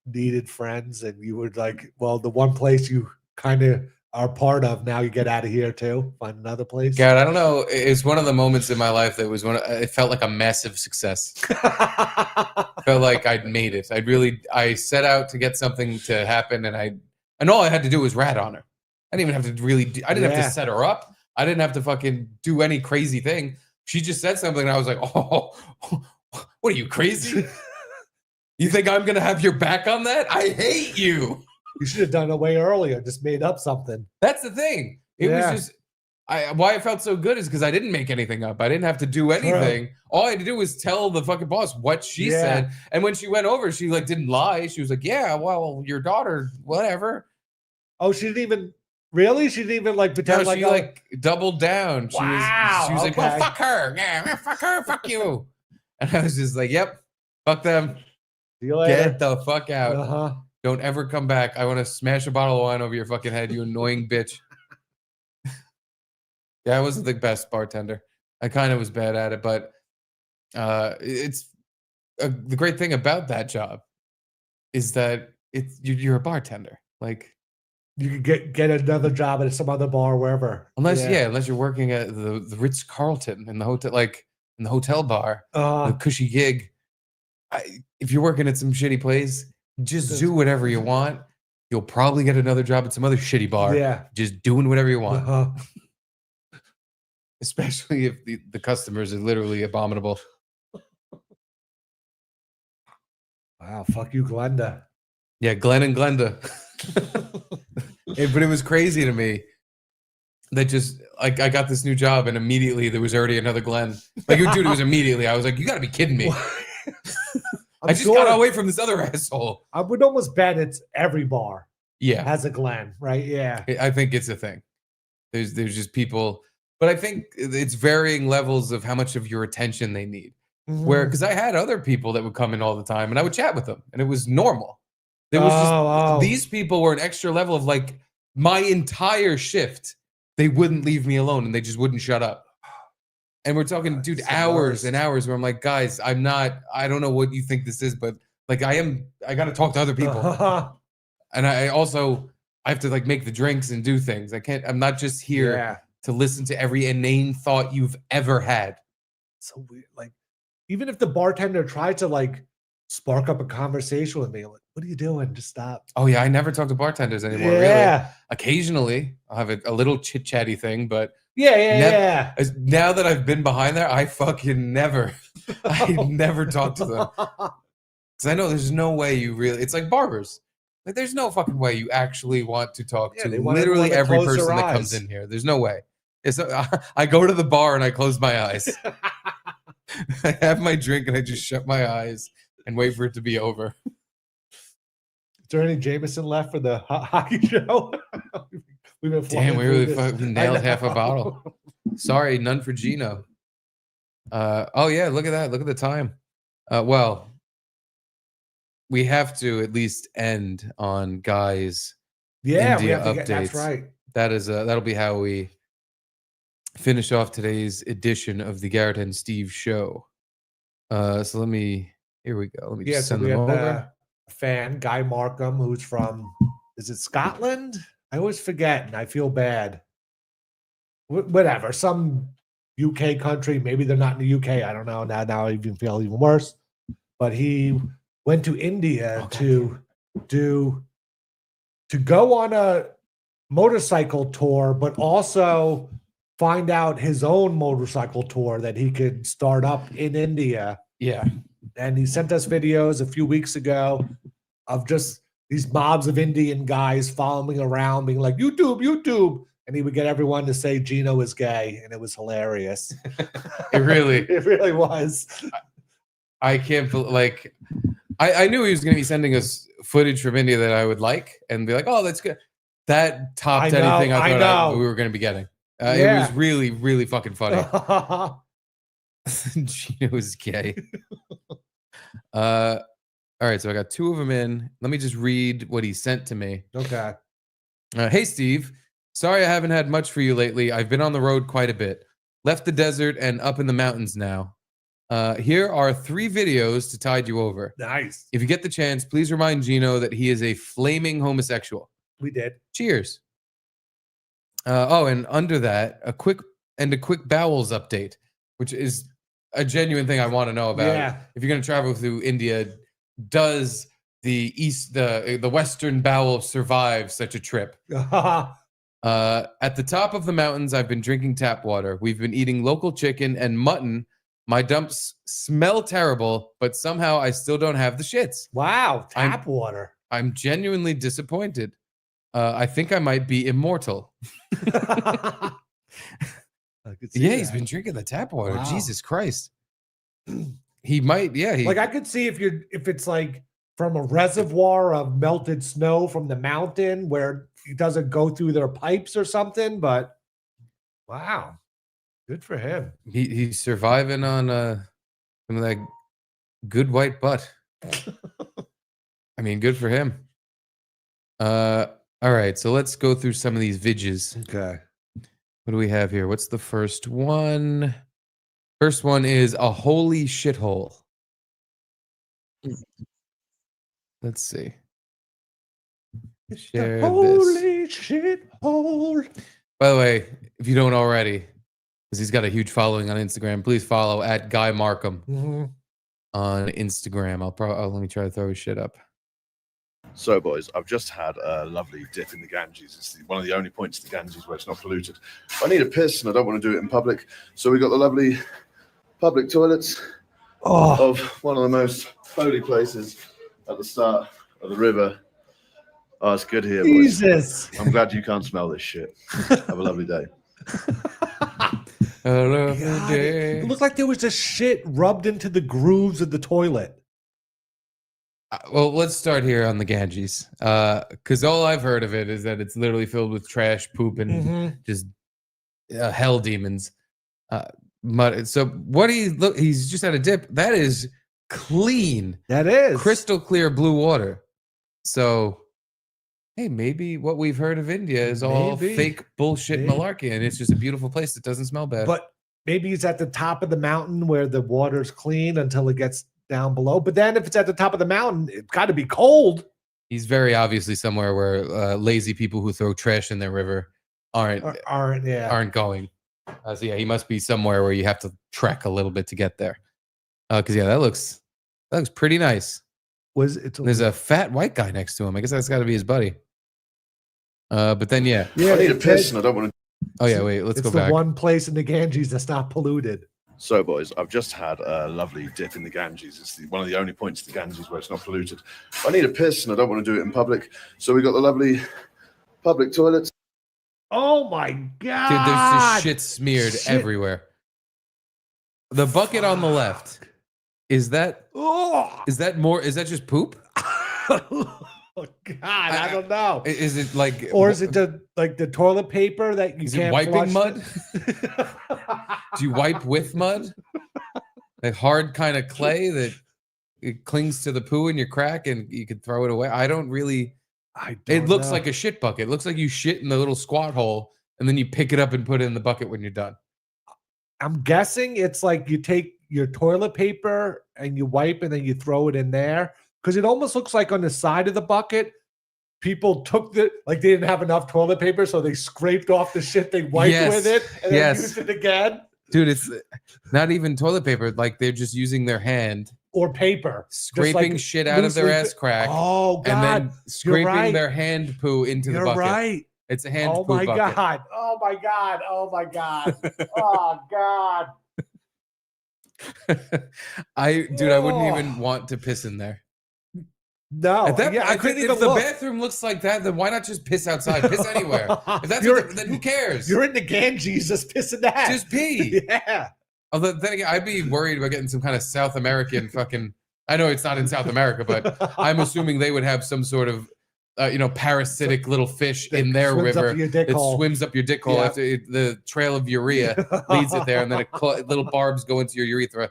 needed friends, and you were like, well, the one place you kind of are part of, now you get out of here too. Find another place. God, I don't know. It's one of the moments in my life that was it felt like a massive success. Felt like I'd made it. I set out to get something to happen, and all I had to do was rat on her. I didn't even have to I didn't have to set her up. I didn't have to fucking do any crazy thing. She just said something, and I was like, oh, what are you, crazy? You think I'm going to have your back on that? I hate you. You should have done it way earlier. Just made up something. That's the thing. It was just, why it felt so good is because I didn't make anything up. I didn't have to do anything. True. All I had to do was tell the fucking boss what she said. And when she went over, she like didn't lie. She was like, yeah, well, your daughter, whatever. Oh, she didn't even, really? She didn't even like pretend she like doubled down. She was like, well, fuck her. Yeah, fuck her. Fuck you. And I was just like, yep, fuck them. See you later. Get the fuck out. Don't ever come back. I want to smash a bottle of wine over your fucking head, you annoying bitch. Yeah, I wasn't the best bartender. I kind of was bad at it, but it's the great thing about that job is that you're a bartender. Like you could get another job at some other bar, wherever. Unless you're working at the Ritz Carlton in the hotel, like in the hotel bar, the cushy gig. If you're working at some shitty place, just do whatever you want. You'll probably get another job at some other shitty bar. Yeah. Just doing whatever you want. Especially if the customers are literally abominable. Wow, fuck you, Glenda. Yeah, Glenn and Glenda. But it was crazy to me that just like I got this new job and immediately there was already another Glenn. Like, dude, it was immediately. I was like, you got to be kidding me. I just got away from this other asshole. I would almost bet it's every bar. Yeah, has a Glenn, right? Yeah, I think it's a thing. There's just people, but I think it's varying levels of how much of your attention they need. Where because I had other people that would come in all the time and I would chat with them and it was normal. There was just these people were an extra level of like my entire shift. They wouldn't leave me alone and they just wouldn't shut up. And we're talking, dude, hours and hours where I'm like, guys, I don't know what you think this is, but like I got to talk to other people. And I have to like make the drinks and do things. I'm not just here to listen to every inane thought you've ever had. So weird. Like, even if the bartender tried to like spark up a conversation with me, like, what are you doing? Just stop. Oh yeah. I never talk to bartenders anymore. Really. Occasionally I'll have a little chit chatty thing, but yeah. Now that I've been behind there, I fucking never talk to them. Because I know there's no way you really, it's like barbers. Like there's no fucking way you actually want to talk to literally every person that comes in here. There's no way. I go to the bar and I close my eyes. I have my drink and I just shut my eyes and wait for it to be over. Is there any Jameson left for the hockey show? We really fucking nailed half a bottle. Sorry, none for Gino. Oh yeah, look at that. Look at the time. Well, we have to at least end on Guy's India updates. That's right. That'll be how we finish off today's edition of the Garrett and Steve show. So here we go. Let me just send them over. A fan, Guy Markham, who's from, is it Scotland? I always forget and I feel bad. Whatever, some UK country. Maybe they're not in the UK. I don't know. Now I even feel even worse. But he went to India to go on a motorcycle tour, but also find out his own motorcycle tour that he could start up in India. Yeah. And he sent us videos a few weeks ago of just these mobs of Indian guys following around, being like, YouTube. And he would get everyone to say Gino is gay. And it was hilarious. It really was. I can't like, I knew he was going to be sending us footage from India that I would like and be like, oh, that's good. That topped anything I thought we were going to be getting. It was really, really fucking funny. Gino is gay. All right, so I got two of them in. Let me just read what he sent to me. Okay. Hey, Steve. Sorry I haven't had much for you lately. I've been on the road quite a bit. Left the desert and up in the mountains now. Here are 3 videos to tide you over. Nice. If you get the chance, please remind Gino that he is a flaming homosexual. We did. Cheers. And under that, a quick bowels update, which is a genuine thing I want to know about. Yeah. If you're going to travel through India, does the Western bowel survive such a trip? At the top of the mountains, I've been drinking tap water. We've been eating local chicken and mutton. My dumps smell terrible, but somehow I still don't have the shits. Wow, tap water. I'm genuinely disappointed. I think I might be immortal. He's been drinking the tap water. Wow. Jesus Christ. He might, like I could see if it's like from a reservoir of melted snow from the mountain where it doesn't go through their pipes or something, but wow. Good for him. He's surviving on some of that good white butt. I mean, good for him. All right, so let's go through some of these vidges. Okay. What do we have here? What's the first one? First one is a holy shithole. Let's see. Share this. Holy shithole. By the way, if you don't already, because he's got a huge following on Instagram, please follow at Guy Markham on Instagram. Let me try to throw his shit up. So, boys, I've just had a lovely dip in the Ganges. It's one of the only points in the Ganges where it's not polluted. I need a piss and I don't want to do it in public. So we got the lovely public toilets of one of the most holy places at the start of the river. Oh, it's good here, boys. Jesus. I'm glad you can't smell this shit. Have a lovely day. It looked like there was just shit rubbed into the grooves of the toilet. Well, let's start here on the Ganges, because all I've heard of it is that it's literally filled with trash, poop, and just hell demons. So what he's just had a dip. That is clean. That is crystal clear blue water. So, hey, maybe what we've heard of India is all fake bullshit malarkey, and it's just a beautiful place that doesn't smell bad. But maybe it's at the top of the mountain where the water's clean until it gets down below. But then if it's at the top of the mountain, it's got to be cold. He's very obviously somewhere where lazy people who throw trash in their river aren't going. So yeah, he must be somewhere where you have to trek a little bit to get there. Because that looks pretty nice. There's a fat white guy next to him. I guess that's got to be his buddy. But then I need a piss and I don't want to. Oh yeah, wait. Let's go back. It's the one place in the Ganges that's not polluted. So, boys, I've just had a lovely dip in the Ganges. It's one of the only points in the Ganges where it's not polluted. I need a piss and I don't want to do it in public. So we got the lovely public toilets. Oh my God. Dude, there's just shit smeared everywhere. The bucket on the left. Is that just poop? Oh God, I don't know. Is it like, or is it the toilet paper that you can't wiping flush? mud? Do you wipe with mud? Like hard kind of clay that it clings to the poo in your crack and you can throw it away. It looks like a shit bucket. It looks like you shit in the little squat hole and then you pick it up and put it in the bucket when you're done. I'm guessing it's like you take your toilet paper and you wipe and then you throw it in there. Because it almost looks like on the side of the bucket, people took they didn't have enough toilet paper, so they scraped off the shit they wiped with it and then used it again. Dude, it's not even toilet paper. Like they're just using their hand or paper, scraping shit out of their ass crack. Oh God! And then scraping their hand poo into the bucket. Right. It's a hand poo bucket. God! Oh my God! Oh my God! Oh God! I wouldn't even want to piss in there. No, I couldn't even. If the bathroom looks like that, then why not just piss outside? Piss anywhere. If that's then who cares? You're in the Ganges, just piss in that. Just pee. Yeah. Although then again, I'd be worried about getting some kind of South American fucking. I know it's not in South America, but I'm assuming they would have some sort of, parasitic little fish in their river that swims up your dick hole after the trail of urea leads it there, and then little barbs go into your urethra.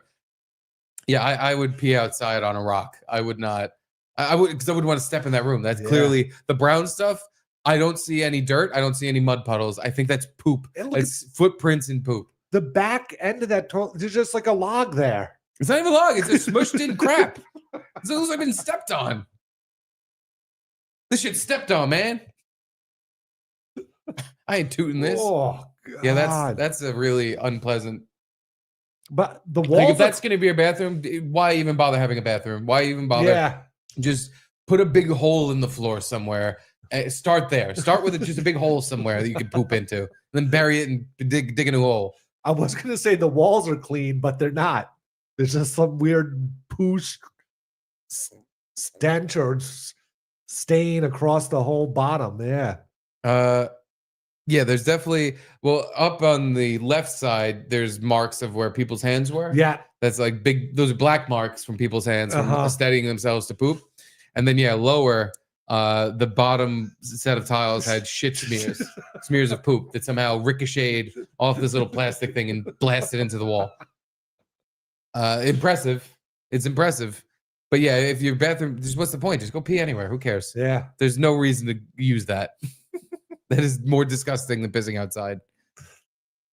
Yeah, I would pee outside on a rock. I would not. I would, because I wouldn't want to step in that room. That's clearly the brown stuff. I don't see any dirt. I don't see any mud puddles. I think that's poop. It's footprints in poop. The back end of that toilet, there's just like a log there. It's not even a log. It's a smushed in crap. It's almost like been stepped on. This shit stepped on, man. I ain't tooting this. Oh, yeah, that's a really unpleasant. But the Like walls. if that's going to be a bathroom, why even bother having a bathroom? Why even bother? Yeah. Just put a big hole in the floor somewhere. Start there. Start with just a big hole somewhere that you can poop into. Then bury it and dig a new hole. I was going to say the walls are clean, but they're not. There's just some weird poo stench or stain across the whole bottom. Yeah. Yeah, there's definitely, well, up on the left side, there's marks of where people's hands were. Yeah. That's like big, those are black marks from people's hands from steadying themselves to poop. And then, yeah, lower, the bottom set of tiles had shit smears of poop that somehow ricocheted off this little plastic thing and blasted into the wall. Impressive. It's impressive. But yeah, if your bathroom, just what's the point? Just go pee anywhere. Who cares? Yeah. There's no reason to use that. That is more disgusting than pissing outside.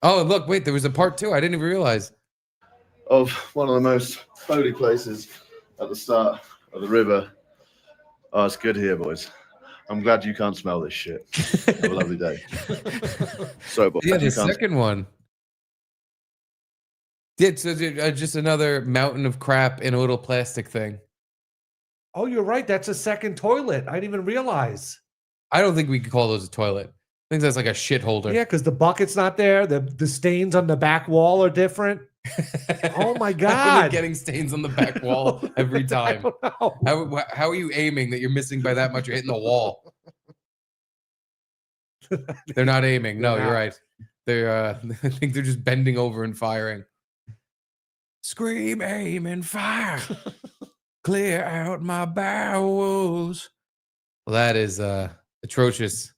Oh, look, wait, there was a part 2. I didn't even realize. Of one of the most holy places at the start of the river. Oh, it's good here, boys. I'm glad you can't smell this shit. Have a lovely day. So, boys, yeah, the second one. Yeah, so just another mountain of crap in a little plastic thing. Oh, you're right. That's a second toilet. I didn't even realize. I don't think we could call those a toilet. I think that's like a shit holder. Yeah, because the bucket's not there. The stains on the back wall are different. Oh my God. We're getting stains on the back wall every time. How are you aiming that you're missing by that much? You're hitting the wall. They're not aiming. No, you're right. They're I think they're just bending over and firing. Scream, aim, and fire. Clear out my bowels. Well, that is atrocious.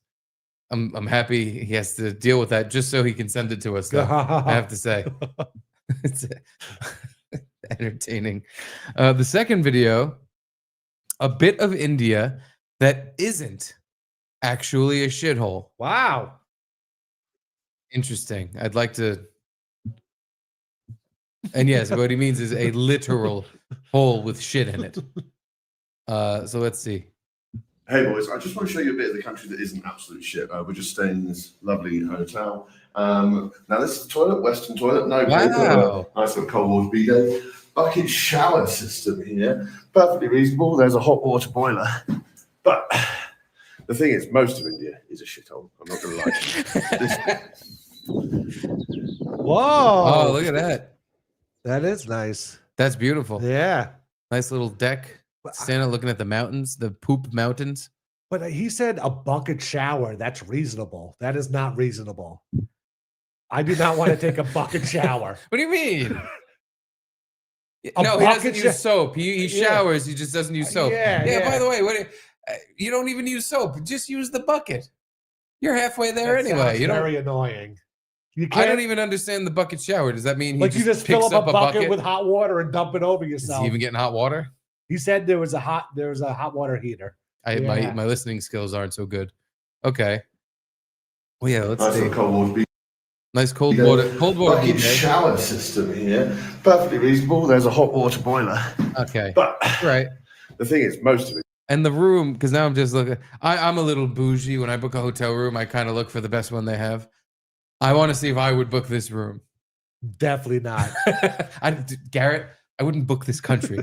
I'm happy he has to deal with that just so he can send it to us, though. I have to say. It's entertaining. The second video, a bit of India that isn't actually a shithole. Wow. Interesting. I'd like to. And yes, what he means is a literal hole with shit in it. So let's see. Hey boys, I just want to show you a bit of the country that isn't absolute shit. We're just staying in this lovely hotel. Now this is the toilet, Western toilet, no paper, nice little cold water bidet, bucket shower system here, perfectly reasonable. There's a hot water boiler, but the thing is, most of India is a shithole. I'm not going to lie to you. Whoa! Oh, look at that. That is nice. That's beautiful. Yeah. Nice little deck. Standing looking at the mountains, the poop mountains. But he said a bucket shower. That's reasonable. That is not reasonable. I do not want to take a bucket shower. What do you mean? No, he doesn't use soap. He showers. He just doesn't use soap. Yeah. By the way, you don't even use soap. Just use the bucket. You're halfway there anyway. You very annoying. I don't even understand the bucket shower. Does that mean he like you just fill picks up a bucket bucket with hot water and dump it over yourself? Is he even getting hot water? He said there was a hot water heater. My listening skills aren't so good. Okay. Well, yeah, let's see. Nice cold water bucket shower system here, perfectly reasonable. There's a hot water boiler. Okay, but right. The thing is, most of it. And the room, because now I'm just looking. I'm a little bougie. When I book a hotel room, I kind of look for the best one they have. I want to see if I would book this room. Definitely not. Garrett, I wouldn't book this country.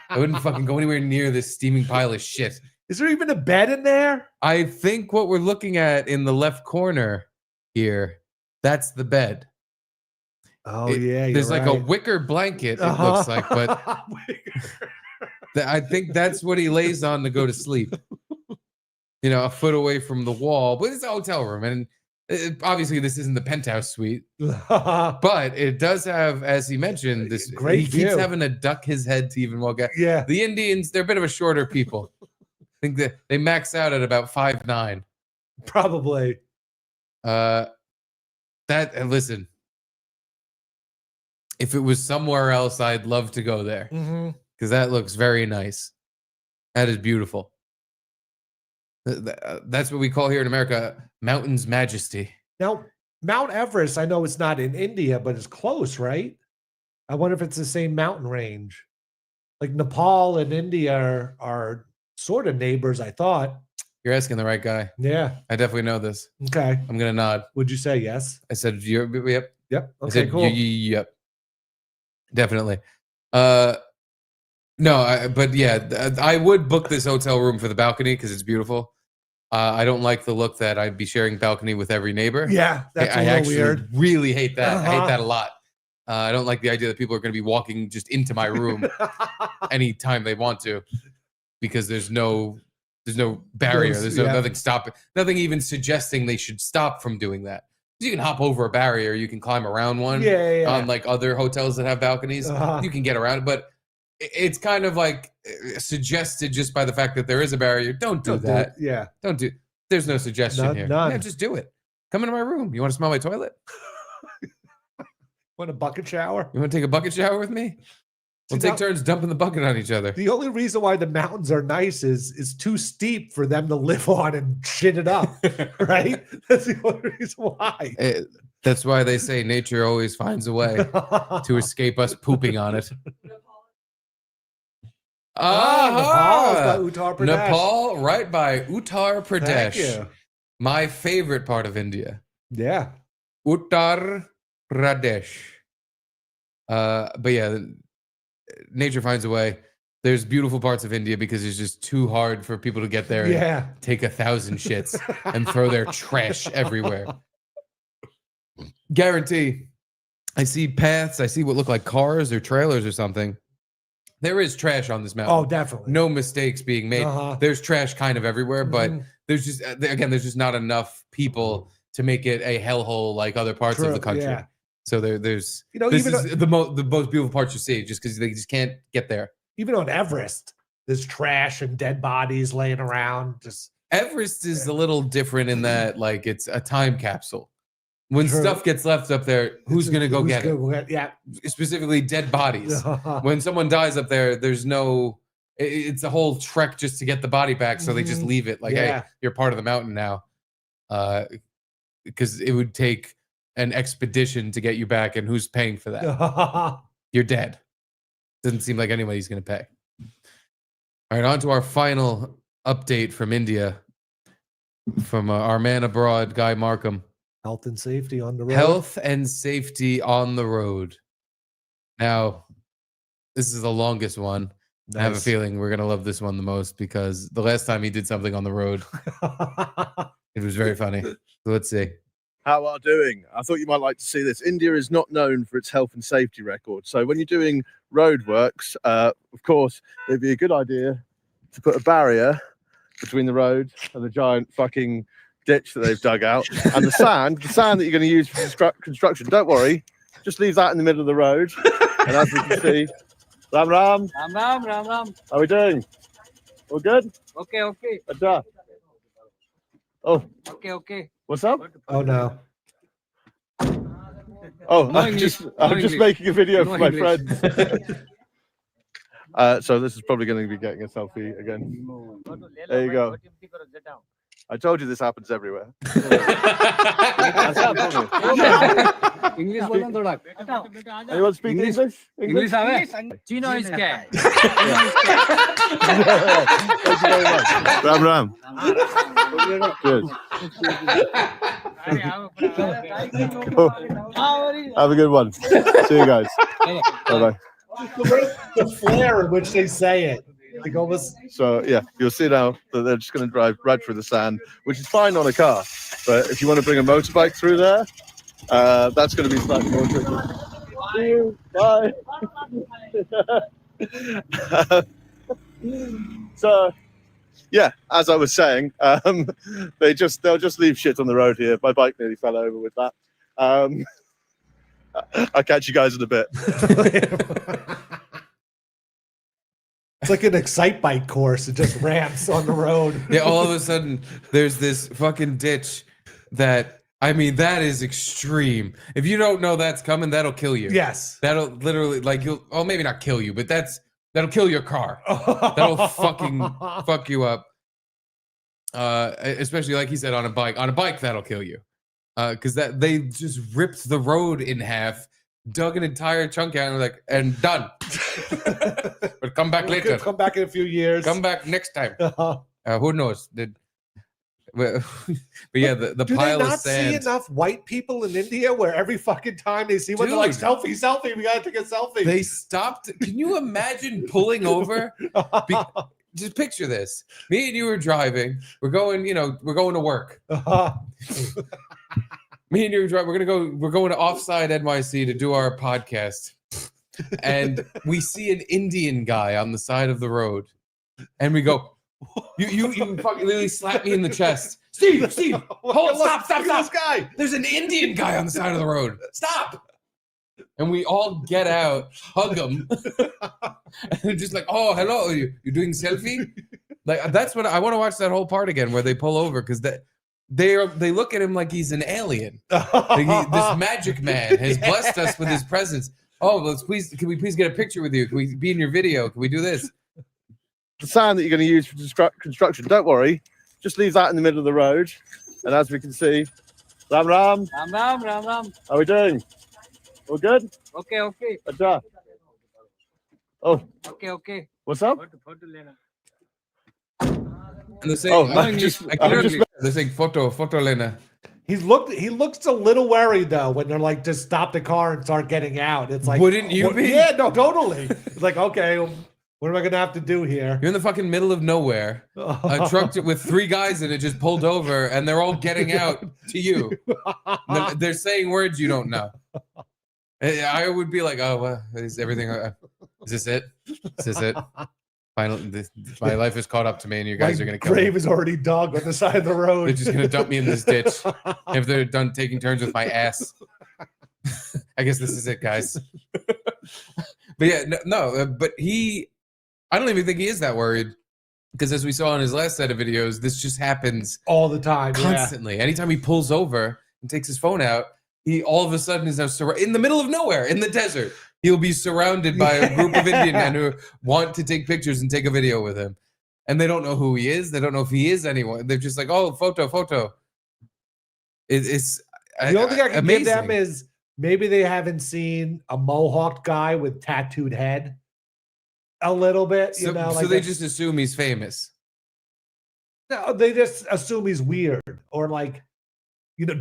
I wouldn't fucking go anywhere near this steaming pile of shit. Is there even a bed in there? I think what we're looking at in the left corner here, that's the bed. Oh, yeah. There's like a wicker blanket, it looks like, but I think that's what he lays on to go to sleep. You know, a foot away from the wall. But it's a hotel room. And obviously, this isn't the penthouse suite. But it does have, as he mentioned, this great he keeps having to duck his head to even walk out. Yeah. The Indians, they're a bit of a shorter people. I think that they max out at about 5'9". Probably. Listen, if it was somewhere else, I'd love to go there because that looks very nice. That is beautiful. That's what we call here in America mountain's majesty. Now, Mount Everest, I know it's not in India, but it's close, right? I wonder if it's the same mountain range. Like Nepal and India are sort of neighbors, I thought. You're asking the right guy. Yeah. I definitely know this. Okay. I'm going to nod. Would you say yes? I said, yep. Yep. I Okay, said, cool. Yep. Definitely. No, but yeah, I would book this hotel room for the balcony because it's beautiful. I don't like the look that I'd be sharing balcony with every neighbor. Yeah, that's I a little actually weird. really hate that. I hate Uh-huh. that a lot. I don't like the idea that people are going to be walking just into my room anytime they want to, because there's no barrier. There's nothing stopping, nothing even suggesting they should stop from doing that. You can hop over a barrier, you can climb around one. Yeah. On like other hotels that have balconies, you can get around it, but it's kind of like suggested just by the fact that there is a barrier. Don't do that. Yeah. Don't do. There's no suggestion here. None. Yeah, just do it. Come into my room. You want to smell my toilet? Want a bucket shower? You want to take a bucket shower with me? We'll take turns dumping the bucket on each other. The only reason why the mountains are nice is it's too steep for them to live on and shit it up, right? That's the only reason why. That's why they say nature always finds a way to escape us pooping on it. Nepal's by Uttar Pradesh. Nepal, right by Uttar Pradesh. Thank you. My favorite part of India. Yeah. Uttar Pradesh. But yeah, nature finds a way. There's beautiful parts of India because it's just too hard for people to get there and take 1,000 shits and throw their trash everywhere. Guarantee. I see paths. I see what look like cars or trailers or something. There is trash on this mountain. Oh, definitely. No mistakes being made. There's trash kind of everywhere, but there's just, again, there's just not enough people to make it a hellhole like other parts of the country. Yeah. So there's, this is the most beautiful parts you see, just because they just can't get there. Even on Everest, there's trash and dead bodies laying around. Just Everest is a little different in that, like, it's a time capsule. When stuff gets left up there, who's going to go get it? Yeah. Specifically, dead bodies. When someone dies up there, there's no. It's a whole trek just to get the body back, so they just leave it. Like, hey, you're part of the mountain now, because it would take an expedition to get you back, and who's paying for that? You're dead. Doesn't seem like anybody's going to pay. All right, on to our final update from India, from our man abroad, Guy Markham. Health and safety on the road. Health and safety on the road. Now, this is the longest one. I have a feeling we're going to love this one the most because the last time he did something on the road, it was very funny. So let's see. How are doing? I thought you might like to see this. India is not known for its health and safety record. So when you're doing roadworks, of course, it'd be a good idea to put a barrier between the road and the giant fucking ditch that they've dug out. And the sand that you're going to use for construction, don't worry, just leave that in the middle of the road. And as we can see, Ram Ram. Ram Ram, Ram Ram. How are we doing? All good? Okay, okay. Adda. Oh. Okay. What's up? Oh no. Oh, No I'm English. just making a video No for my English. friends. So this is probably going to be getting a selfie again. There you go. I told you this happens everywhere. English बोलना थोड़ा. Anyone speak English? English आवे? Gino is क्या? Thank you very much. Ram Ram. Good. Cool. Have a good one. See you guys. Bye-bye. The flair in which they say it. Like almost. So yeah, you'll see now that they're just going to drive right through the sand, which is fine on a car. But if you want to bring a motorbike through there, that's going to be slightly more tricky. See you. Bye. So yeah, as I was saying, they'll just leave shit on the road here. My bike nearly fell over with that. I'll catch you guys in a bit. It's like an excite bike course. It just ramps on the road. Yeah, all of a sudden, there's this fucking ditch that, I mean, that is extreme. If you don't know that's coming, that'll kill you. Yes. That'll literally, like, maybe not kill you, but that'll kill your car. That'll fucking fuck you up. especially like he said on a bike. On a bike, that'll kill you, because that they just ripped the road in half, dug an entire chunk out, and like, and done. But come back later. Come back in a few years. Come back next time. Who knows? But yeah, the Do pile they of not sand. see enough white people in India where every fucking time they see one, they're like, Dude. selfie, we gotta take a selfie. They stopped. Can you imagine pulling over? Just picture this. Me and you are driving. We're going to work. Me and you are driving. We're going to Offside NYC to do our podcast. And we see an Indian guy on the side of the road. And we go, you fucking literally slap me in the chest. Steve, hold, stop. This guy. There's an Indian guy on the side of the road. Stop. And we all get out, hug him, and they're just like, "Oh, hello, you doing selfie?" Like that's what I want to watch that whole part again, where they pull over because they look at him like he's an alien. Like this magic man has blessed us with his presence. Oh, can we please get a picture with you? Can we be in your video? Can we do this? The sand that you're going to use for construction, don't worry, just leave that in the middle of the road. And as we can see, Ram. Ram. How are we doing? All good? Okay. Acha. Oh. Okay. What's up? And they're saying, they're saying photo Lena. He looks a little worried though when they're like, just stop the car and start getting out. It's like, wouldn't you be? Yeah, no, totally. It's like, okay, what am I gonna have to do here? You're in the fucking middle of nowhere. A truck with 3 guys in it just pulled over, and they're all getting out to you. They're saying words you don't know. I would be like, oh, well, is everything? Is this it? Is this it? Finally, my life is caught up to me, and you guys are gonna kill me. Grave is already dug on the side of the road. They're just gonna dump me in this ditch. If they're done taking turns with my ass, I guess this is it, guys. But yeah, but I don't even think he is that worried, because as we saw in his last set of videos, this just happens all the time, constantly. Anytime he pulls over and takes his phone out, he all of a sudden is now in the middle of nowhere in the desert. He'll be surrounded by a group of Indian men who want to take pictures and take a video with him, and they don't know who he is. They don't know if he is anyone. They're just like, oh, photo. It's the only thing I can amazing. give them is maybe they haven't seen a mohawked guy with tattooed head a little bit. So they just assume he's famous. No, they just assume he's weird or like,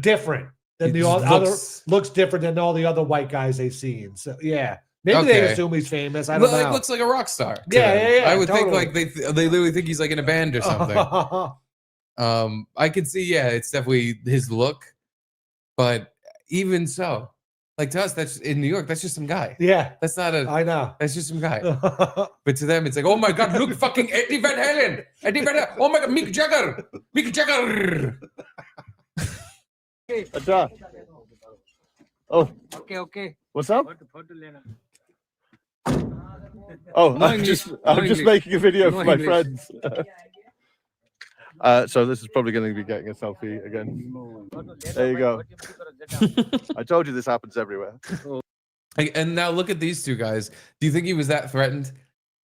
different than He the just other. looks- Looks different than all the other white guys they've seen. So yeah, maybe they Okay. assume he's famous. I don't know. Looks like a rock star. to Yeah, them. yeah, I would totally. think like they literally think he's like in a band or something. I could see, it's definitely his look, but even so, like to us, that's in New York. That's just some guy. Yeah, that's not a. I know. That's just some guy. But to them, it's like, oh my god, look, fucking Eddie Van Halen. Oh my god, Mick Jagger. Acha. Oh. Okay. What's up? Photo lena. Oh, No I'm English, just no I'm just English. making a video No for my English. friends. So this is probably going to be getting a selfie again. There you go. I told you this happens everywhere. And now look at these 2 guys. Do you think he was that threatened?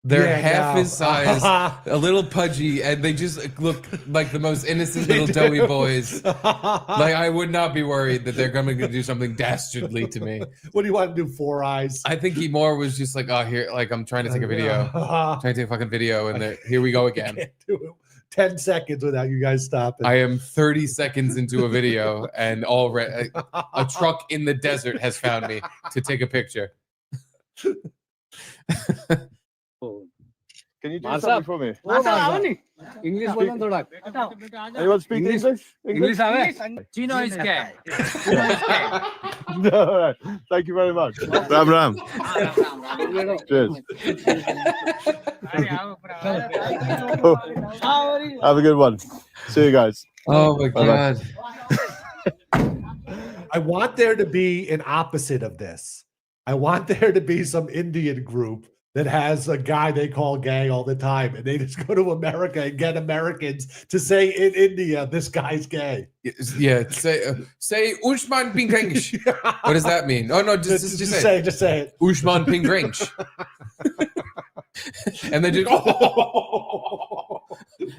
They're Yeah, half no. his size, a little pudgy, and they just look like the most innocent little doughy boys. Like I would not be worried that they're going to do something dastardly to me. What do you want to do? 4 eyes? I think he more was just like, oh, here, like I'm trying to take a video, trying to take a fucking video, and here we go again. Can't do it 10 seconds without you guys stopping. I am 30 seconds into a video, and already a truck in the desert has found me to take a picture. Can you do What's something up? for me? English बोलना थोड़ा. Anyone speak English? English आवे? Gino is gay. No, thank you very much. Ram. Cheers. Have a good one. See you guys. Oh my Bye-bye. god. I want there to be an opposite of this. I want there to be some Indian group that has a guy they call gay all the time, and they just go to America and get Americans to say in India, this guy's gay. Yeah, say Ushman Pingrench. What does that mean? Oh no, just say it. Ushman Pingrench. And then just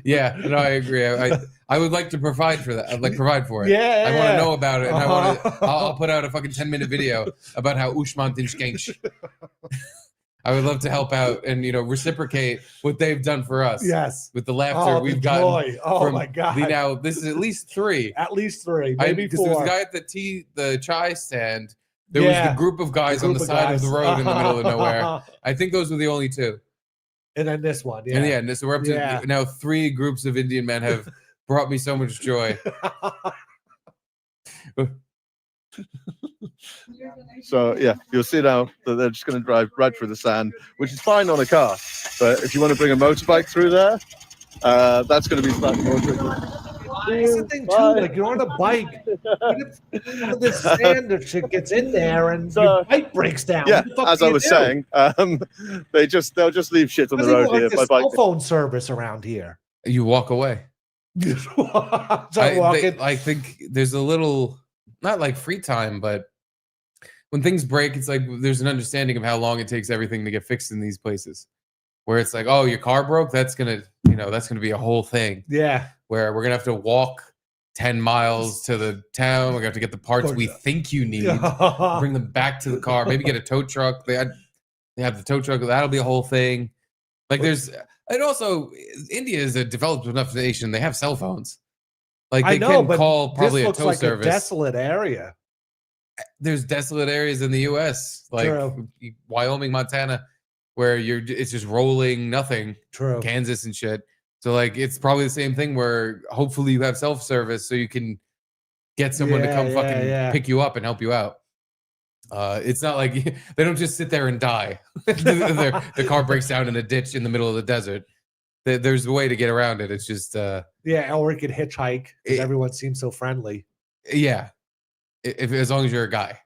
Yeah, no, I agree. I would like to provide for that. I'd like provide for it. Yeah. I want to know about it, and I'll put out a fucking 10-minute video about how Ushman Dinshkench. I would love to help out and reciprocate what they've done for us. Yes, with the laughter we've gotten. Joy. Oh my god! Now this is at least 3. At least 3, maybe 4. Because there was a guy at the chai stand. There was the group of guys on the side of the road in the middle of nowhere. I think those were the only 2. And then this one, yeah. And so we're up to now 3 groups of Indian men have brought me so much joy. So yeah, you'll see now that they're just going to drive right through the sand, which is fine on a car. But if you want to bring a motorbike through there, that's going to be slightly more tricky. That's the thing too. Like you're on a bike, all this sand that shit gets in there, and your bike breaks down. Yeah, What the fuck as do I you was do? saying, they'll just leave shit on the road here. Like cell phone service around here. You walk away. I think there's a little, not like free time, but when things break, it's like there's an understanding of how long it takes everything to get fixed in these places. Where it's like, oh, your car broke. That's gonna be a whole thing. Yeah. Where we're gonna have to walk 10 miles to the town. We're gonna have to get the parts we think you need, bring them back to the car. Maybe get a tow truck. They have the tow truck. That'll be a whole thing. Like and also India is a developed enough nation. They have cell phones. Like they can call probably a tow service. A desolate area. There's desolate areas in the U.S. like Wyoming, Montana, where it's just rolling nothing. True. Kansas and shit. So like it's probably the same thing where hopefully you have self-service so you can get someone to come pick you up and help you out. It's not like they don't just sit there and die. The car breaks down in a ditch in the middle of the desert. There's a way to get around it. It's just or we could hitchhike because everyone seems so friendly. Yeah, as long as you're a guy.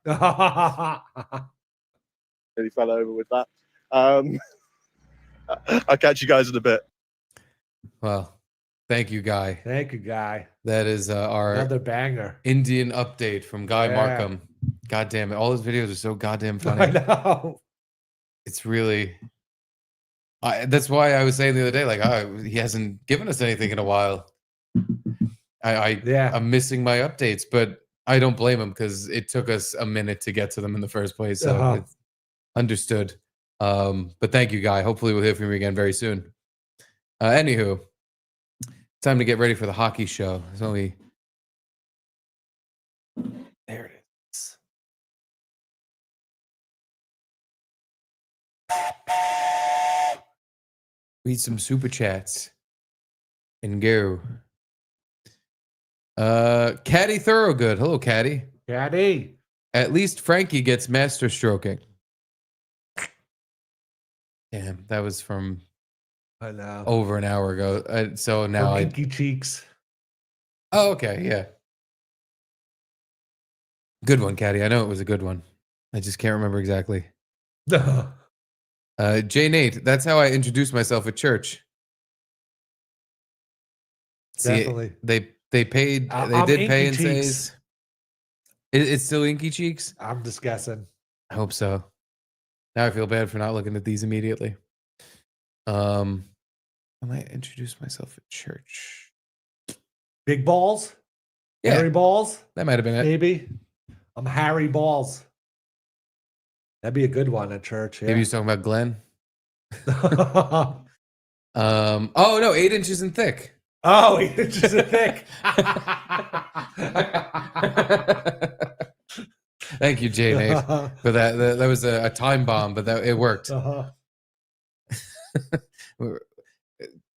Nearly fell over with that. I'll catch you guys in a bit. Well, thank you, Guy. Thank you, Guy. That is our another banger Indian update from Guy Markham. God damn it. All his videos are so goddamn funny. I know. It's really that's why I was saying the other day, like, he hasn't given us anything in a while. I'm missing my updates, but I don't blame him because it took us a minute to get to them in the first place. So it's understood. But thank you, Guy. Hopefully we'll hear from you again very soon. Anywho, time to get ready for the hockey show. There's only there it is. Read some super chats and go. Caddy Thoroughgood. Hello, Caddy. Caddy. At least Frankie gets master stroking. Damn, that was from I know. over an hour ago. So now Pinky cheeks. Oh, okay, yeah. Good one, Caddy. I know it was a good one. I just can't remember exactly. J Nate, that's how I introduced myself at church. Definitely. See, they paid. They did pay and says. It's still Inky Cheeks? I'm just guessing. I hope so. Now I feel bad for not looking at these immediately. I might introduce myself at church. Big Balls? Yeah. Harry Balls? That might have been it. Maybe. I'm Harry Balls. That'd be a good one at church. Yeah. Maybe he's talking about Glenn. Oh no, 8 inches in thick. Oh, 8 inches in thick. Thank you, Jay Nate, for that. That was a time bomb, but it worked.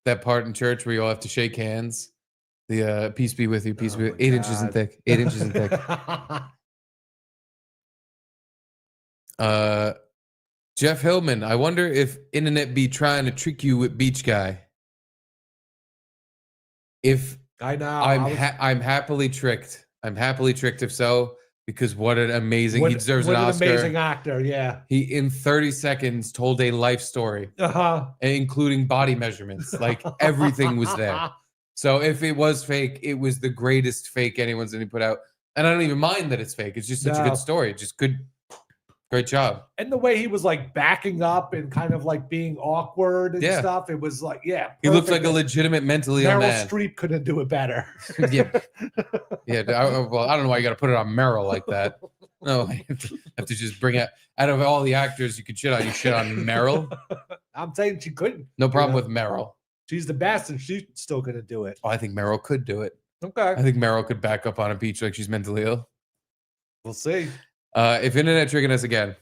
That part in church where you all have to shake hands. The peace be with you, peace be with 8 inches in thick. 8 inches in thick. Jeff Hillman, I wonder if internet be trying to trick you with Beach Guy. If I know, I'm happily tricked. I'm happily tricked if so, because what an amazing he deserves an Oscar. Amazing actor, yeah. He in 30 seconds told a life story, including body measurements. Like everything was there. So if it was fake, it was the greatest fake anyone's ever put out. And I don't even mind that it's fake. It's just such a good story. Just good Great job. And the way he was like backing up and kind of like being awkward and Yeah. stuff, it was like, yeah. He looked like perfect. a legitimate mentally ill Meryl man. Streep couldn't do it better. Yeah. Yeah. Well, I don't know why you got to put it on Meryl like that. No, I have to just bring it out of all the actors you could shit on. You shit on Meryl. I'm saying she couldn't. No problem with Meryl. She's the best, and she's still gonna do it. Oh, I think Meryl could do it. Okay. I think Meryl could back up on a beach like she's mentally ill. We'll see. If internet tricking us again,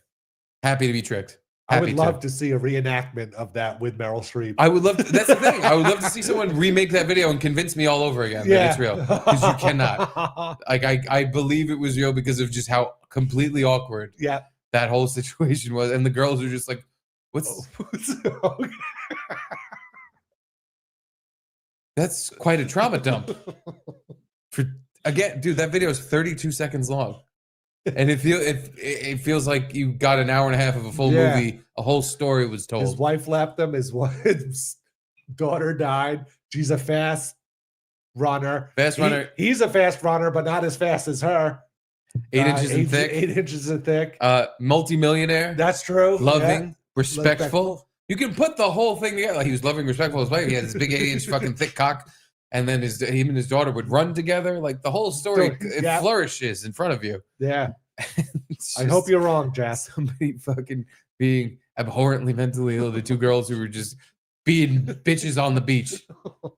happy to be tricked. I Happy would love to see a reenactment of that with Meryl Streep. I would love to, that's the thing. I would love to see someone remake that video and convince me all over again that it's real. Because you cannot. Like I believe it was real because of just how completely awkward that whole situation was. And the girls were just like, what's that's quite a trauma dump. Again, dude, that video is 32 seconds long. And it feels like you got an hour and a half of a full movie. A whole story was told. His wife left him. His daughter died. She's a fast runner. He's a fast runner, but not as fast as her. 8 inches in thick. 8 inches in thick. Multi-millionaire. That's true. Loving, Yeah. respectful. You can put the whole thing together. Like he was loving, respectful. His wife. He had this big 8-inch fucking thick cock. And then him and his daughter would run together. Like the whole story, it flourishes in front of you. Yeah. I hope you're wrong, Jack. Somebody fucking being abhorrently mentally ill. The two girls who were just being bitches on the beach. Oh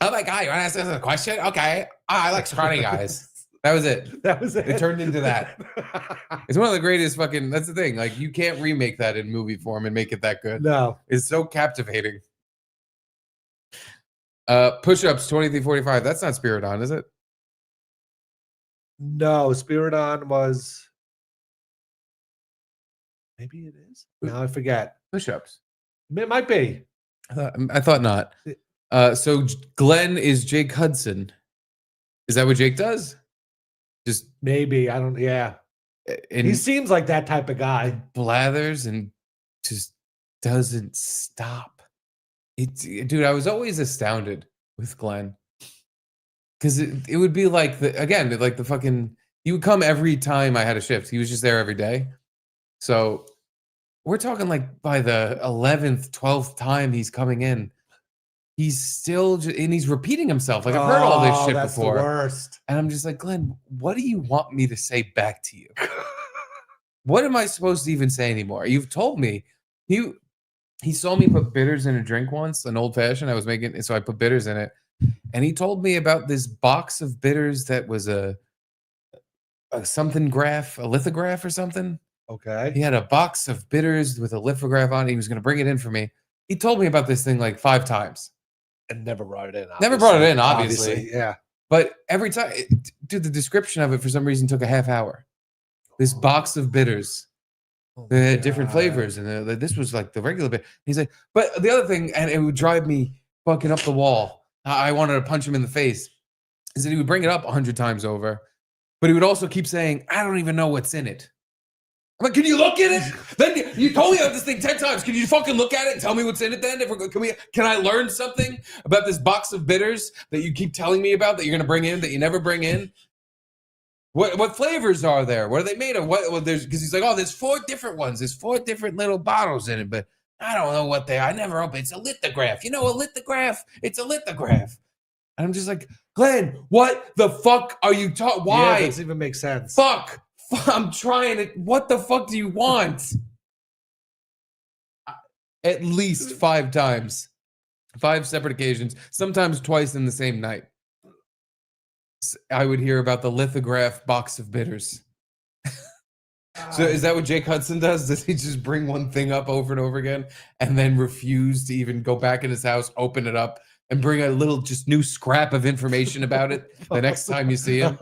my God, you want to ask us a question? Okay. I like scrawny guys. That was it. That was it. It turned into that. It's one of the greatest fucking, that's the thing. Like you can't remake that in movie form and make it that good. No. It's so captivating. Push-ups 2345. That's not Spiridon, is it? No, Spiridon was. Maybe it is. Now I forget. Push-ups. It might be. I thought not. So Glenn is Jake Hudson. Is that what Jake does? Just maybe. I don't. Yeah. And he seems like that type of guy. Blathers and just doesn't stop. Dude, I was always astounded with Glenn because it would be like the fucking, he would come every time I had a shift. He was just there every day. So we're talking like by the 11th, 12th time he's coming in, he's still and he's repeating himself. Like I've heard all this shit that's before. The worst. And I'm just like, Glenn, what do you want me to say back to you? What am I supposed to even say anymore? You've told me. He saw me put bitters in a drink once, an old fashioned. I was making, so I put bitters in it. And he told me about this box of bitters that was a something graph, a lithograph or something. Okay. He had a box of bitters with a lithograph on it. He was going to bring it in for me. He told me about this thing like 5 times. And never brought it in. Never brought it in, obviously. Yeah. But every time, dude, the description of it for some reason took a half hour. This box of bitters. They had different flavors, and this was like the regular bit. He's like, but the other thing, and it would drive me fucking up the wall. I wanted to punch him in the face. Is that he would bring it up 100 times over, but he would also keep saying, "I don't even know what's in it." I'm like, "Can you look at it? Then you told me about this thing 10 times. Can you fucking look at it and tell me what's in it? Then can I learn something about this box of bitters that you keep telling me about that you're gonna bring in that you never bring in?" What flavors are there? What are they made of? What there's because he's like, oh, there's 4 different ones. There's 4 different little bottles in it, but I don't know what they are. I never open. It's a lithograph. You know, a lithograph. It's a lithograph. And I'm just like, Glenn, what the fuck are you talking? Why? Yeah, it doesn't even make sense. Fuck. I'm trying to. What the fuck do you want? At least 5 times, 5 separate occasions, sometimes twice in the same night. I would hear about the lithograph box of bitters. So is that what Jake Hudson does? Does he just bring one thing up over and over again and then refuse to even go back in his house, open it up, and bring a little just new scrap of information about it the next time you see him?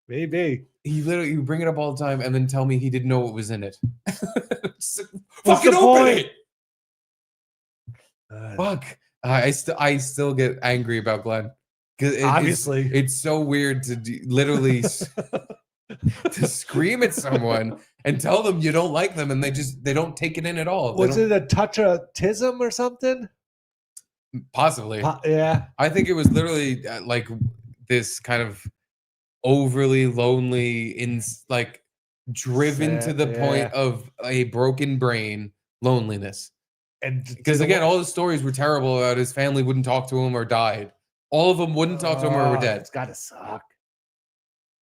Maybe. He literally you bring it up all the time and then tell me he didn't know what was in it. What's Fucking the open point? it. Fuck. I still get angry about Glenn. Obviously. It's so weird to literally to scream at someone and tell them you don't like them and they don't take it in at all. Was it a touch of tism or something? Possibly. Yeah. I think it was literally like this kind of overly lonely in like driven to the point of a broken brain, loneliness. And because again, all his stories were terrible about his family wouldn't talk to him or died. All of them wouldn't talk to him or were dead. It's gotta suck.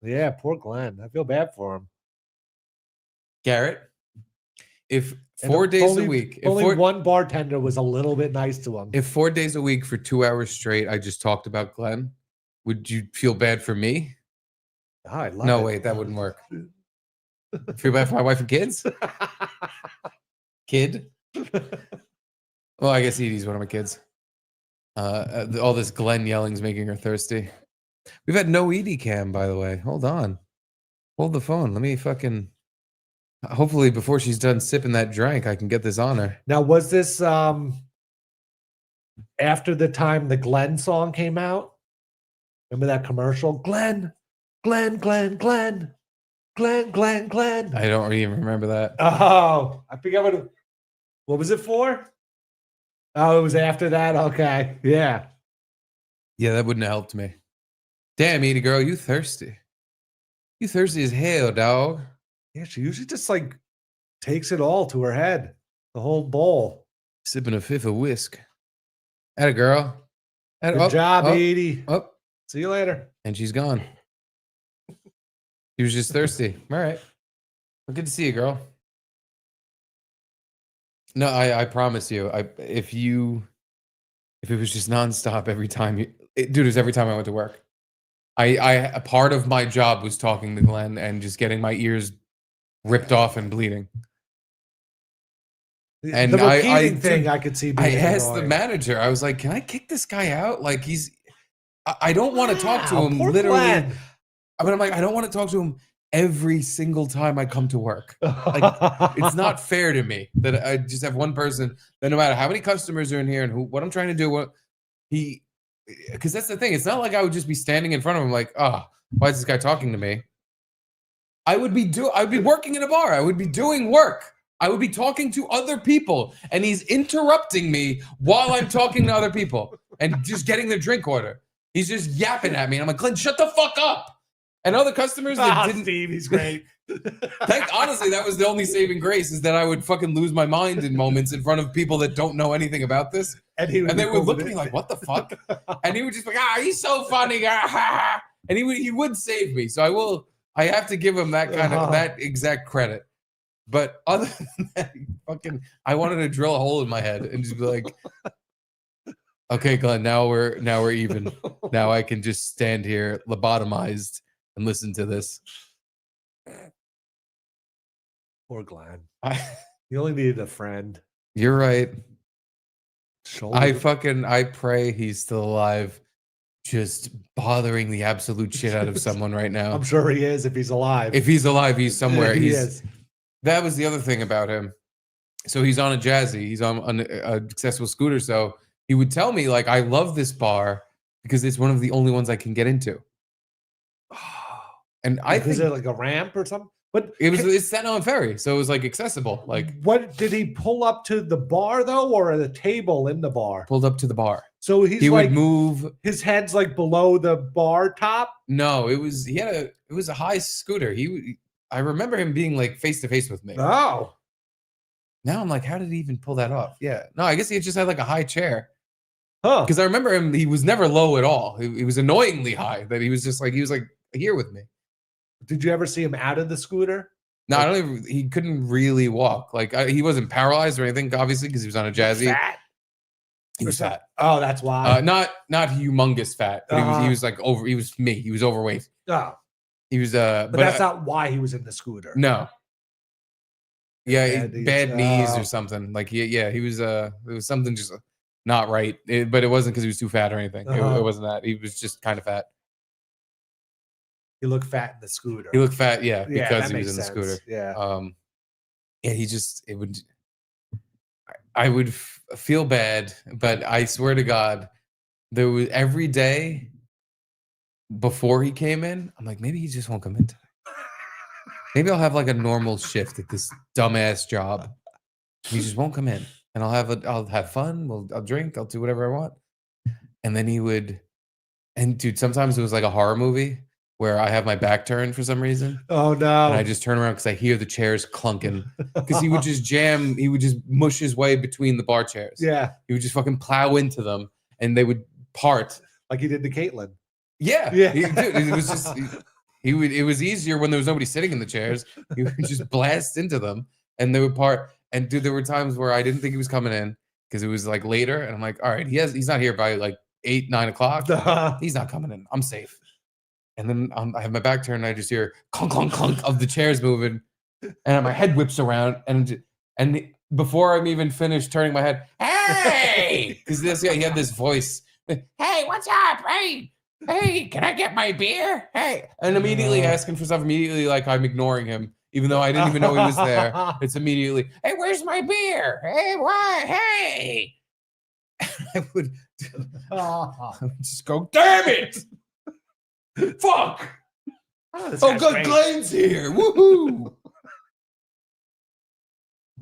Yeah, poor Glenn. I feel bad for him. Garrett, if And 4 days only- a week, if only one bartender was a little bit nice to him. if 4 days a week for 2 hours straight, I just talked about Glenn, would you feel bad for me? Oh, I love No, it. wait, that wouldn't work. Feel bad for my wife and kids? Kid? Well, I guess Edie's one of my kids. All this Glenn yelling's making her thirsty. We've had no Edie cam, by the way. Hold on. Hold the phone. Let me fucking... Hopefully, before she's done sipping that drink, I can get this on her. Now, was this after the time the Glenn song came out? Remember that commercial? Glenn, Glenn, Glenn, Glenn, Glenn, Glenn, Glenn. I don't even remember that. Oh, I forget what was it for? Oh, it was after that? Okay. Yeah. Yeah, that wouldn't have helped me. Damn, Edie girl, you thirsty. You thirsty as hell, dog. Yeah, she usually just like takes it all to her head, the whole bowl. Sipping a fifth of whisk. Atta girl. Good job, Edie. Oh. See you later. And she's gone. She was just thirsty. All right. Well, good to see you, girl. No, I promise you. If it was just nonstop every time dude, it was every time I went to work. A part of my job was talking to Glenn and just getting my ears ripped off and bleeding. And the repeating thing I could see. I Being asked the annoying. manager, I was like, can I kick this guy out? Like I don't want to talk to Wow, him poor literally. Glenn. I mean, I'm like, I don't want to talk to him every single time I come to work. Like, it's not fair to me that I just have one person that no matter how many customers are in here and what I'm trying to do, because that's the thing. It's not like I would just be standing in front of him like, oh, why is this guy talking to me? I would be working in a bar. I would be doing work. I would be talking to other people, and he's interrupting me while I'm talking to other people and just getting their drink order. He's just yapping at me. And I'm like, Glenn, shut the fuck up. And other customers that didn't. Steve, he's great. Honestly, that was the only saving grace is that I would fucking lose my mind in moments in front of people that don't know anything about this. And they would look at me like, what the fuck? And he would just be like, he's so funny. And he would save me. So I have to give him that kind of that exact credit. But other than that, I wanted to drill a hole in my head and just be like, okay, Glenn, now we're even. Now I can just stand here lobotomized and listen to this. Poor Glenn. You only needed a friend. You're right. Shoulder. I pray he's still alive, just bothering the absolute shit out of someone right now. I'm sure he is if he's alive. If he's alive, he's somewhere. He is. That was the other thing about him. So he's on a Jazzy. He's on an accessible scooter. So he would tell me, like, I love this bar because it's one of the only ones I can get into. And I think is it like a ramp or something? But it's Staten Island Ferry, so it was like accessible. Like, what did he pull up to the bar though, or the table in the bar? Pulled up to the bar. So he would move. His head's like below the bar top. No, it was a high scooter. I remember him being like face to face with me. Oh. Now I'm like, how did he even pull that off? Yeah. No, I guess he just had like a high chair. Huh. Because I remember him, he was never low at all. He was annoyingly high. That he was like here with me. Did you ever see him out of the scooter? No, I don't even. He couldn't really walk. Like he wasn't paralyzed or anything, obviously, because he was on a Jazzy. Fat. He was fat. Oh, that's why. Not humongous fat, but he was like over. He was me. He was overweight. Oh. He was but that's not why he was in the scooter. No. Yeah, bad knees Oh. or something. Like he was. It was something just not right. But it wasn't because he was too fat or anything. It wasn't that. He was just kind of fat. He looked fat in the scooter. He looked fat, yeah, because that he was in the makes scooter. sense. Yeah. Yeah, I would feel bad, but I swear to God, there was every day before he came in, I'm like, maybe he just won't come in today. Maybe I'll have like a normal shift at this dumbass job. He just won't come in, and I'll have fun. I'll drink. I'll do whatever I want. And then he would, and dude, sometimes it was like a horror movie. where I have my back turned for some reason. Oh no! And I just turn around because I hear the chairs clunking. Because he would just mush his way between the bar chairs. Yeah. He would just fucking plow into them, and they would part like he did to Caitlin. Yeah, Yeah. It was just it was easier when there was nobody sitting in the chairs. He would just blast into them, and they would part. And dude, there were times where I didn't think he was coming in because it was like later, and I'm like, all right, he's not here by like 8, 9 o'clock. He's not coming in. I'm safe. And then I have my back turned, and I just hear clunk, clunk, clunk of the chairs moving, and my head whips around, and before I'm even finished turning my head, hey, because this guy, he had this voice, hey, what's up? Hey, can I get my beer? Hey, and immediately asking for stuff. Immediately, like I'm ignoring him, even though I didn't even know he was there. It's immediately, hey, where's my beer? Hey, what? Hey, I would just go, damn it. Fuck! Oh, good, Glenn's here! Woohoo!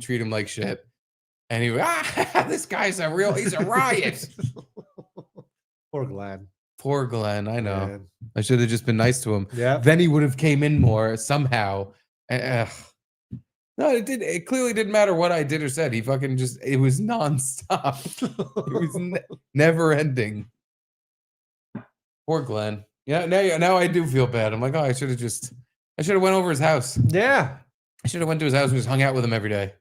Treat him like shit, and he this guy's he's a riot. Poor Glenn. Poor Glenn. I know. Man. I should have just been nice to him. Yeah. Then he would have came in more somehow. No, it clearly didn't matter what I did or said. He fucking it was nonstop. It was never ending. Poor Glenn. Yeah, now I do feel bad. I'm like, oh, I should have went over his house. Yeah. I should have went to his house and just hung out with him every day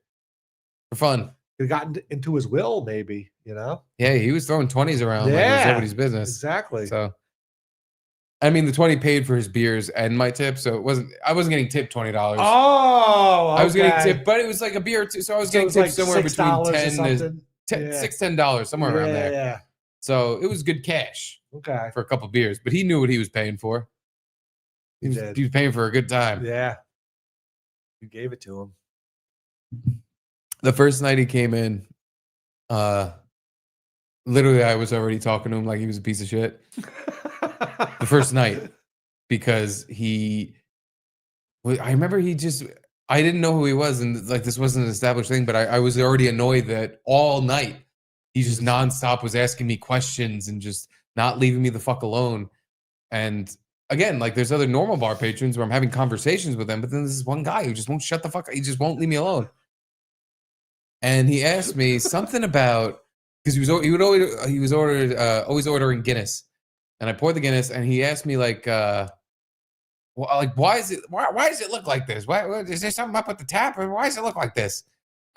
for fun. He got into his will, maybe, Yeah, he was throwing 20s around like it was nobody's business. Exactly. So, I mean, the 20 paid for his beers and my tip, so I wasn't getting tipped $20. Oh, okay. I was getting tipped, but it was like a beer or two, so I was getting tipped like somewhere between $10 $10, somewhere around there. Yeah. So it was good cash. Okay. For a couple beers, but he knew what he was paying for. He was paying for a good time. Yeah. You gave it to him. The first night he came in, literally I was already talking to him like he was a piece of shit. The first night, because I remember I didn't know who he was, and like this wasn't an established thing, but I was already annoyed that all night he just nonstop was asking me questions and just not leaving me the fuck alone. And again, like there's other normal bar patrons where I'm having conversations with them, but then there's this one guy who just won't shut the fuck up. He just won't leave me alone. And he asked me something about, because he was always ordering Guinness, and I poured the Guinness, and he asked me like why does it look like this? Why is there something up with the tap, or why does it look like this?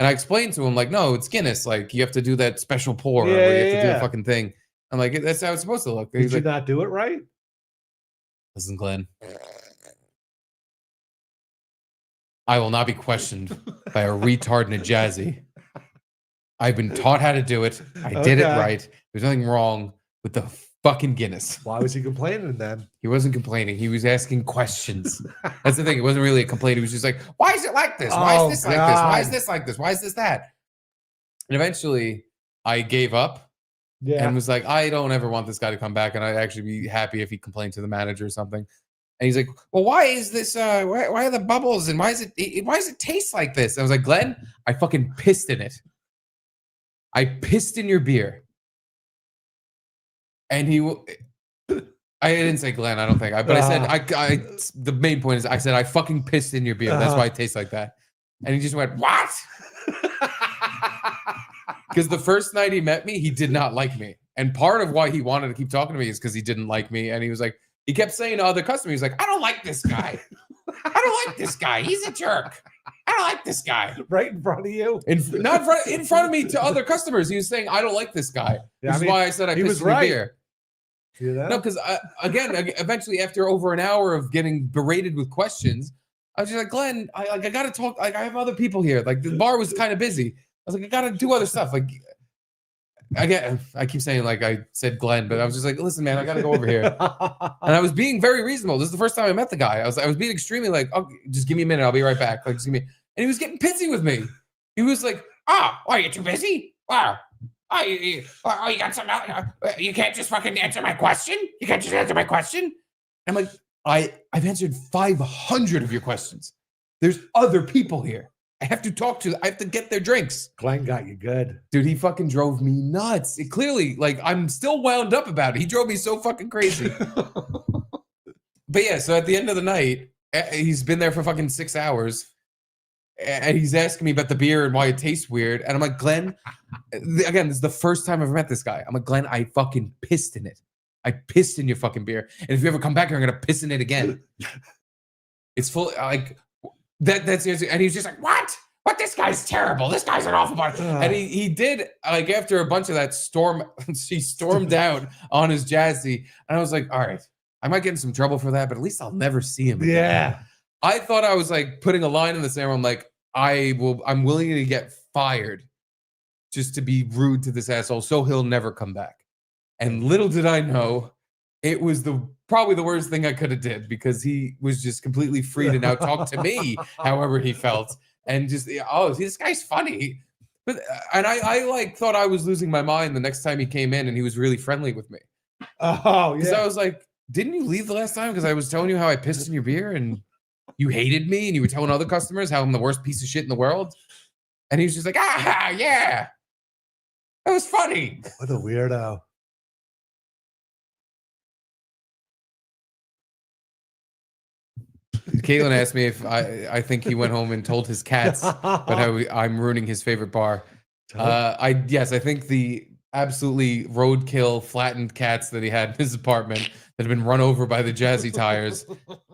And I explained to him like, no, it's Guinness. Like you have to do that special pour, where you have to do a fucking thing. I'm like, that's how it's supposed to look. Did you not do it right? Listen, Glenn, I will not be questioned by a retard and a jazzy. I've been taught how to do it. I did it right. There's nothing wrong with the fucking Guinness. Why was he complaining then? He wasn't complaining. He was asking questions. That's the thing. It wasn't really a complaint. He was just like, why is it like this? Why is this like this? Why is this like this? Why is this that? And eventually I gave up. Yeah. And was like, I don't ever want this guy to come back, and I'd actually be happy if he complained to the manager or something. And he's like, well, why is this? Why are the bubbles, and why does it taste like this? And I was like, Glenn, I fucking pissed in it. I pissed in your beer. And I didn't say Glenn, I don't think, but I said, the main point is, I said, I fucking pissed in your beer. That's why it tastes like that. And he just went, what? Because the first night he met me, he did not like me. And part of why he wanted to keep talking to me is because he didn't like me. And he was like, he kept saying to other customers, he's like, I don't like this guy. I don't like this guy. He's a jerk. I don't like this guy. Right in front of you? Not in front of me to other customers. He was saying, I don't like this guy. Yeah, This is why I said I pissed in the beer. You know? No, because again, eventually after over an hour of getting berated with questions, I was just like, Glenn, I got to talk. Like I have other people here. Like the bar was kind of busy. I was like, I got to do other stuff. Like I keep saying like I said Glenn, but I was just like, listen, man, I got to go over here. And I was being very reasonable. This is the first time I met the guy. I was being extremely like, oh, just give me a minute. I'll be right back. Like, just give me. And he was getting pissy with me. He was like, are you too busy? Oh, you got something else? You can't just fucking answer my question? You can't just answer my question? I'm like, I've answered 500 of your questions. There's other people here. I have to talk to. I have to get their drinks. Glenn got you good. Dude, he fucking drove me nuts. It clearly, like, I'm still wound up about it. He drove me so fucking crazy. But yeah, so at the end of the night, he's been there for fucking 6 hours. And he's asking me about the beer and why it tastes weird. And I'm like, Glenn, again, this is the first time I've met this guy. I'm like, Glenn, I fucking pissed in it. I pissed in your fucking beer. And if you ever come back here, I'm going to piss in it again. It's full, like, that's seriously. And he's just like, what? What? This guy's terrible. This guy's an awful part. And he did, like, after a bunch of that he stormed out on his Jazzy. And I was like, all right, I might get in some trouble for that, but at least I'll never see him again. Yeah. I thought I was like putting a line in the sand where I'm like, I'm willing to get fired just to be rude to this asshole so he'll never come back. And little did I know, it was probably the worst thing I could have did, because he was just completely free to now talk to me however he felt. And just, oh, this guy's funny. But and I like thought I was losing my mind the next time he came in and he was really friendly with me. Oh, yeah. Because I was like, didn't you leave the last time? Because I was telling you how I pissed in your beer and you hated me and you were telling other customers how I'm the worst piece of shit in the world. And he was just like, yeah. That was funny. What a weirdo. Caitlin asked me if I think he went home and told his cats about how I'm ruining his favorite bar. Yes, I think the absolutely roadkill flattened cats that he had in his apartment that had been run over by the Jazzy tires,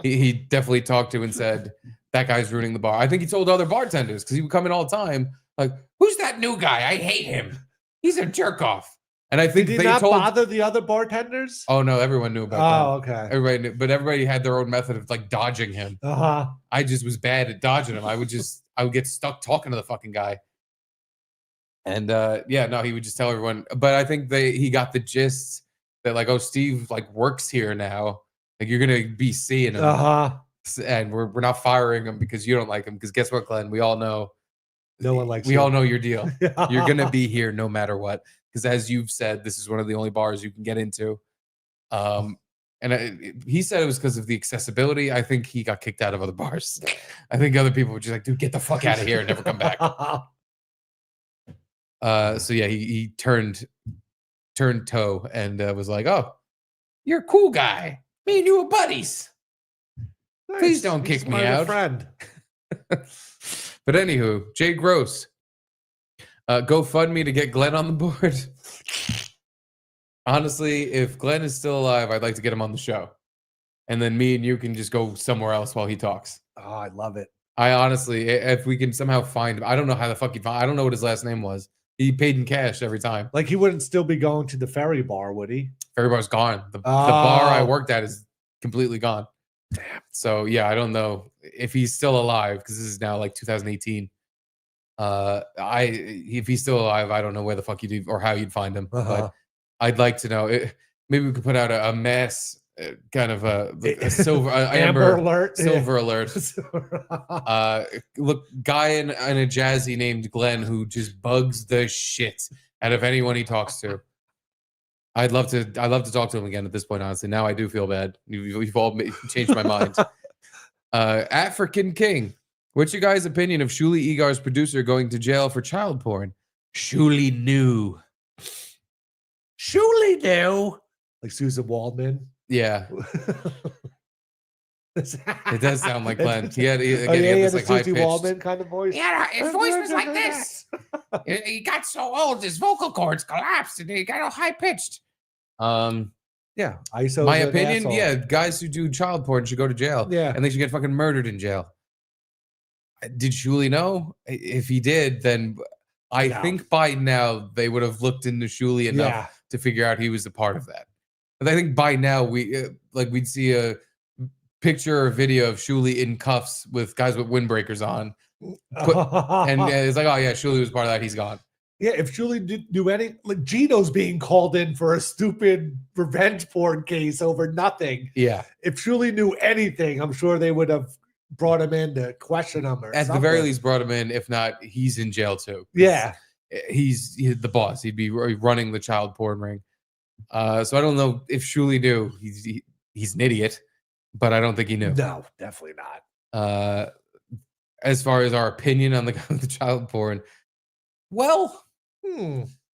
he definitely talked to and said, that guy's ruining the bar. I think he told other bartenders, because he would come in all the time, like, who's that new guy? I hate him. He's a jerk off. And I think Did they he not told bother the other bartenders? Oh no, everyone knew about that. Oh, okay. Everybody knew, but everybody had their own method of like dodging him. Uh-huh. I just was bad at dodging him. I would get stuck talking to the fucking guy. And he would just tell everyone. But I think he got the gist that like, oh, Steve like works here now. Like you're gonna be seeing him. Uh-huh. And we're not firing him because you don't like him. Because guess what, Glenn? We all know. No one likes We you. all know your deal. You're gonna be here no matter what. Because as you've said, this is one of the only bars you can get into. He said it was because of the accessibility. I think he got kicked out of other bars. I think other people were just like, dude, get the fuck out of here and never come back. He turned toe and was like, oh, you're a cool guy. Me and you are buddies. Nice. Please don't kick me out. Friend. But anywho, Jay Gross. GoFundMe to get Glenn on the board. Honestly, if Glenn is still alive, I'd like to get him on the show. And then me and you can just go somewhere else while he talks. Oh, I love it. I honestly, if we can somehow find him, I don't know how the fuck I don't know what his last name was. He paid in cash every time. Like he wouldn't still be going to the ferry bar, would he? Ferry bar's gone. The bar I worked at is completely gone. Damn. So yeah, I don't know if he's still alive because this is now like 2018. If he's still alive, I don't know where the fuck you'd or how you'd find him. But I'd like to know. Maybe we could put out a mass kind of a silver amber alert, silver alert. Look, guy in a Jazzy named Glenn who just bugs the shit out of anyone he talks to. I'd love to talk to him again at this point. Honestly, now I do feel bad. You've all changed my mind. African King. What's your guys' opinion of Shuli Egar's producer going to jail for child porn? Shuli knew. Shuli knew. Like Susan Waldman. Yeah. It does sound like Glenn. He had this like high Susie pitched Waldman kind of voice. Yeah, his voice was like this. He got so old, his vocal cords collapsed, and he got all high pitched. Yeah, ISO. My opinion, yeah, guys who do child porn should go to jail. Yeah, and they should get fucking murdered in jail. Did Shuli know? If he did, then I think by now they would have looked into Shuli enough to figure out he was a part of that. But I think by now we'd see a picture or video of Shuli in cuffs with guys with windbreakers on, and it's like, oh yeah, Shuli was part of that. He's gone. Yeah, if Shuli didn't do any, like Gino's being called in for a stupid revenge porn case over nothing. Yeah, if Shuli knew anything, I'm sure they would have brought him in to question him or at the very least brought him in. If not, he's in jail too. Yeah, he's the boss. He'd be running the child porn ring. So I don't know if Shuli knew. He's an idiot, but I don't think he knew. No, definitely not. As far as our opinion on the child porn, well,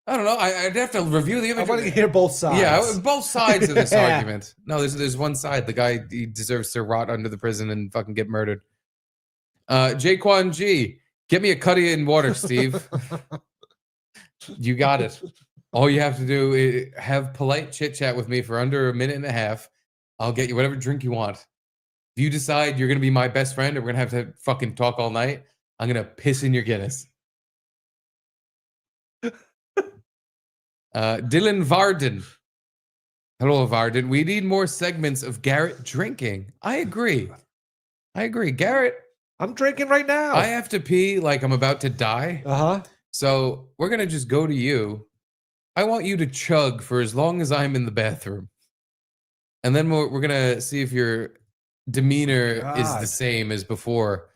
I don't know. I'd have to review the image. I want to hear both sides. Yeah, both sides of this argument. No, there's one side. The guy, he deserves to rot under the prison and fucking get murdered. Jaquan G, get me a cutty in water, Steve. You got it. All you have to do is have polite chit chat with me for under a minute and a half. I'll get you whatever drink you want. If you decide you're gonna be my best friend and we're gonna have to fucking talk all night, I'm gonna piss in your Guinness. Dylan Varden. Hello, Varden. We need more segments of Garrett drinking. I agree. Garrett, I'm drinking right now. I have to pee like I'm about to die. Uh-huh. So we're going to just go to you. I want you to chug for as long as I'm in the bathroom. And then we're going to see if your demeanor is the same as before.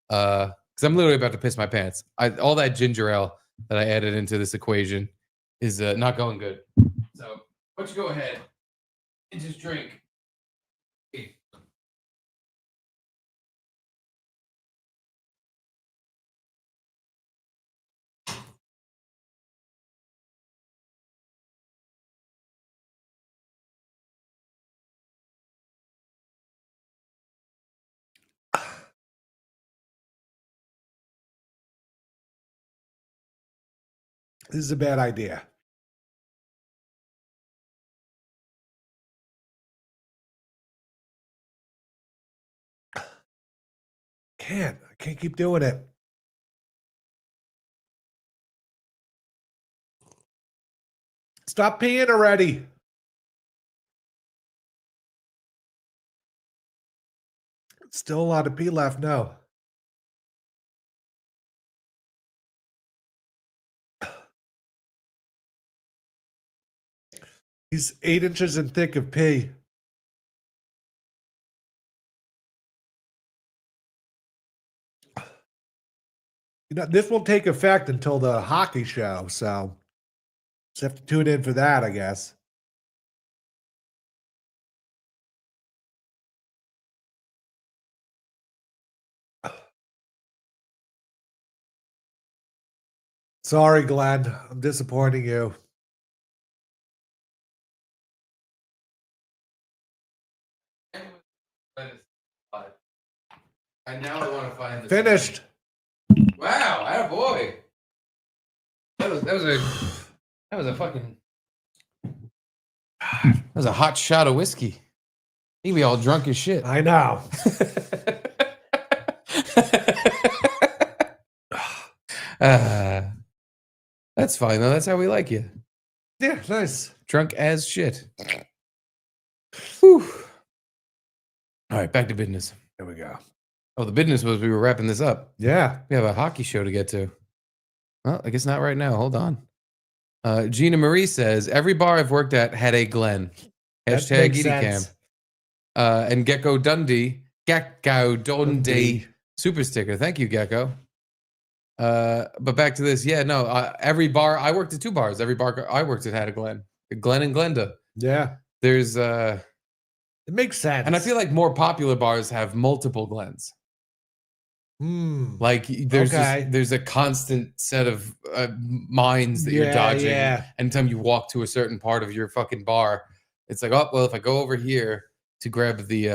Because I'm literally about to piss my pants. All that ginger ale that I added into this equation is not going good. So why don't you go ahead and just drink. This is a bad idea. I can't keep doing it. Stop peeing already. Still a lot of pee left. No. He's 8 inches in thick of pee. You know, this won't take effect until the hockey show, so just have to tune in for that, I guess. Sorry, Glenn. I'm disappointing you. And now I want to find the Finished. Wow, attaboy. That was a fucking that was a hot shot of whiskey. He be all drunk as shit. I know. That's fine though. That's how we like you. Yeah, nice. Drunk as shit. Whew. All right, back to business. There we go. Oh, the business was we were wrapping this up. Yeah. We have a hockey show to get to. Well, I guess not right now. Hold on. Gina Marie says, every bar I've worked at had a Glen. Hashtag EDCam. And Gecko Dundee super sticker. Thank you, Gecko. But back to this. Yeah, no, every bar, I worked at 2 bars. Every bar I worked at had a Glen. Glen and Glenda. Yeah. There's it makes sense. And I feel like more popular bars have multiple Glens. Like there's there's a constant set of minds that you're dodging. Yeah. Anytime you walk to a certain part of your fucking bar, it's like, oh well, if I go over here to grab the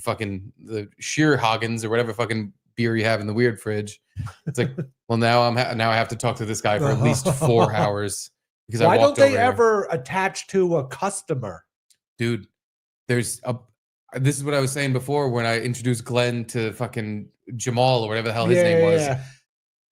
fucking the Schierhagens or whatever fucking beer you have in the weird fridge, it's like, well now I have to talk to this guy for at least 4 hours because why I walked don't they over ever attach to a customer? Dude, this is what I was saying before when I introduced Glenn to fucking Jamal or whatever the hell his name was. Yeah.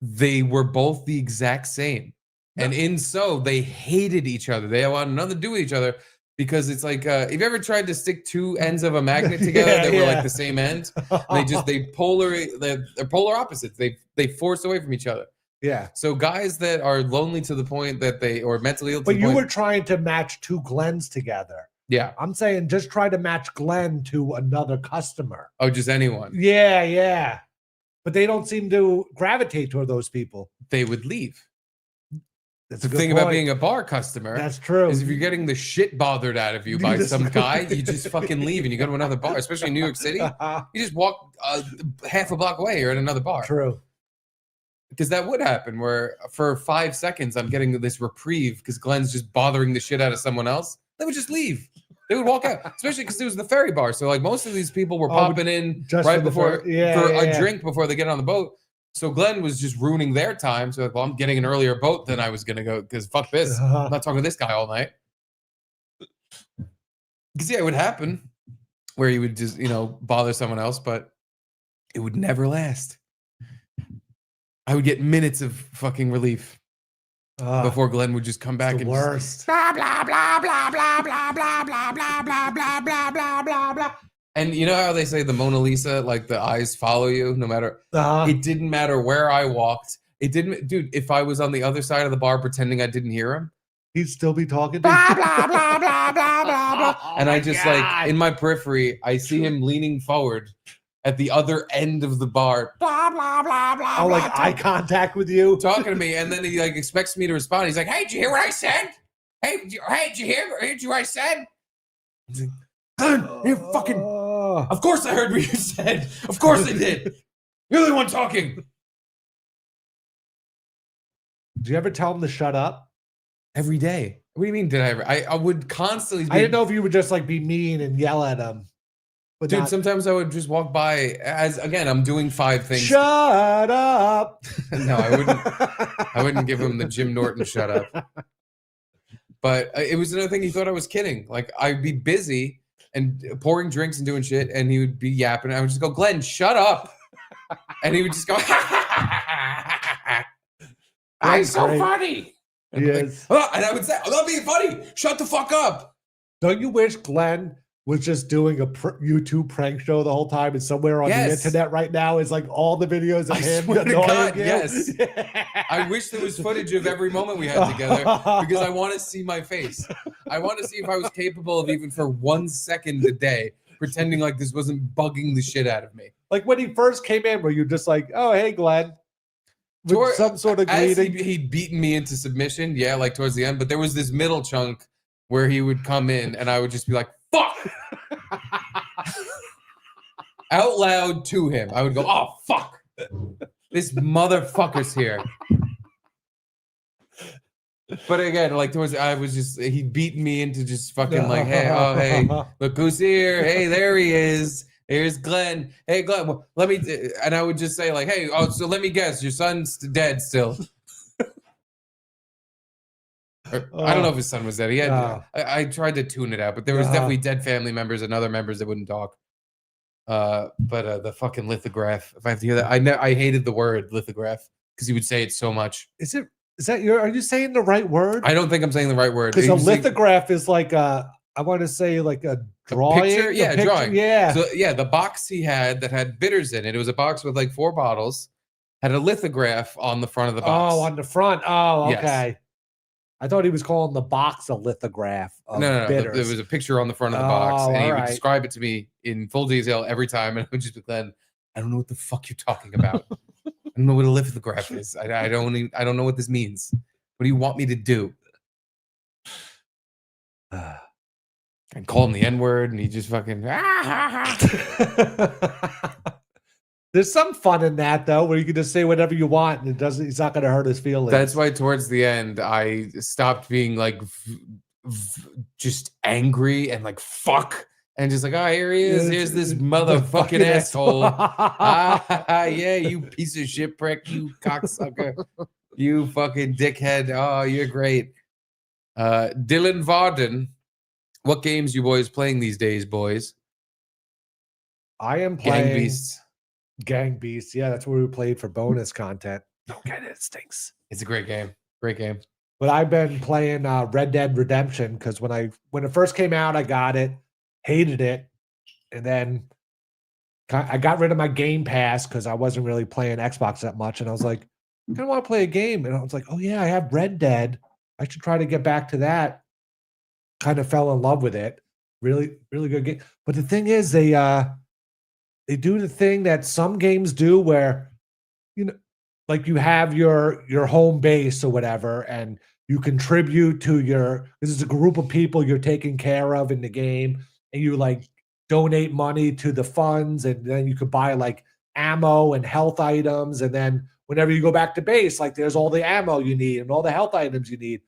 They were both the exact same. And in so they hated each other. They wanted nothing to do with each other because it's like, if you ever tried to stick 2 ends of a magnet together that were like the same end, they're polar opposites. They force away from each other. Yeah. So guys that are lonely to the point that or mentally ill to But the you point, were trying to match 2 Glens together. Yeah. I'm saying just try to match Glenn to another customer. Oh, just anyone. Yeah. But they don't seem to gravitate toward those people. They would leave. That's the a good thing about point. being a bar customer. That's true. Is if you're getting the shit bothered out of you by some guy, you just fucking leave and you go to another bar, especially in New York City. You just walk half a block away, you're at another bar. True. because that would happen where for 5 seconds I'm getting this reprieve because Glenn's just bothering the shit out of someone else. They would just leave. They would walk out, especially because it was the ferry bar. So like most of these people were popping in just right for the before fer- yeah, for yeah, a yeah. drink before they get on the boat. So Glenn was just ruining their time. So like, well, I'm getting an earlier boat than I was gonna go because fuck this. I'm not talking to this guy all night. Because yeah, it would happen where you would just bother someone else, but it would never last. I would get minutes of fucking relief before Glenn would just come back and worst. blah blah blah blah blah blah blah blah blah blah blah blah blah blah blah. And you know how they say the Mona Lisa, like the eyes follow you no matter. It didn't matter where I walked. It didn't, dude. If I was on the other side of the bar pretending I didn't hear him, he'd still be talking. Blah blah blah blah blah blah blah. And I just like in my periphery, I see him leaning forward at the other end of the bar. Blah blah blah blah. Oh, like eye contact with you, talking to me, and then he like expects me to respond. He's like, "Hey, did you hear what I said? Hey, did you hear what I said?" He's like, you fucking. Of course I heard what you said. Of course I did. You're the one talking. Do you ever tell him to shut up? Every day. What do you mean? Did I ever? I would constantly. I didn't know if you would just like be mean and yell at him. But dude, sometimes I would just walk by as again I'm doing 5 things. Shut up. No, I wouldn't. I wouldn't give him the Jim Norton shut up. But it was another thing. He thought I was kidding. Like I'd be busy and pouring drinks and doing shit, and he would be yapping. I would just go, Glenn, shut up, and he would just go, I'm so funny. And, yes. And I would say, I'm not being funny. Shut the fuck up. Don't you wish Glenn was just doing a YouTube prank show the whole time, and somewhere on the internet right now is like all the videos of him swear to annoying God, you? yes. I wish there was footage of every moment we had together because I want to see my face. I want to see if I was capable of even for 1 second a day pretending like this wasn't bugging the shit out of me. Like when he first came in, were you just like, "Oh, hey, Glenn," with some sort of as greeting? he'd beaten me into submission, yeah, like towards the end. But there was this middle chunk where he would come in, and I would just be like, "Fuck." Out loud to him, I would go, "Oh fuck, this motherfucker's here." But again, like towards, I was just he'd beaten me into just fucking like, "Hey, oh hey, look who's here! Hey, there he is. Here's Glenn. Hey, Glenn, well, let me." And I would just say like, "Hey, oh, so let me guess, your son's dead still." I don't know if his son was dead. He had. I tried to tune it out, but there was definitely dead family members and other members that wouldn't talk. But the fucking lithograph. If I have to hear that, I hated the word lithograph because he would say it so much. Is that your? Are you saying the right word? I don't think I'm saying the right word. Because a lithograph is like I want to say like a drawing. Picture? Yeah, drawing. Yeah. So yeah, the box he had that had bitters in it. It was a box with like 4 bottles. Had a lithograph on the front of the box. Oh, on the front. Oh, Yes. okay. I thought he was calling the box a lithograph. Of No. There bitters. was a picture on the front of the box, and he would alright. describe it to me in full detail every time, and I would just be Glenn, I don't know what the fuck you're talking about. I don't know what a lithograph is. I don't know what this means. What do you want me to do? And call him the N-word, and he just fucking. There's some fun in that though, where you can just say whatever you want, and it doesn't. It's not going to hurt his feelings. That's why towards the end, I stopped being like just angry and like fuck, and just like, oh, here he is. Here's this motherfucking asshole. Yeah, you piece of shit prick, you cocksucker, you fucking dickhead. Oh, you're great. Dylan Varden, what games you boys playing these days, boys? I am playing Gang Beasts. Gang Beasts. Yeah, that's where we played for bonus content. Don't get it. It stinks. It's a great game. Great game. But I've been playing Red Dead Redemption because when it first came out, I got it, hated it, and then I got rid of my Game Pass because I wasn't really playing Xbox that much, and I was like, I kind of want to play a game, and I was like, oh yeah, I have Red Dead. I should try to get back to that. Kind of fell in love with it. Really, really good game. But the thing is, they do the thing that some games do where, you know, like you have your home base or whatever, and you contribute to this is a group of people you're taking care of in the game, and you like donate money to the funds, and then you could buy like ammo and health items. And then whenever you go back to base, like there's all the ammo you need and all the health items you need.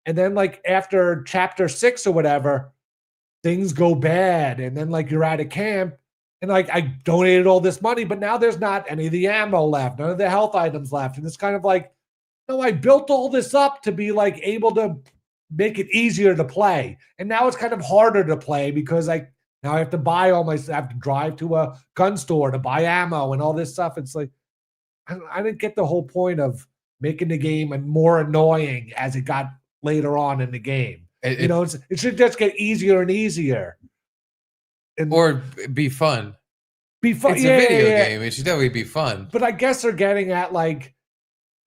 And then like after chapter 6 or whatever, things go bad. And then like you're out of camp and like I donated all this money, but now there's not any of the ammo left, none of the health items left. And it's kind of like, no, I built all this up to be like able to make it easier to play. And now it's kind of harder to play because now I have to buy I have to drive to a gun store to buy ammo and all this stuff. It's like, I didn't get the whole point of making the game more annoying as it got later on in the game. It should just get easier and easier. Or be fun. Be fun. It's a video game. It should definitely be fun. But I guess they're getting at like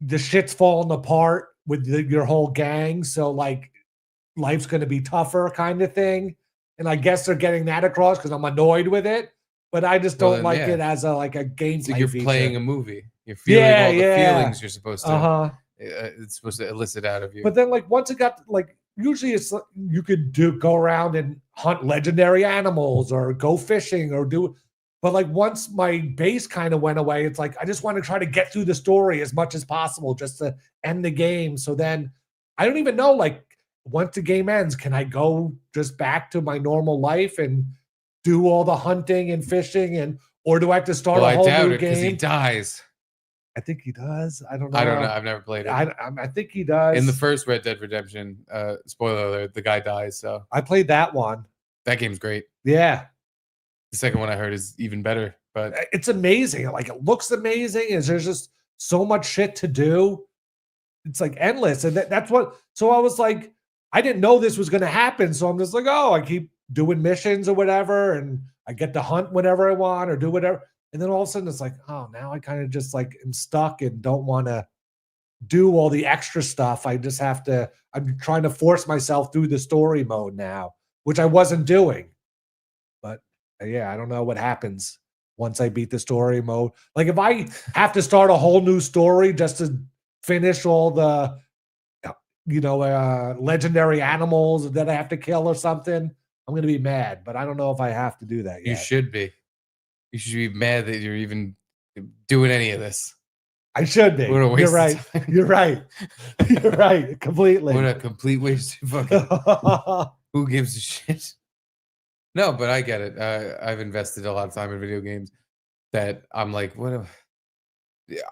the shit's falling apart with your whole gang. So like life's going to be tougher kind of thing. And I guess they're getting that across because I'm annoyed with it. But I just don't like it as a gameplay. It's like you're feature. playing a movie. You're feeling all the feelings you're supposed to. It's supposed to elicit out of you. But then, like once it got usually it's you could go around and hunt legendary animals or go fishing or do. But like once my base kind of went away, it's like I just want to try to get through the story as much as possible just to end the game. So then I don't even know once the game ends, can I go just back to my normal life and do all the hunting and fishing or do I have to start a whole new game? Because he dies. I think he does. I don't know. I've never played it. I think he does. In the first Red Dead Redemption, spoiler alert, the guy dies. So I played that one. That game's great. Yeah. The second one I heard is even better. But it's amazing. Like it looks amazing. There's just so much shit to do. It's like endless. And that's what. So I was like, I didn't know this was going to happen. So I'm just like, I keep doing missions or whatever, and I get to hunt whenever I want or do whatever. And then all of a sudden it's like, now I kind of just am stuck and don't want to do all the extra stuff. I'm trying to force myself through the story mode now, which I wasn't doing. But yeah, I don't know what happens once I beat the story mode. Like if I have to start a whole new story just to finish all the, legendary animals that I have to kill or something, I'm going to be mad, but I don't know if I have to do that yet. You should be. You should be mad that you're even doing any of this. I should be. You're right. You're right. You're right. Completely. What a complete waste of fucking. Who gives a shit? No, but I get it. I've invested a lot of time in video games that I'm like,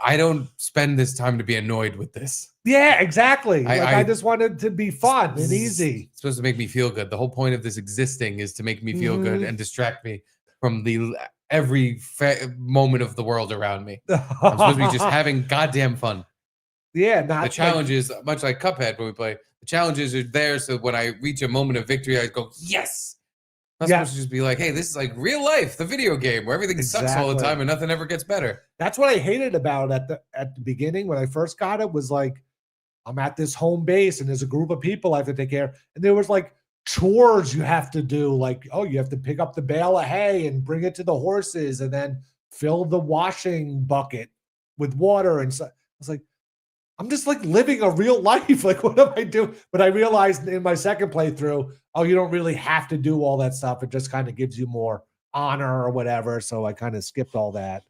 I don't spend this time to be annoyed with this. Yeah, exactly. I just wanted to be fun and easy. It's supposed to make me feel good. The whole point of this existing is to make me feel good and distract me from every moment of the world around me. I'm supposed to be just having goddamn fun. Yeah, the challenges, much like Cuphead when we play, the challenges are there. So when I reach a moment of victory, I go, yes. I'm supposed to just be like, hey, this is like real life, the video game where everything sucks all the time and nothing ever gets better. That's what I hated about it at the beginning when I first got it was like, I'm at this home base and there's a group of people I have to take care of. And there was like chores you have to do. Like, you have to pick up the bale of hay and bring it to the horses and then fill the washing bucket with water. And so I was like, I'm just like living a real life. Like, what am I doing? But I realized in my second playthrough, you don't really have to do all that stuff. It just kind of gives you more honor or whatever. So I kind of skipped all that.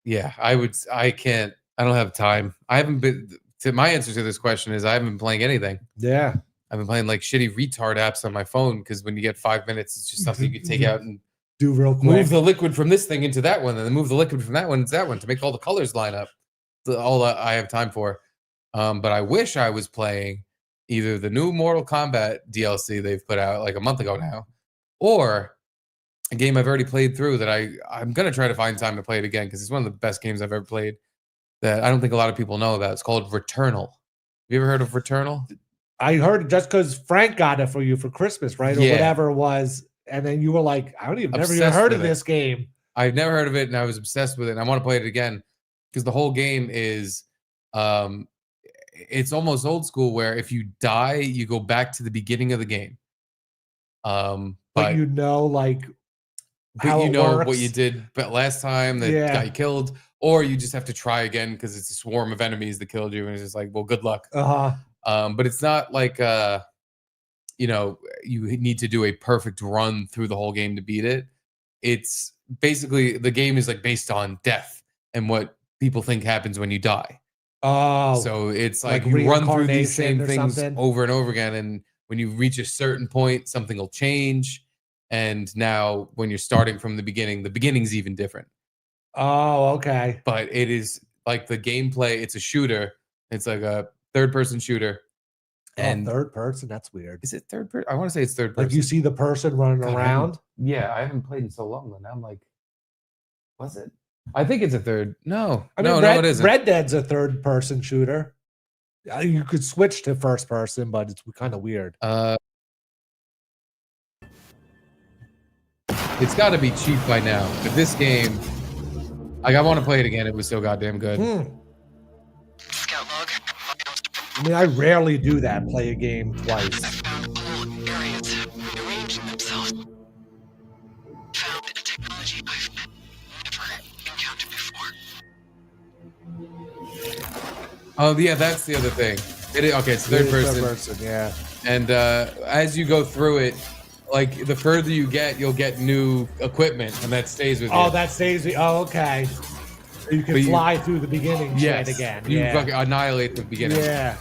Yeah, I don't have time. My answer to this question is I haven't been playing anything. Yeah. I've been playing like shitty retard apps on my phone because when you get 5 minutes, it's just something you can take out and do real quick. Move the liquid from this thing into that one, and then move the liquid from that one into that one to make all the colors line up. That's all I have time for. But I wish I was playing either the new Mortal Kombat DLC they've put out like a month ago now, or a game I've already played through that I'm going to try to find time to play it again because it's one of the best games I've ever played that I don't think a lot of people know about. It's called Returnal. Have you ever heard of Returnal? I heard it just because Frank got it for you for Christmas, right? Or whatever it was. And then you were like, never even heard of this game. I've never heard of it, and I was obsessed with it. And I want to play it again because the whole game is it's almost old school where if you die, you go back to the beginning of the game. But you know, like how you know works. what you did but last time that got you killed, or you just have to try again because it's a swarm of enemies that killed you, and it's just like, well, good luck. But it's not like you need to do a perfect run through the whole game to beat it. It's basically the game is like based on death and what people think happens when you die. Oh, So it's like like you run through these reincarnation same or things something? over and over again, and when you reach a certain point, something will change. And now, when you're starting from the beginning's even different. Oh, okay. But it is like the gameplay. It's a shooter. It's like a third-person shooter. And third person, that's weird. Is it third person? I want to say it's third person. Like you see the person running God, around. I haven't played in so long. Now I'm like, was it? I think it's a third. No, I mean, no, it isn't. Red Dead's a third person shooter. You could switch to first person, but it's kind of weird. It's got to be cheap by now. But this game, like, I want to play it again. It was so goddamn good. I mean, I rarely do that. Play a game twice. Oh yeah, that's the other thing. Okay, it's third person. Yeah. And as you go through it, like the further you get, you'll get new equipment, and that stays with you. Oh, that stays. Oh, okay. So you can fly through the beginning shit again. You Yeah. fucking annihilate the beginning. Yeah.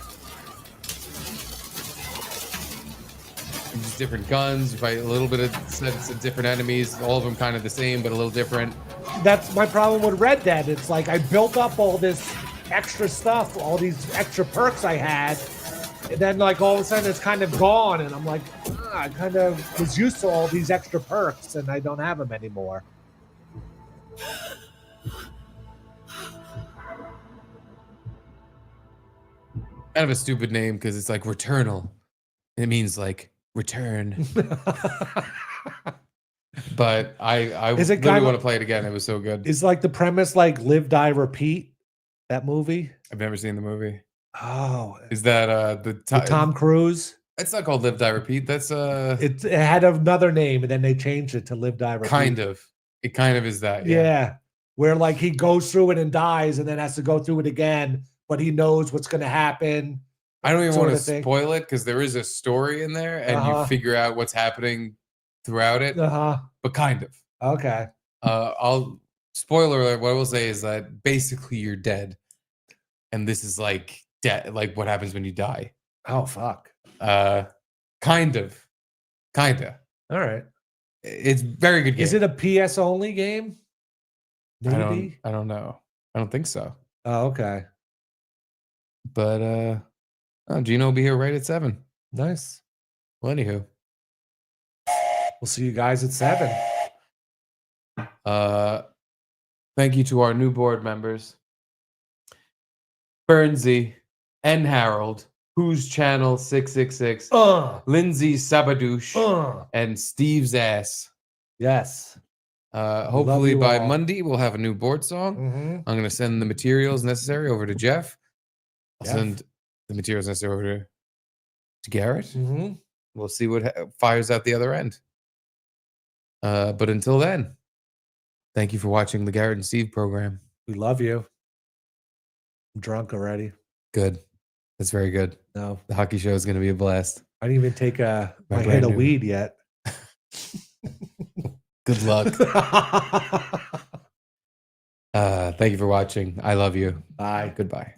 Just different guns. You fight a little bit of sets of different enemies. All of them kind of the same, but a little different. That's my problem with Red Dead. It's like I built up all this extra stuff, all these extra perks I had, and then like all of a sudden it's kind of gone, and I'm like, I kind of was used to all these extra perks, and I don't have them anymore. Kind of a stupid name because it's like Returnal. It means like return. But I Is it really want to play it again. It was so good. Is like the premise like Live, Die, Repeat? That movie? I've never seen the movie. Oh, is that the Tom Cruise? It's not called Live, Die, Repeat. That's It had another name, and then they changed it to Live, Die, Repeat. kind of. It kind of is that. Yeah. Where like he goes through it and dies, and then has to go through it again, but he knows what's going to happen. I don't even sort want to of thing. spoil it because there is a story in there, and you figure out what's happening throughout it. But kind of. Okay. I'll spoiler alert. What I will say is that basically you're dead, and this is like dead, like what happens when you die. Oh fuck. Kinda. All right. It's very good game. Is it a PS only game? Maybe. I don't know. I don't think so. Oh, okay. But Gino will be here right at 7. Nice. Well, anywho, we'll see you guys at 7. Thank you to our new board members, Bernsey and Harold, Who's Channel 666, Lindsay Sabadouche, and Steve's Ass. Yes. Hopefully you by all. Monday we'll have a new board song. I'm going to send the materials necessary over to Jeff. I'll send the materials necessary over to Garrett. We'll see what fires out the other end. But until then, thank you for watching the Garrett and Steve program. We love you. I'm drunk already. Good. That's very good. No. The hockey show is going to be a blast. I didn't even take my brand hit of new- weed yet. Good luck. Thank you for watching. I love you. Bye. Goodbye.